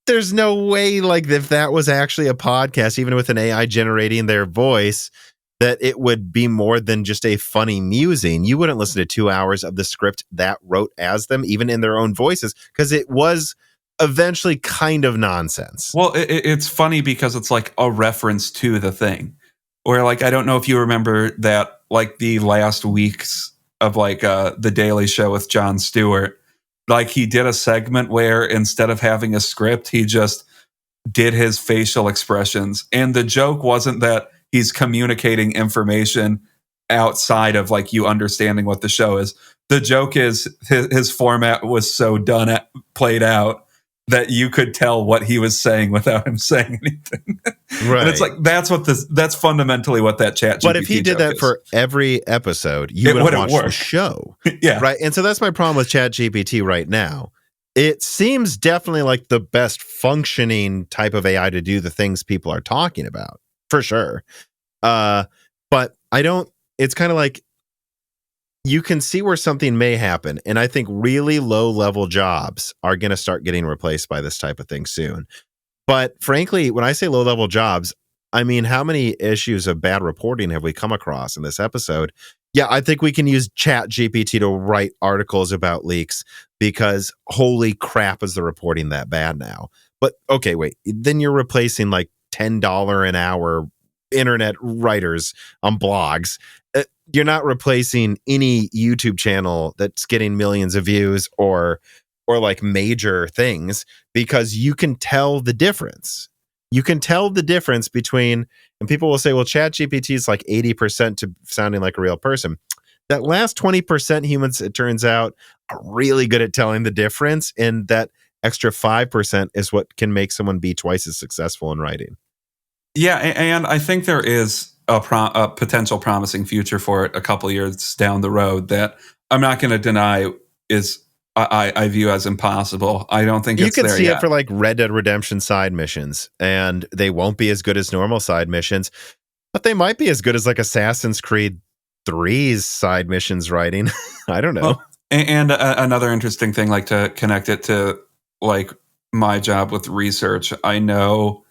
there's no way, like, if that was actually a podcast, even with an AI generating their voice, that it would be more than just a funny musing. You wouldn't listen to 2 hours of the script that wrote as them, even in their own voices, because it was eventually kind of nonsense. Well, it's funny because it's like a reference to the thing. Or like, I don't know if you remember that, like the last weeks of like the Daily Show with Jon Stewart, like he did a segment where instead of having a script, he just did his facial expressions. And the joke wasn't that he's communicating information outside of like you understanding what the show is. The joke is his format was so played out that you could tell what he was saying without him saying anything. Right. And it's like, that's fundamentally what that chat GPT But if he did that is. for every episode, you would watch the show. Yeah. Right. And so that's my problem with chat GPT right now. It seems definitely like the best functioning type of AI to do the things people are talking about, for sure. But it's kind of like, you can see where something may happen. And I think really low level jobs are going to start getting replaced by this type of thing soon. But frankly, when I say low level jobs, I mean, how many issues of bad reporting have we come across in this episode? Yeah, I think we can use Chat GPT to write articles about leaks because holy crap, is the reporting that bad now? But okay, wait, then you're replacing like $10 an hour internet writers on blogs. You're not replacing any YouTube channel that's getting millions of views or like major things, because you can tell the difference. You can tell the difference between, and people will say, well, Chat GPT is like 80% to sounding like a real person. That last 20% humans, it turns out, are really good at telling the difference. And that extra 5% is what can make someone be twice as successful in writing. Yeah, and I think there is a potential promising future for it a couple years down the road that I'm not going to deny is I view as impossible. I don't think you it's can there see yet. it for like Red Dead Redemption side missions, and they won't be as good as normal side missions, but they might be as good as like Assassin's Creed 3's side missions writing. I don't know. Well, and another interesting thing, like to connect it to like my job with research, I know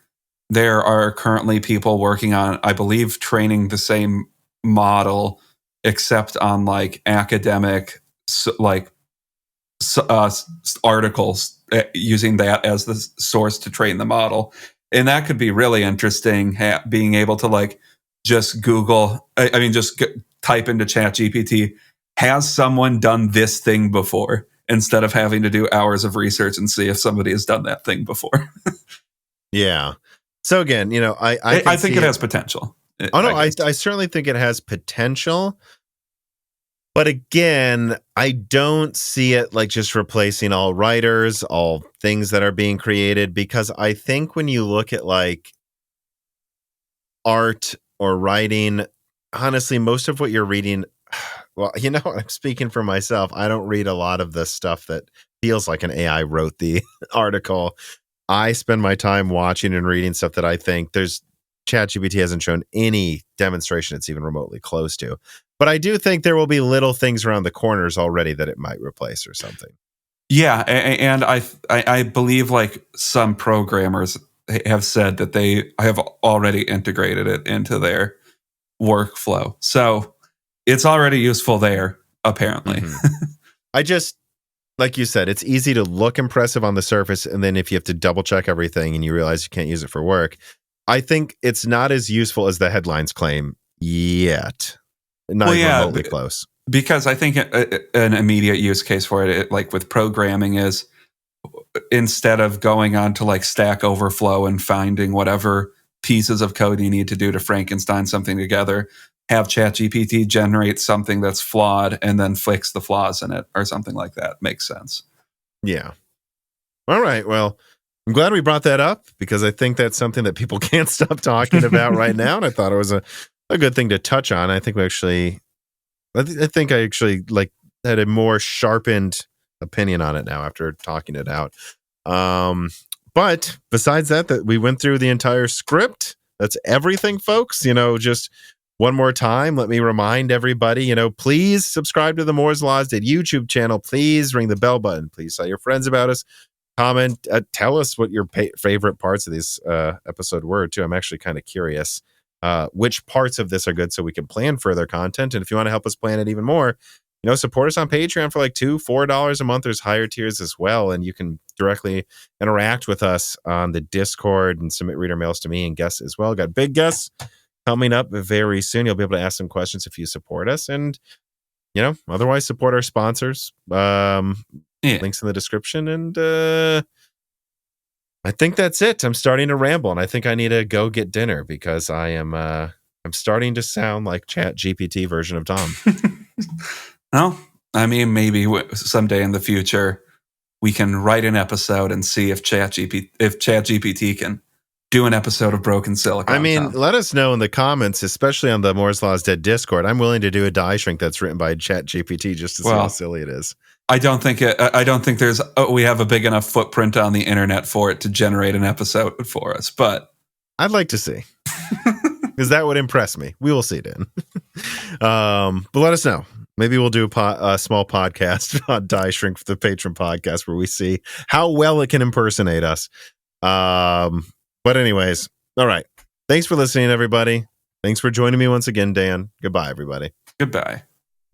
there are currently people working on, I believe, training the same model, except on like academic, articles, using that as the source to train the model. And that could be really interesting, being able to like just Google, just type into ChatGPT, has someone done this thing before, instead of having to do hours of research and see if somebody has done that thing before. Yeah. So again, I think it has potential. I certainly think it has potential. But again, I don't see it like just replacing all writers, all things that are being created, because I think when you look at like art or writing, honestly, most of what you're reading, well, I'm speaking for myself. I don't read a lot of the stuff that feels like an AI wrote the article. I spend my time watching and reading stuff that I think ChatGPT hasn't shown any demonstration it's even remotely close to. But I do think there will be little things around the corners already that it might replace or something. Yeah, and I believe like some programmers have said that they have already integrated it into their workflow. So it's already useful there, apparently. Mm-hmm. I just, like you said, it's easy to look impressive on the surface, and then if you have to double check everything and you realize you can't use it for work, I think it's not as useful as the headlines claim yet. Not even remotely close. Because I think an immediate use case for it, like with programming, is instead of going on to like Stack Overflow and finding whatever pieces of code you need to do to Frankenstein something together, have ChatGPT generate something that's flawed and then fix the flaws in it or something like that. Makes sense. Yeah. All right. Well, I'm glad we brought that up, because I think that's something that people can't stop talking about right now. And I thought it was a good thing to touch on. I think I actually like had a more sharpened opinion on it now after talking it out. But besides that we went through the entire script. That's everything, folks. Just one more time, let me remind everybody, please subscribe to the Moore's Laws YouTube channel. Please ring the bell button. Please tell your friends about us. Comment, tell us what your favorite parts of this episode were too. I'm actually kind of curious which parts of this are good, so we can plan further content. And if you want to help us plan it even more, support us on Patreon for like $2-4 a month. There's higher tiers as well, and you can directly interact with us on the Discord and submit reader mails to me and guests as well. Got big guests coming up very soon. You'll be able to ask some questions if you support us, and otherwise support our sponsors. Links in the description. And I think that's it. I'm starting to ramble, and I think I need to go get dinner because I'm starting to sound like Chat GPT version of Tom. Well, I mean, maybe someday in the future we can write an episode and see if ChatGPT can do an episode of Broken Silicon. I mean, let us know in the comments, especially on the Moore's Law's Dead Discord. I'm willing to do a die shrink that's written by ChatGPT just to see how silly it is. I don't think we have a big enough footprint on the internet for it to generate an episode for us, but I'd like to see, because that would impress me. We will see, Dan. But let us know. Maybe we'll do a small podcast on Die Shrink for the Patron podcast where we see how well it can impersonate us. But anyways, all right. Thanks for listening, everybody. Thanks for joining me once again, Dan. Goodbye, everybody. Goodbye.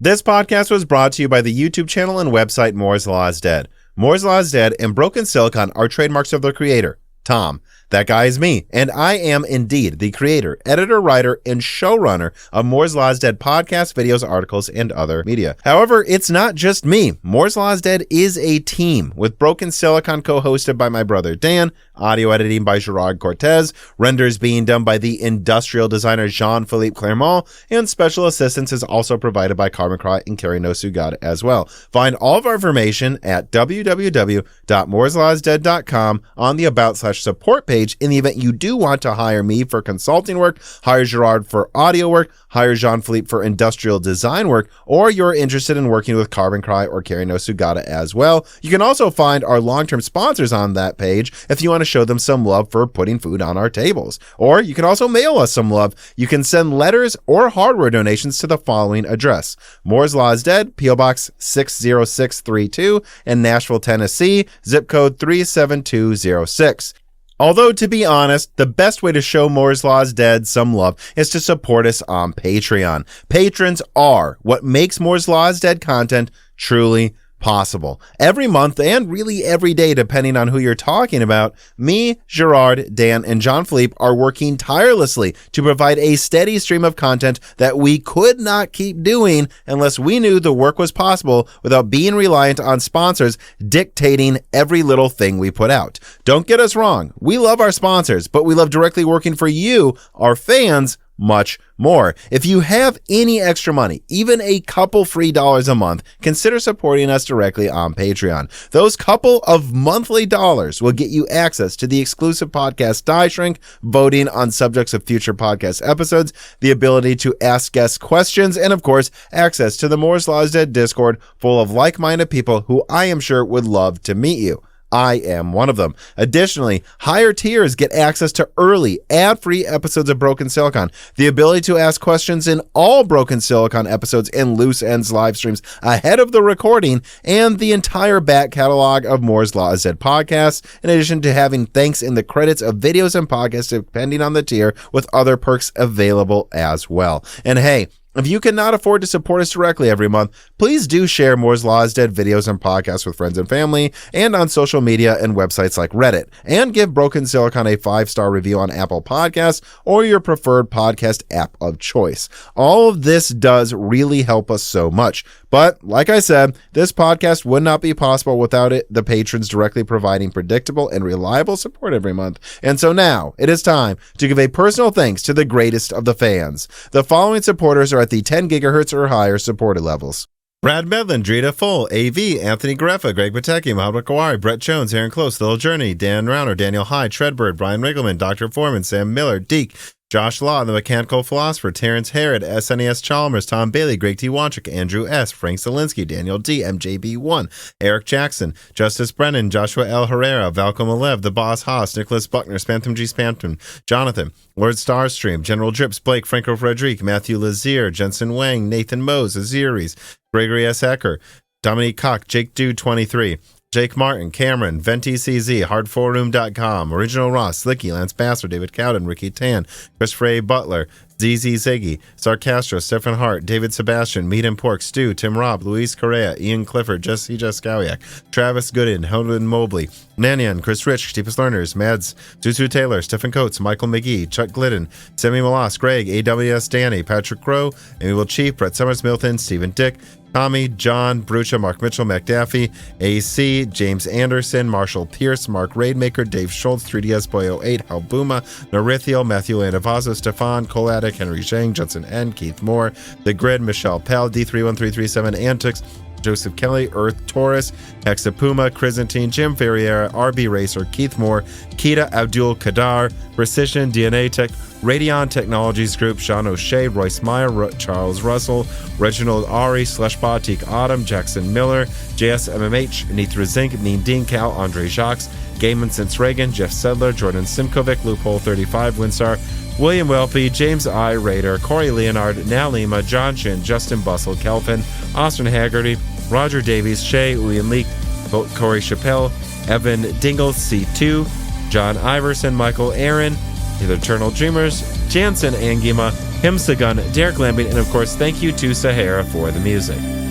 This podcast was brought to you by the YouTube channel and website Moore's Law is Dead. Moore's Law is Dead and Broken Silicon are trademarks of their creator, Tom. That guy is me, and I am indeed the creator, editor, writer, and showrunner of Moore's Law is Dead podcasts, videos, articles, and other media. However, it's not just me. Moore's Law is Dead is a team, with Broken Silicon co-hosted by my brother Dan, audio editing by Gerard Cortez, renders being done by the industrial designer Jean-Philippe Clermont, and special assistance is also provided by Carmen Cry and Carrie Nosugada as well. Find all of our information at www.mooreslawsdead.com on the About/Support page in the event you do want to hire me for consulting work, hire Gerard for audio work, hire Jean-Philippe for industrial design work, or you're interested in working with Carbon Cry or Carrie Nosugada as well. You can also find our long-term sponsors on that page if you want to show them some love for putting food on our tables. Or you can also mail us some love. You can send letters or hardware donations to the following address: Moore's Law is Dead, P.O. Box 60632 in Nashville, Tennessee, zip code 37206. Although, to be honest, the best way to show Moore's Law is Dead some love is to support us on Patreon. Patrons are what makes Moore's Law is Dead content truly possible. Every month, and really every day, depending on who you're talking about, me, Gerard, Dan, and Jean-Philippe are working tirelessly to provide a steady stream of content that we could not keep doing unless we knew the work was possible without being reliant on sponsors dictating every little thing we put out. Don't get us wrong. We love our sponsors, but we love directly working for you, our fans, much more. If you have any extra money, even a couple free dollars a month, consider supporting us directly on Patreon. Those couple of monthly dollars will get you access to the exclusive podcast Die Shrink, voting on subjects of future podcast episodes, the ability to ask guest questions, and of course, access to the Moore's Law is Dead Discord full of like-minded people who I am sure would love to meet you. I am one of them. Additionally, higher tiers get access to early, ad-free episodes of Broken Silicon, the ability to ask questions in all Broken Silicon episodes and Loose Ends live streams ahead of the recording, and the entire back catalog of Moore's Law is Dead podcasts, in addition to having thanks in the credits of videos and podcasts depending on the tier, with other perks available as well. And hey, if you cannot afford to support us directly every month, please do share Moore's Law is Dead videos and podcasts with friends and family, and on social media and websites like Reddit, and give Broken Silicon a 5-star review on Apple Podcasts or your preferred podcast app of choice. All of this does really help us so much. But like I said, this podcast would not be possible without the patrons directly providing predictable and reliable support every month. And so now it is time to give a personal thanks to the greatest of the fans. The following supporters are at the 10 gigahertz or higher supported levels: Brad Medlin, Drita Full, AV, Anthony Greffa, Greg Pateki, Mohammed Kawari, Brett Jones, Aaron Close, Little Journey, Dan Rauner, Daniel Hyde, Treadbird, Brian Riggleman, Dr. Foreman, Sam Miller, Deke, Josh Law, The Mechanical Philosopher, Terrence Herod, SNES Chalmers, Tom Bailey, Greg T. Wanchik, Andrew S., Frank Zelinsky, Daniel D., MJB1, Eric Jackson, Justice Brennan, Joshua L. Herrera, Valco Malev, The Boss Haas, Nicholas Buckner, Spantham G. Spantham, Jonathan, Lord Starstream, General Drips, Blake, Franco Frederic, Matthew Lazier, Jensen Wang, Nathan Mose, Aziris, Gregory S. Ecker, Dominique Koch, Jake Dude 23, Jake Martin, Cameron, Venti CZ, HardForroom.com, Original Ross, Slicky, Lance Bassler, David Cowden, Ricky Tan, Christopher A. Butler, ZZ Ziggy, Sarcastro, Stephen Hart, David Sebastian, Meat and Pork, Stu, Tim Robb, Luis Correa, Ian Clifford, Jesse Jaskowiak, Travis Gooden, Holden Mobley, Nanyan, Chris Rich, Deepest Learners, Mads, Zuzu Taylor, Stephen Coates, Michael McGee, Chuck Glidden, Sammy Malas, Greg, AWS Danny, Patrick Crow, Amy Will Chief, Brett Summers, Milton, Stephen Dick, Tommy, John, Brucha, Mark Mitchell, McDaffie, AC, James Anderson, Marshall Pierce, Mark Raidmaker, Dave Schultz, 3DS Boy 08, Halbuma, Narithiel, Matthew Landavazo, Stefan, Colatic, Henry Zhang, Judson N, Keith Moore, The Grid, Michelle Pell, D31337, Antics, Joseph Kelly, Earth Taurus, Hexapuma, Chrysantine, Jim Ferriera, RB Racer, Keith Moore, Kita Abdul Kadar, Precision, DNA Tech, Radeon Technologies Group, Sean O'Shea, Royce Meyer, Charles Russell, Reginald Ari, Sleshbot, Teak Autumn, Jackson Miller, JSMMH, Nithra Zink, Neen Dean Cal, Andre Jacques, Gaiman Since Reagan, Jeff Sedler, Jordan Simkovic, Loophole 35, Winstar, William Welpy, James I. Rader, Corey Leonard, Now Lima, John Chin, Justin Bustle, Kelvin, Austin Haggerty, Roger Davies, Shay, Ulian Leak, Corey Chappelle, Evan Dingle, C2, John Iverson, Michael Aaron, The Eternal Dreamers, Jansen Angima, Himsagun, Derek Lambing, and of course, thank you to Sahara for the music.